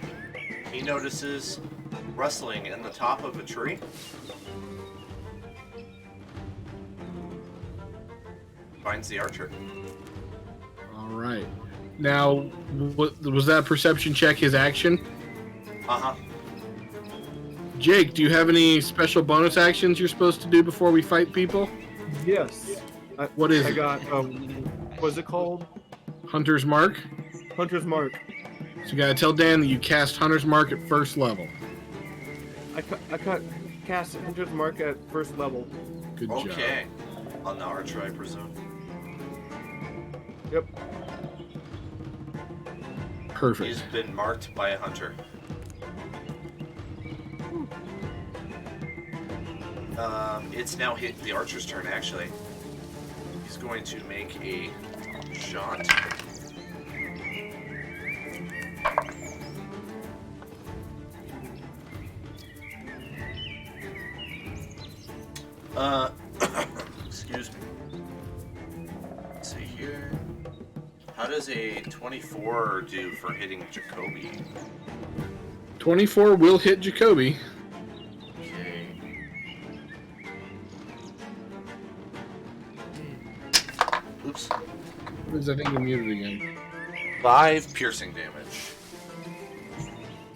He notices rustling in the top of a tree. Finds the archer. All right. Now, was that perception check his action? Uh-huh. Jake, do you have any special bonus actions you're supposed to do before we fight people? Yes. What is I it? got, what's it called? Hunter's Mark? Hunter's Mark. So you gotta tell Dan that you cast Hunter's Mark at first level. I cast Hunter's Mark at first level. Good job. Okay. On the archer, I presume. Yep. Perfect. He's been marked by a hunter. It's now hit the archer's turn, actually. He's going to make a shot. Excuse me. Let's see here. How does a 24 do for hitting Jacoby? 24 will hit Jacoby. Okay. Oops. I think you're muted again. 5 piercing damage.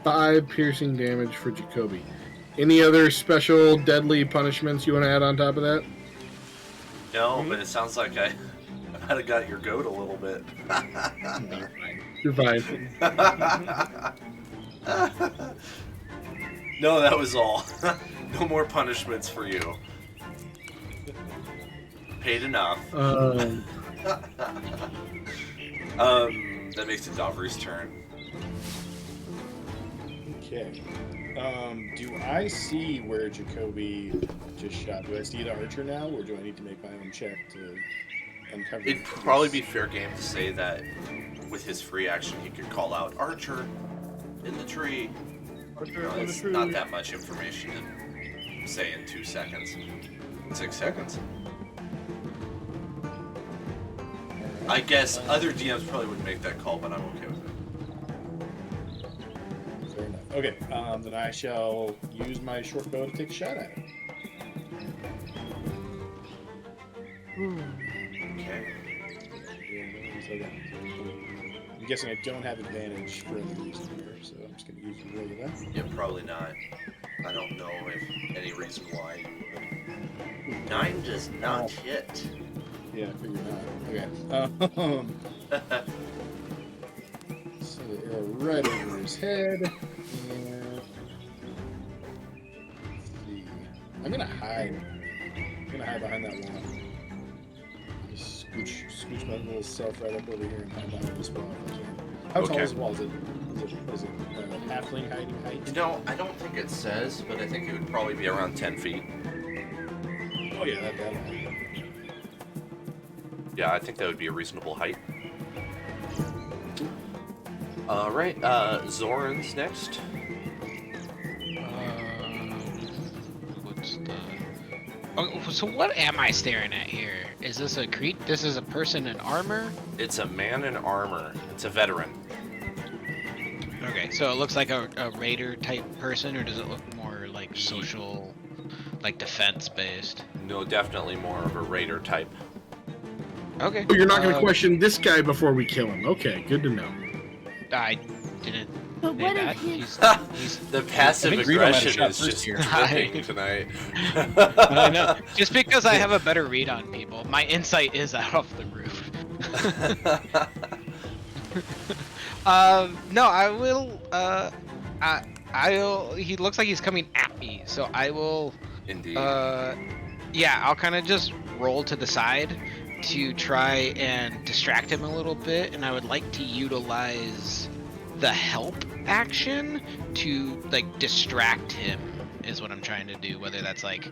5 piercing damage for Jacoby. Any other special deadly punishments you want to add on top of that? No, but it sounds like I might have got your goat a little bit. You're fine. No, that was all. No more punishments for you. Paid enough. Um, That makes it Davri's turn. Okay. Do I see where Jacoby just shot? Do I see the archer now, or do I need to make my own check to uncover? It'd probably be fair game to say that with his free action, he could call out Archer in the tree. It's not that much information to say in 2 seconds. 6 seconds. I guess other DMs probably wouldn't make that call, but I'm okay with it. Fair enough. Okay, then I shall use my short bow to take a shot at it. Okay. I'm guessing I don't have advantage for any reason here, so I'm just going to use the roll of that. Yeah, probably not. I don't know if any reason why you would. 9 does not hit. Yeah, I figured not. Okay. So the arrow right over his head. And let's see. I'm gonna hide. I'm gonna hide behind that wall. Just scooch my little self right up over here and hide behind this wall if I can. How tall is the wall? Is it halfling hiding height? You know, I don't think it says, but I think it would probably be around 10 feet. Oh yeah, that'll happen. Yeah, I think that would be a reasonable height. Alright, Zoran's next. What's the... Oh, so what am I staring at here? Is this a This is a person in armor? It's a man in armor. It's a veteran. Okay, so it looks like a raider type person, or does it look more like social, like defense based? No, definitely more of a raider type. Okay. Oh, you're not going to question this guy before we kill him. Okay, good to know. I didn't. But say what that. if he's... The passive I think Greedo might have aggression shot is first just here. dripping tonight. I know. Just because I have a better read on people, my insight is out of the roof. No, I will. I'll. He looks like he's coming at me, so I will. Indeed. Yeah, I'll kind of just roll to the side to try and distract him a little bit, and I would like to utilize the help action to like distract him is what I'm trying to do. Whether that's like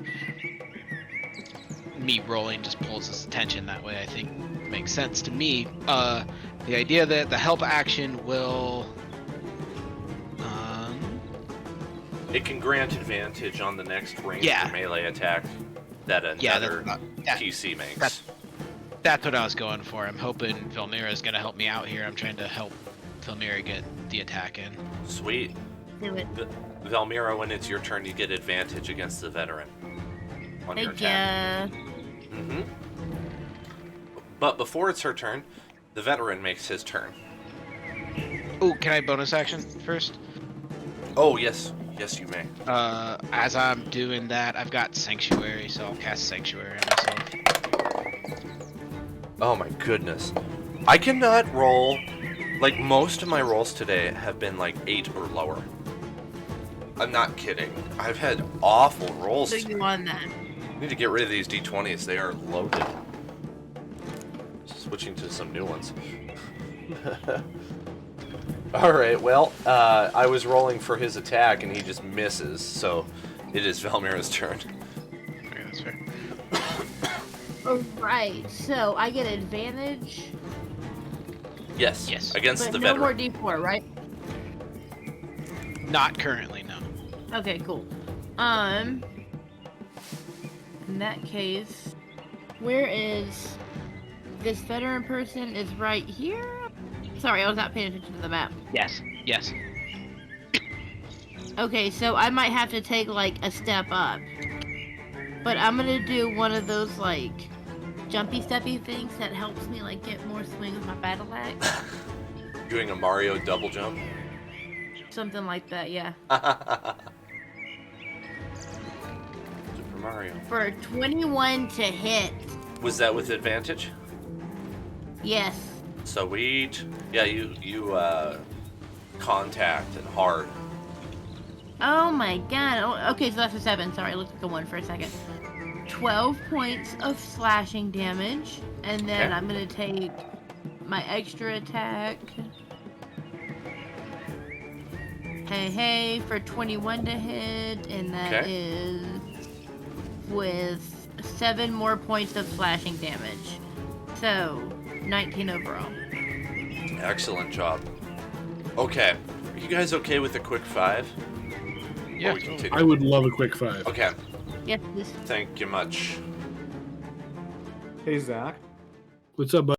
me rolling just pulls his attention that way, I think makes sense to me. The idea that the help action will it can grant advantage on the next ranged Yeah. melee attack that another that- PC makes. That's what I was going for. I'm hoping Vilmira is going to help me out here. I'm trying to help Vilmira get the attack in. Sweet. Do it. Valmira, when it's your turn, you get advantage against the veteran on your Thank attack. ya. Mm-hmm. But before it's her turn, the veteran makes his turn. Oh, can I bonus action first? Oh, yes. Yes, you may. As I'm doing that, I've got Sanctuary, so I'll cast Sanctuary on myself. Oh my goodness. I cannot roll. Like, most of my rolls today have been like 8 or lower. I'm not kidding. I've had awful rolls. So you won that. I need to get rid of these D20s. They are loaded. Switching to some new ones. Alright, well, I was rolling for his attack and he just misses, so it is Valmira's turn. Okay, that's fair. Alright, so I get advantage, Yes. Yes. Against but the no more veteran. D4, right? Not currently, no. Okay, cool. In that case, where is this veteran person? Is right here? Sorry, I was not paying attention to the map. Yes. Yes. Okay, so I might have to take like a step up. But I'm gonna do one of those like jumpy steppy things that helps me like get more swing with my battle axe. Doing a Mario double jump. Something like that, yeah. Super Mario. For 21 to hit. Was that with advantage? Yes. Sweet. Yeah, you contact and hard. Oh my god. Oh, okay, so that's a 7. Sorry, I looked at the 1 for a second. 12 points of slashing damage. And then Okay. I'm gonna take my extra attack. Hey, for 21 to hit, and that Okay. is with 7 more points of slashing damage. So, 19 overall. Excellent job. Okay. Are you guys okay with a quick 5? Yeah. Or we continue? I would love a quick 5. Okay. Yes, this. Thank you much. Hey, Zach. What's up, bud?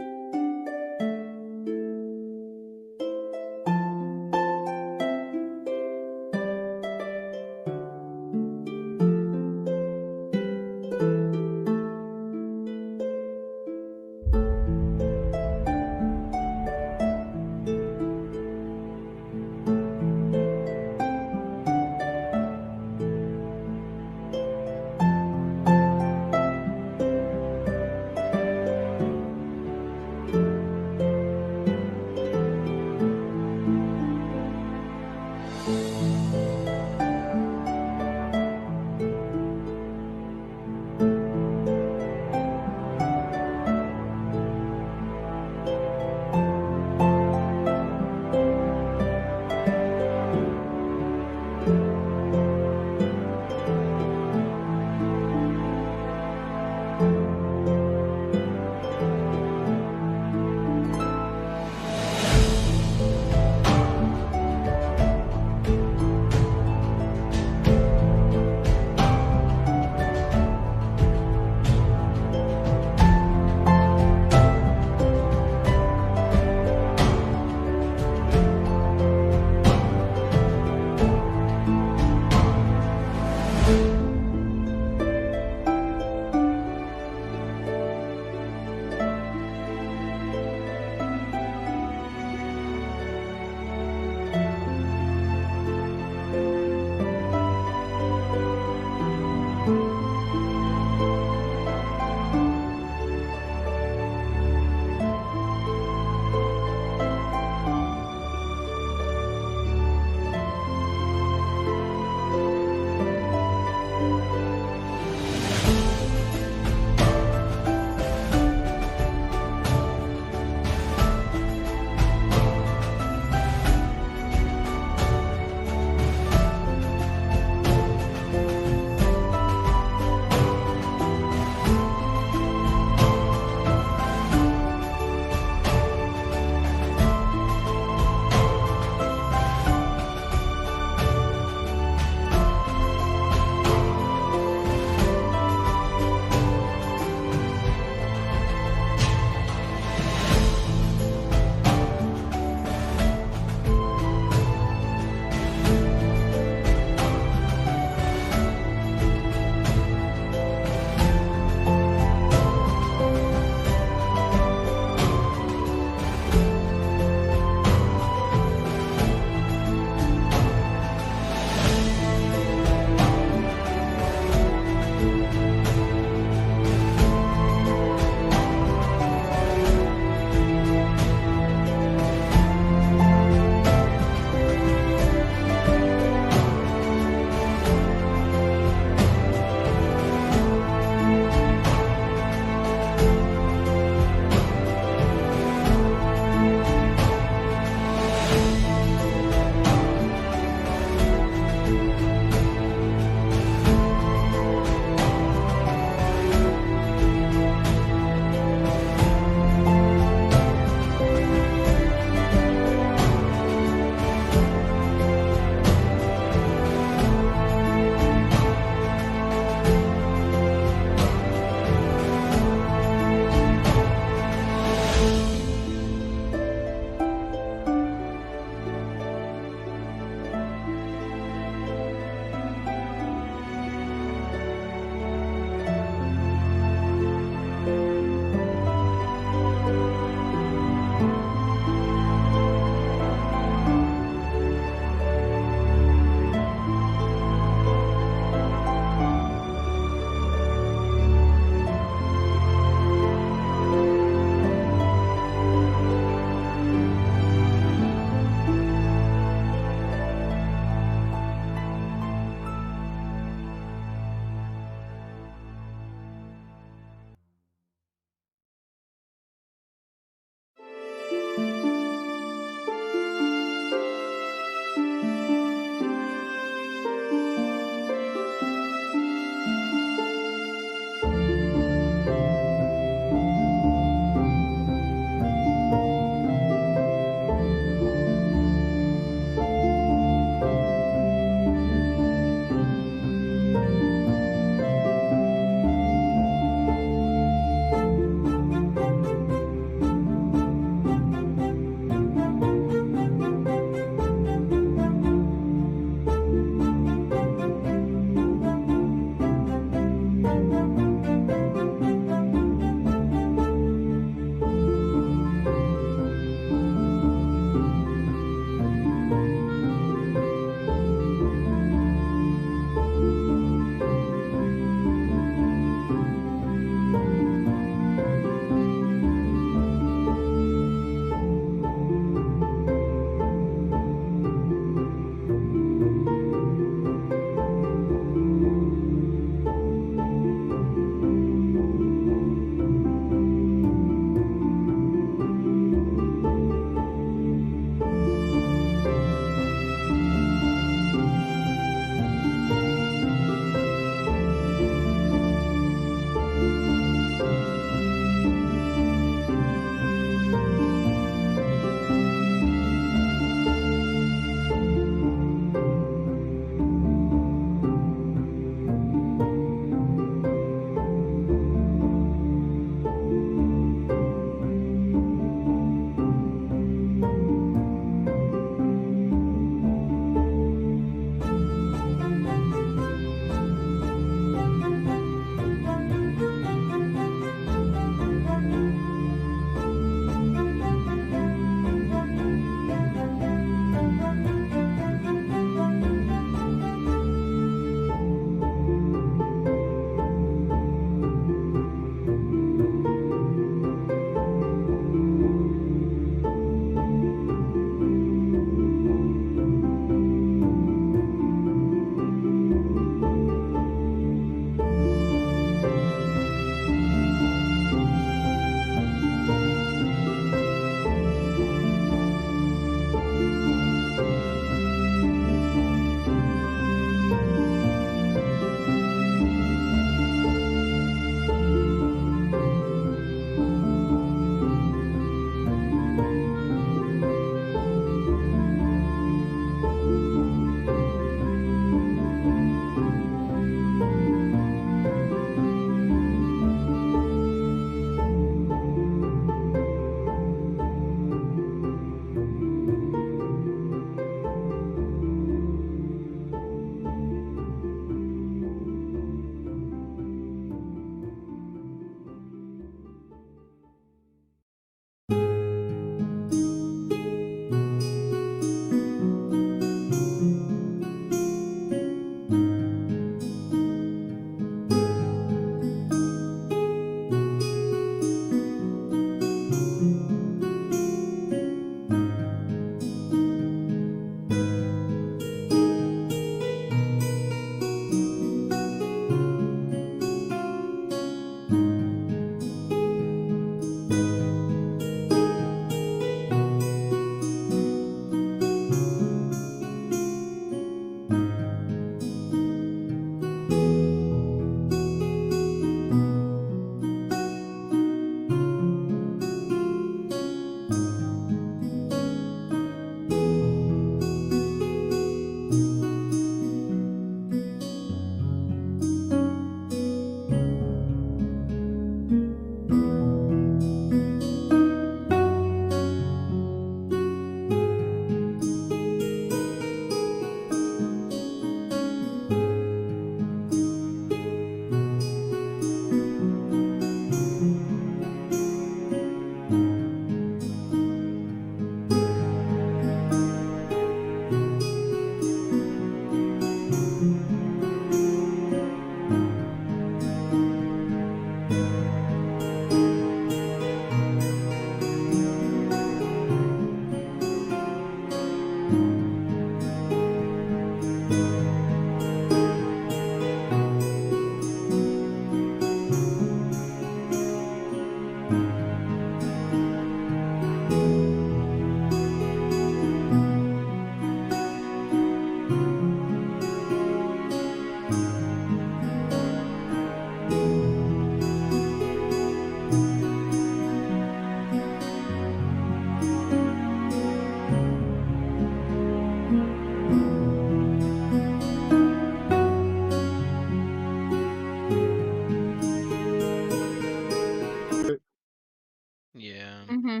Yeah. Mm-hmm.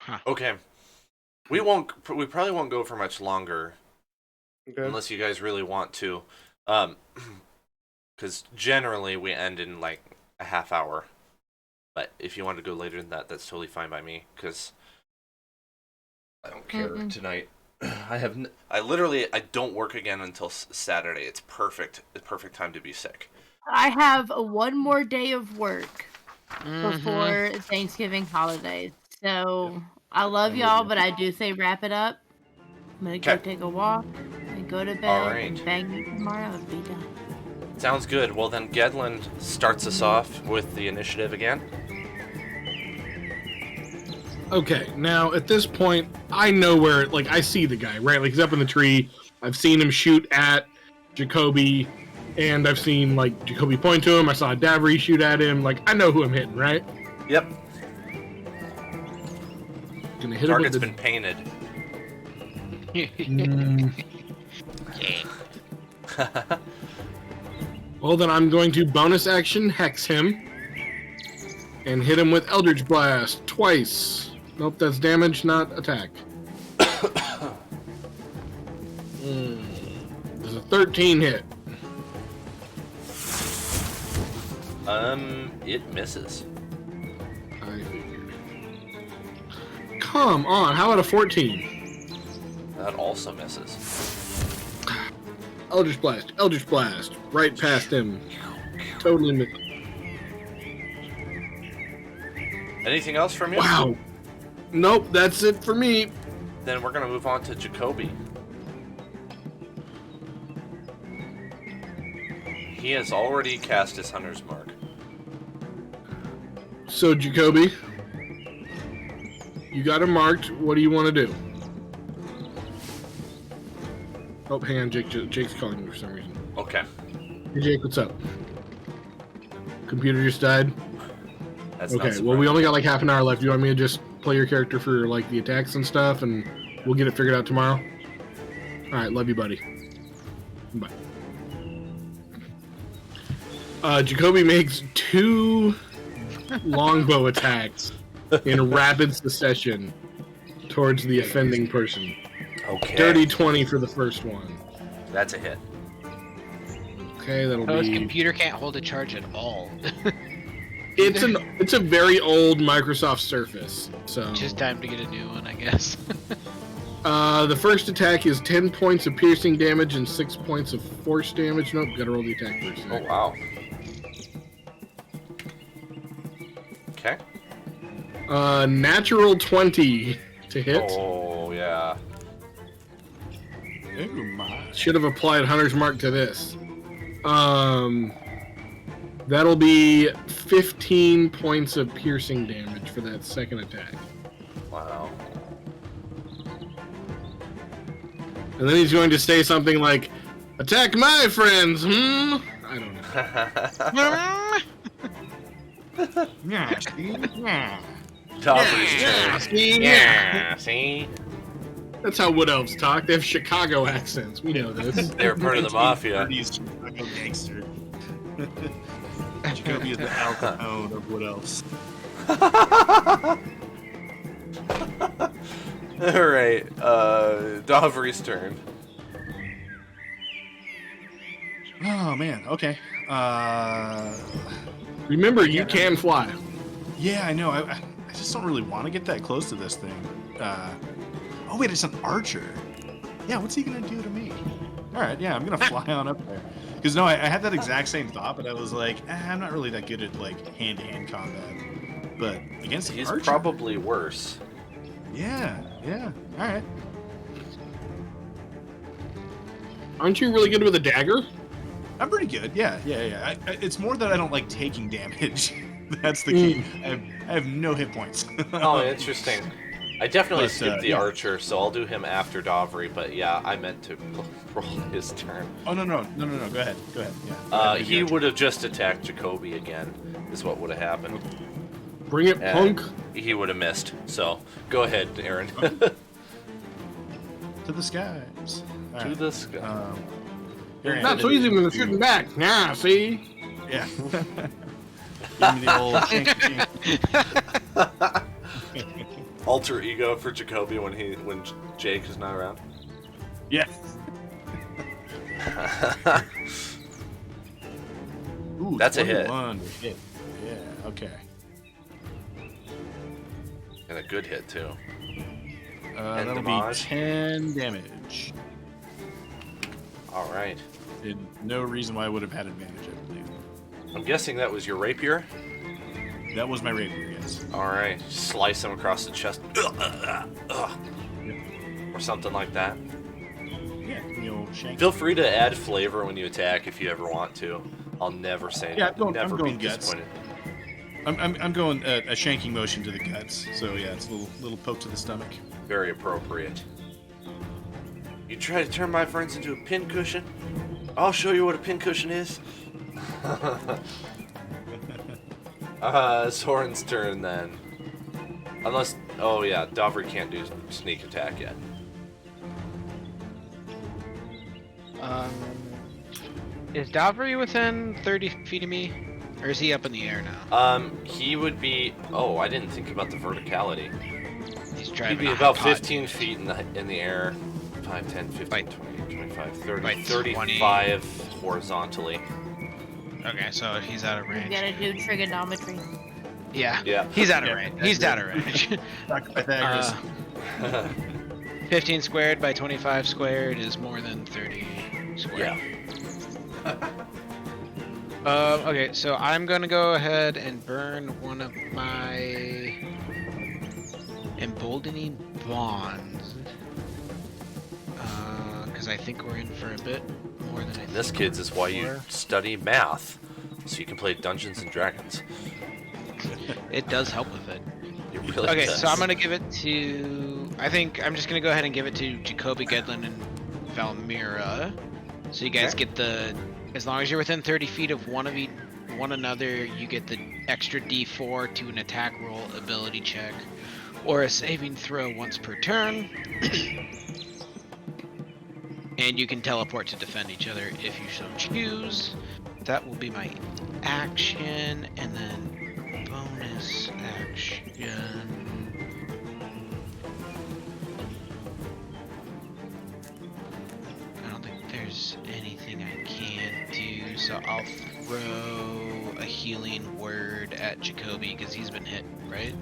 Huh. Okay. We won't. We probably won't go for much longer, Okay. unless you guys really want to, because generally we end in like a half hour. But if you want to go later than that, that's totally fine by me. Because I don't care tonight. I don't work again until Saturday. It's perfect. It's perfect time to be sick. I have one more day of work Mm-hmm. before Thanksgiving holidays. So I love y'all, but I do say wrap it up. I'm gonna go Okay. take a walk and go to bed Alright. and bang you tomorrow and be done. Sounds good. Well, then Gedlin starts us off with the initiative again. Okay, now at this point, I know where, like, I see the guy, right? Like, he's up in the tree. I've seen him shoot at Jacoby, and I've seen, like, Jacoby point to him. I saw Davry shoot at him. Like, I know who I'm hitting, right? Yep. Gonna hit Target's him been painted. Well, then I'm going to bonus action Hex him and hit him with Eldritch Blast twice. Nope, that's damage, not attack. There's a 13 hit. It misses. I figured. Come on, how about a 14? That also misses. Eldritch Blast, right past him. Totally missed. Anything else from you? Wow. Nope, that's it for me. Then we're gonna move on to Jacoby. He has already cast his Hunter's Mark. So, Jacoby, you got him marked. What do you want to do? Oh, hang on, Jake's calling me for some reason. Okay. Hey, Jake, what's up? Computer just died? That's not Okay, well, we only got like half an hour left. Do you want me to just play your character for like the attacks and stuff, and we'll get it figured out tomorrow? Alright, love you, buddy. Bye. Jacoby makes 2 longbow attacks in rapid succession towards the offending person. Okay. Dirty 20 for the first one. That's a hit. Okay, that'll Oh, his be... computer can't hold a charge at all. It's a very old Microsoft Surface, so... Just time to get a new one, I guess. The first attack is 10 points of piercing damage and 6 points of force damage. Nope, gotta roll the attack first. Oh, wow. Okay. Natural 20 to hit. Oh, yeah. Oh my. Should have applied Hunter's Mark to this. That'll be 15 points of piercing damage for that second attack. Wow. And then he's going to say something like, "Attack my friends, I don't know. Yeah, see? Yeah. Topper's turn. See? Yeah, see? That's how Wood Elves talk. They have Chicago accents. We know this. They're part of the mafia. He's Chicago gangster. Jacoby is the Al Capone of what else? Alright, Davri's turn. Oh man, okay. Remember, you can fly. Yeah, I know. I just don't really want to get that close to this thing. Oh wait, it's an archer. Yeah, what's he gonna do to me? All right, yeah, I'm gonna fly on up there. Because no, I had that exact same thought, but I was like, I'm not really that good at like hand-to-hand combat. But against the He's archer, probably worse. yeah. All right. Aren't you really good with a dagger? I'm pretty good. Yeah. It's more that I don't like taking damage. That's the key. I have no hit points. Oh, interesting. I definitely But, skipped the yeah. archer, so I'll do him after Davri. But yeah, I meant to roll his turn. Oh no. Go ahead. Yeah. Go ahead, He Archer. would have just attacked Jacoby again. Is what would have happened. Bring it, And punk. he would have missed. So go ahead, Aaron. To the skies. All To right. the sky. Here, Not so easy when they're shooting back. Nah, see? Yeah. Give me the old shank. Alter ego for Jacoby when Jake is not around. Yeah. Ooh, That's a hit. 21 hit. Yeah. Okay. And a good hit too. And That'll damage. be 10 damage. All right. And no reason why I would have had advantage, I believe. I'm guessing that was your rapier. That was my rapier, yes. All right. Slice him across the chest. Or something like that. Yeah, the old shank. Feel free to add flavor when you attack if you ever want to. I'll never say Yeah, no. I'm Never going be guts. disappointed. I'm going a shanking motion to the guts. So yeah, it's a little poke to the stomach. Very appropriate. You try to turn my friends into a pincushion? I'll show you what a pincushion is. Soren's turn then. Unless, oh yeah, Davri can't do sneak attack yet. Is Davri within 30 feet of me? Or is he up in the air now? He would be, oh, I didn't think about the verticality. He's He'd driving be a about hot 15 feet in the air. 5, 10, 15, By- 20, 25, 30, by 35 horizontally. Okay, so he's out of You range. gotta do trigonometry. Yeah. Yeah. He's out of Yeah, range. that's He's good. out of range. Dr. Pythagoras. 15 squared by 25 squared is more than 30 squared. Yeah. Okay, so I'm gonna go ahead and burn one of my emboldening bonds. Because I think we're in for a bit more than I think. This, kids, is why you study math. So you can play Dungeons and Dragons. It does help with it. It really Okay, does. so I'm gonna give it to. I think I'm just gonna go ahead and give it to Jacoby, Gedlin, and Valmira. So you guys Okay. get the. As long as you're within 30 feet of one another, you get the extra D4 to an attack roll, ability check, or a saving throw once per turn. And you can teleport to defend each other if you so choose. That will be my action, and then bonus action. I don't think there's anything I can do, so I'll throw a healing word at Jacoby because he's been hit, right?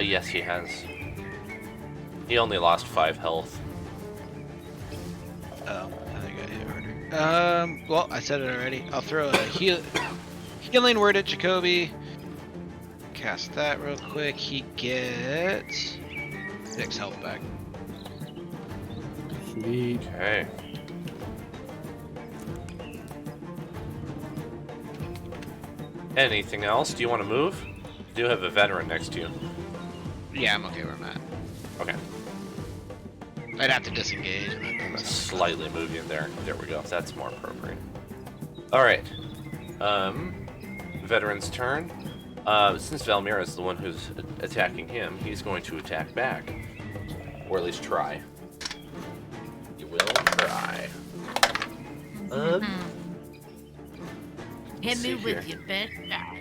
Yes, he has. He only lost 5 health. Oh, I think I hit harder. Well, I said it already. I'll throw a healing word at Jacoby. Cast that real quick. He gets 6 health back. Sweet. Okay. Anything else? Do you want to move? You do have a veteran next to you. Yeah, I'm okay where I'm at. Okay. I'd have to disengage. I'm gonna slightly move you in there. There we go. That's more appropriate. All right. Veteran's turn. Since Valmira is the one who's attacking him, he's going to attack back, or at least try. You will try. Hit see me with here. your best shot.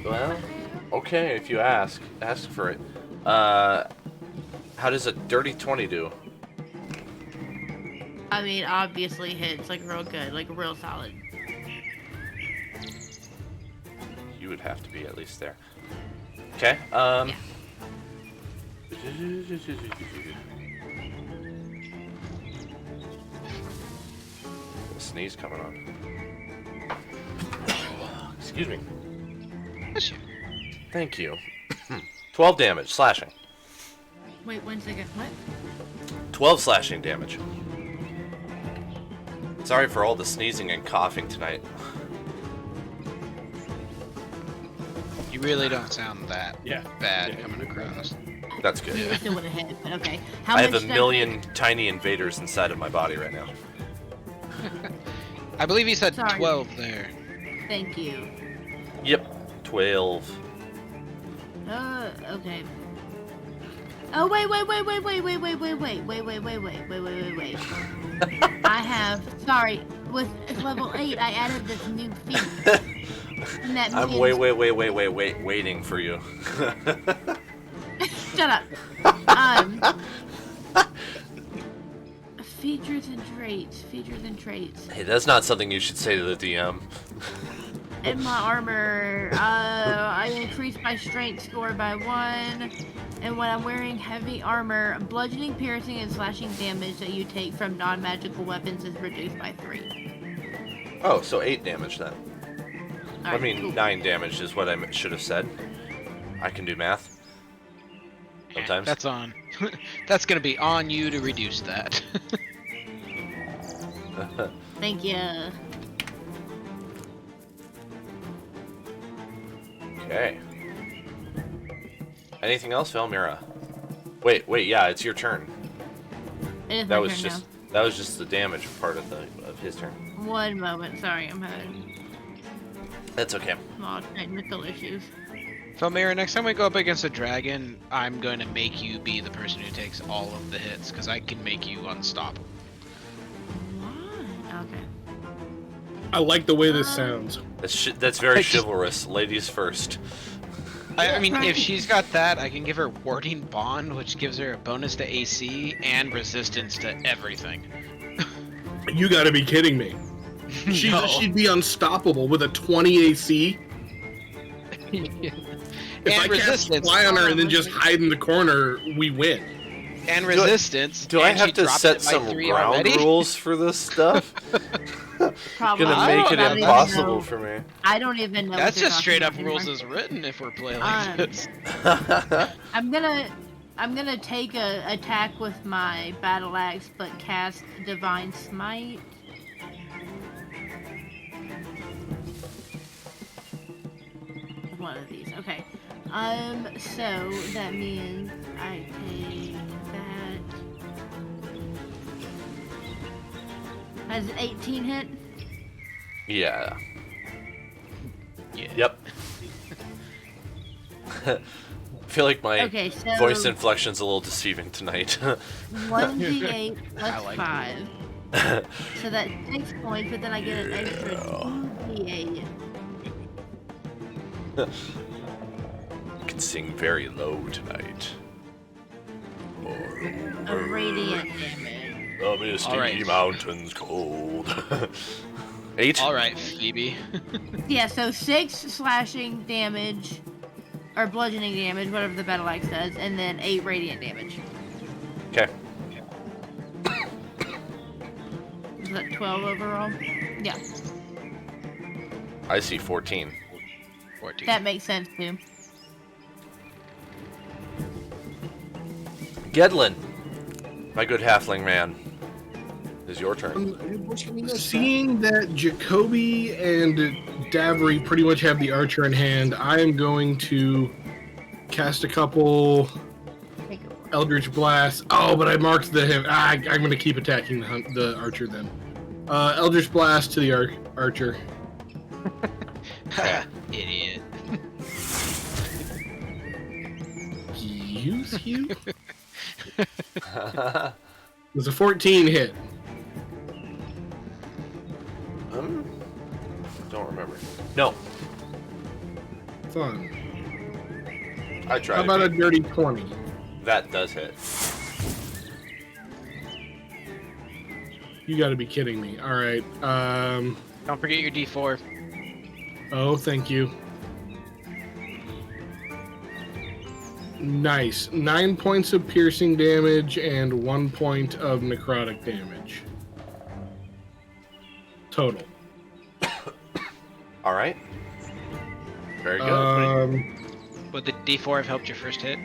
Well, okay, if you ask for it. How does a dirty 20 do? I mean, obviously hits like real good, like real solid. You would have to be at least there. Okay. Yeah. A sneeze coming on. Excuse me. Thank you. 12 damage, slashing. Wait 1 second. What? 12 slashing damage. Sorry for all the sneezing and coughing tonight. You really don't sound that Yeah. bad Yeah. coming across. That's good. I still would have hit, but okay. How I have much a did million tiny invaders inside of my body right now. I believe he said Sorry. 12 there. Thank you. Yep, 12. Okay. Oh wait. I have with level 8 I added this new feat. And that I'm means waiting for you. shut up. Features and traits. Hey, that's not something you should say to the DM. In my armor, I increase my strength score by 1. And when I'm wearing heavy armor, bludgeoning, piercing, and slashing damage that you take from non-magical weapons is reduced by 3. Oh, so 8 damage then. I Alright, mean, cool. 9 damage is what I should have said. I can do math. Sometimes. That's on. That's gonna be on you to reduce that. Thank you. Okay. Anything else, Velmira? Wait, yeah, it's your turn. It is That my was turn just that was just the damage part of his turn. now. One moment, sorry, I'm having That's okay. small technical issues. Felmira, next time we go up against a dragon, I'm going to make you be the person who takes all of the hits, because I can make you unstoppable. What? Okay. I like the way this sounds. That's very chivalrous. Ladies first. I mean, Right. if she's got that, I can give her Warding Bond, which gives her a bonus to AC and resistance to everything. You gotta be kidding me. No. She'd be unstoppable with a 20 AC. If And I cast resistance. fly on her and then just hide in the corner, we win. And resistance. Do I and have she to dropped set it by some 3 ground already? rules for this stuff? Probably. Gonna I make don't it know. impossible for me. I don't even know. That's what you're just straight up talking rules about as written if we're playing anymore. like this. I'm gonna take a attack with my battle axe, but cast divine smite. One of these. Okay. So that means I take that. Has an 18 hit? Yeah. Yeah. Yep. I feel like my Okay, so voice inflection's a little deceiving tonight. 1d8 plus I like 5. So that's 6 points, but then I get an extra 2d8. I can sing very low tonight. Of radiant damage. The misty Alright. mountains cold. 8? Alright, Phoebe. Yeah, so 6 slashing damage, or bludgeoning damage, whatever the battle axe does, and then 8 radiant damage. Okay. Is that 12 overall? Yeah, I see 14. 14. that makes sense too. Gedlin, my good halfling man, is your turn. Seeing that Jacoby and Davry pretty much have the archer in hand, I am going to cast a couple Take a Eldritch Blasts. Oh, but I marked the I'm going to keep attacking the archer then. Eldritch Blast to the archer. Idiot. Use you? There's a 14 hit. Don't remember. No, Fun. I tried. How about a dirty 20? That does hit. You got to be kidding me. All right. Don't forget your D4. Oh, thank you. Nice. 9 points of piercing damage and 1 point of necrotic damage. Total. All right. Very good. Would the D4 have helped your first hit?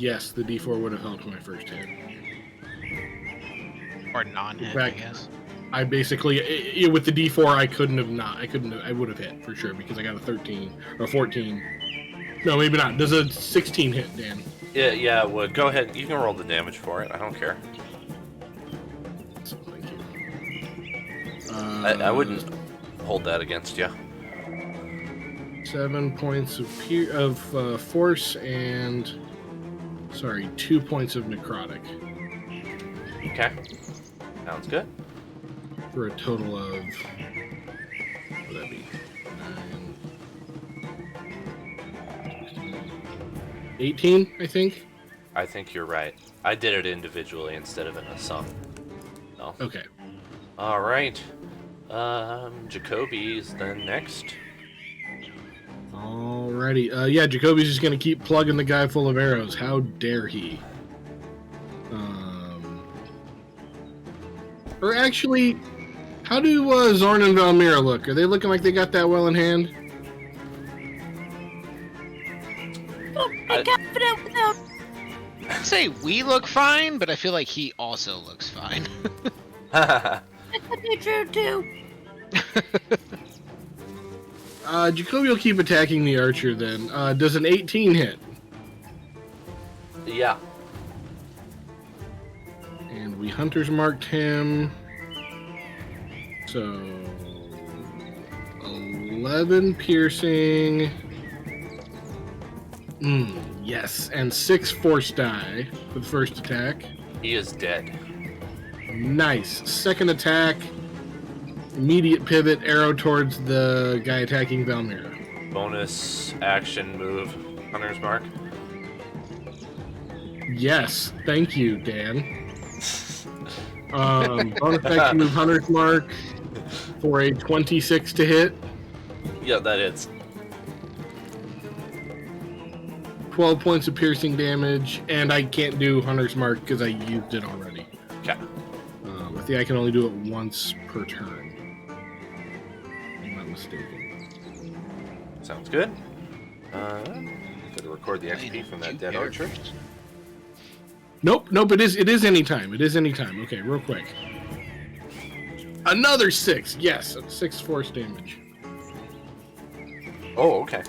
yes, the D4 would have helped my first hit. Or non-hit, I Back- guess. I basically, with the D4, I would have hit for sure because I got a 13 or 14. No, maybe not. Does a 16 hit, Dan? Yeah, well, go ahead. You can roll the damage for it. I don't care. So, thank you. I wouldn't hold that against you. 7 points of force and 2 points of necrotic Okay. Sounds good. for a total of what would that be? 18, I think. I think you're right. I did it individually instead of in a sum. No. Okay. All right. Jacoby's then next. Alrighty. Yeah, Jacoby's just gonna keep plugging the guy full of arrows. How dare he? Or actually, how do Zorn and Valmira look? Are they looking like they got that well in hand? I'm confident with them. I'd say we look fine, but I feel like he also looks fine. That could be true too. Jacoby will keep attacking the archer then. Does an 18 hit? Yeah. And we hunters marked him. So 11 piercing. Yes, and 6 force die for the first attack. He is dead. Nice. Second attack. Immediate pivot, arrow towards the guy attacking Valmira. Bonus action move, Hunter's Mark. Yes, thank you, Dan. Bonus action move, Hunter's Mark for a 26 to hit. Yeah, that hits. 12 points of piercing damage, and I can't do Hunter's Mark because I used it already. Okay. I think I can only do it once per turn. If I'm not mistaken. Sounds good. Gotta record the XP from that dead archer. Nope. It is anytime. It is anytime. Okay, real quick. Another 6. Yes, 6 force damage. Oh, okay.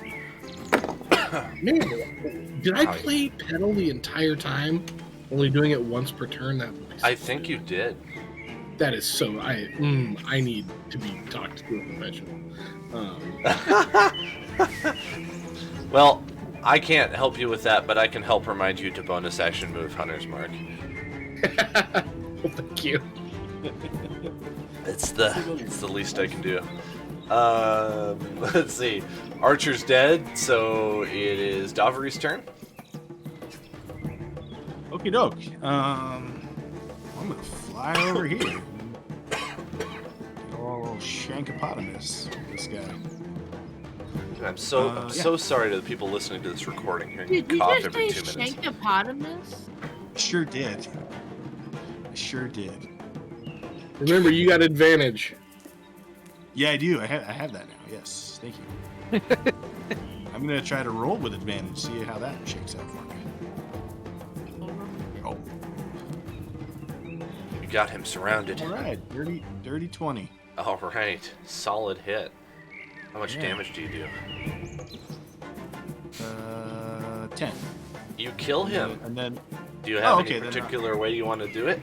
Man, did I play pedal the entire time? Only doing it once per turn? That would be so I think you did. That is so. I need to be talked to a professional. Well, I can't help you with that, but I can help remind you to bonus action move Hunter's Mark. Well, thank you. It's the least I can do. Let's see. Archer's dead, so it is Davery's turn. Okie doke. I'm gonna fly over here. Oh, Shankopotamus, this guy. I'm so sorry to the people listening to this recording hearing me Did you cough just every say 2 minutes. Shankopotamus? Sure did. I sure did. Remember, you got advantage. Yeah, I do. I have that now. Yes, thank you. I'm gonna try to roll with advantage, see how that shakes out for me. Oh, You got him surrounded. all right, dirty 20. All right, solid hit. How much Yeah. damage do you do? 10. You kill him. And then, Do you have okay, any then, particular way you want to do it?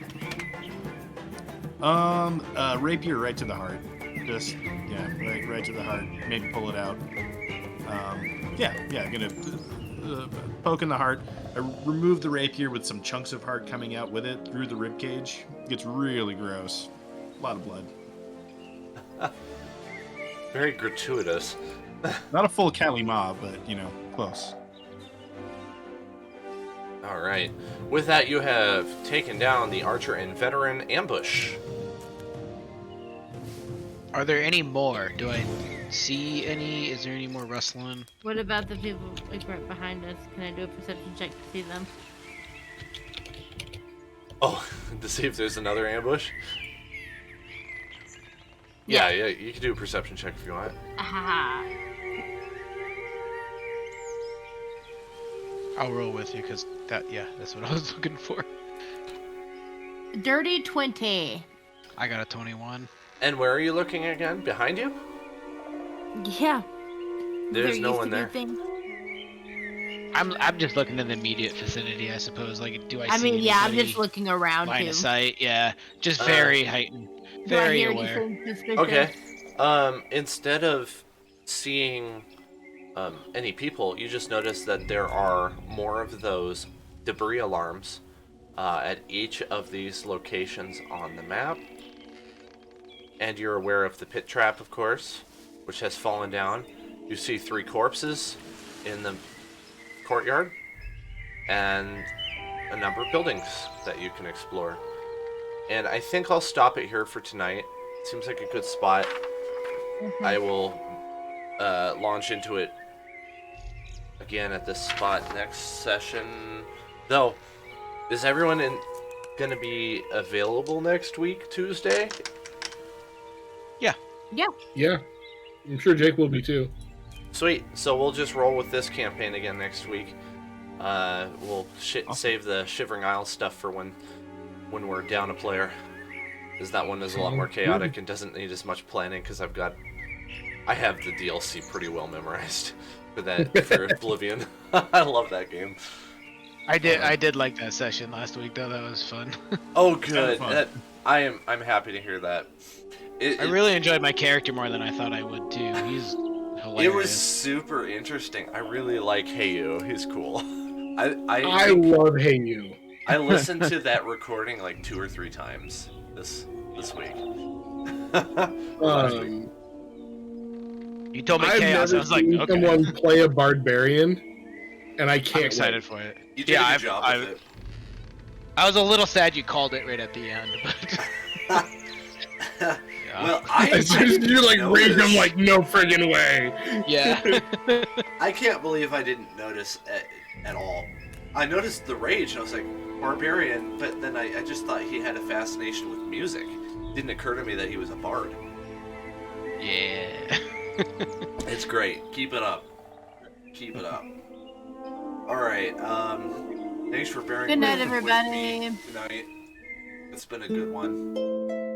rapier right to the heart. Just right to the heart. Maybe pull it out. Gonna poke in the heart. I remove the rapier with some chunks of heart coming out with it through the rib cage. It gets really gross. A lot of blood. Very gratuitous. Not a full Kalima, but close. All right. With that, you have taken down the archer and veteran ambush. Are there any more? Do I see any? Is there any more rustling? What about the people like right behind us? Can I do a perception check to see them? Oh, to see if there's another ambush? Yeah, you can do a perception check if you want. Ahaha. I'll roll with you because that's what I was looking for. Dirty 20. I got a 21. And where are you looking again? Behind you? Yeah. There's There no used one to be there. things. I'm just looking in the immediate vicinity, I suppose. Like, do I I see mean, yeah, I'm anybody? just looking around Line too. of sight, yeah. Just very heightened, Do I very hear aware. anything suspicious? Okay. Instead of seeing any people, you just notice that there are more of those debris alarms at each of these locations on the map. And you're aware of the pit trap, of course, which has fallen down. You see 3 corpses in the courtyard and a number of buildings that you can explore. And I think I'll stop it here for tonight. Seems like a good spot. I will launch into it again at this spot next session. Though, is everyone going to be available next week, Tuesday? Yeah. Yeah, I'm sure Jake will be too. Sweet. So we'll just roll with this campaign again next week. We'll save the Shivering Isles stuff for when we're down a player, because that one is a lot more chaotic and doesn't need as much planning. Because I have the DLC pretty well memorized for Oblivion. I love that game. I did like that session last week though. That was fun. Oh, good. I'm happy to hear that. I really enjoyed my character more than I thought I would too. He's hilarious. It was super interesting. I really like Heyu. He's cool. I love Hey You. I listened to that recording like 2 or 3 times this week. Last week. You told me I've chaos. I never was like, seen okay. someone play a barbarian, and I can't I'm excited wait. for it. You did a good job with it. I was a little sad you called it right at the end, but Well, As soon as you like rage, I'm like, no friggin' way. yeah. I can't believe I didn't notice at all. I noticed the rage, and I was like, barbarian, but then I just thought he had a fascination with music. It didn't occur to me that he was a bard. Yeah. It's great. Keep it up. Keep it up. Alright, thanks for bearing Good night, with me. everybody. Good night. It's been a good one.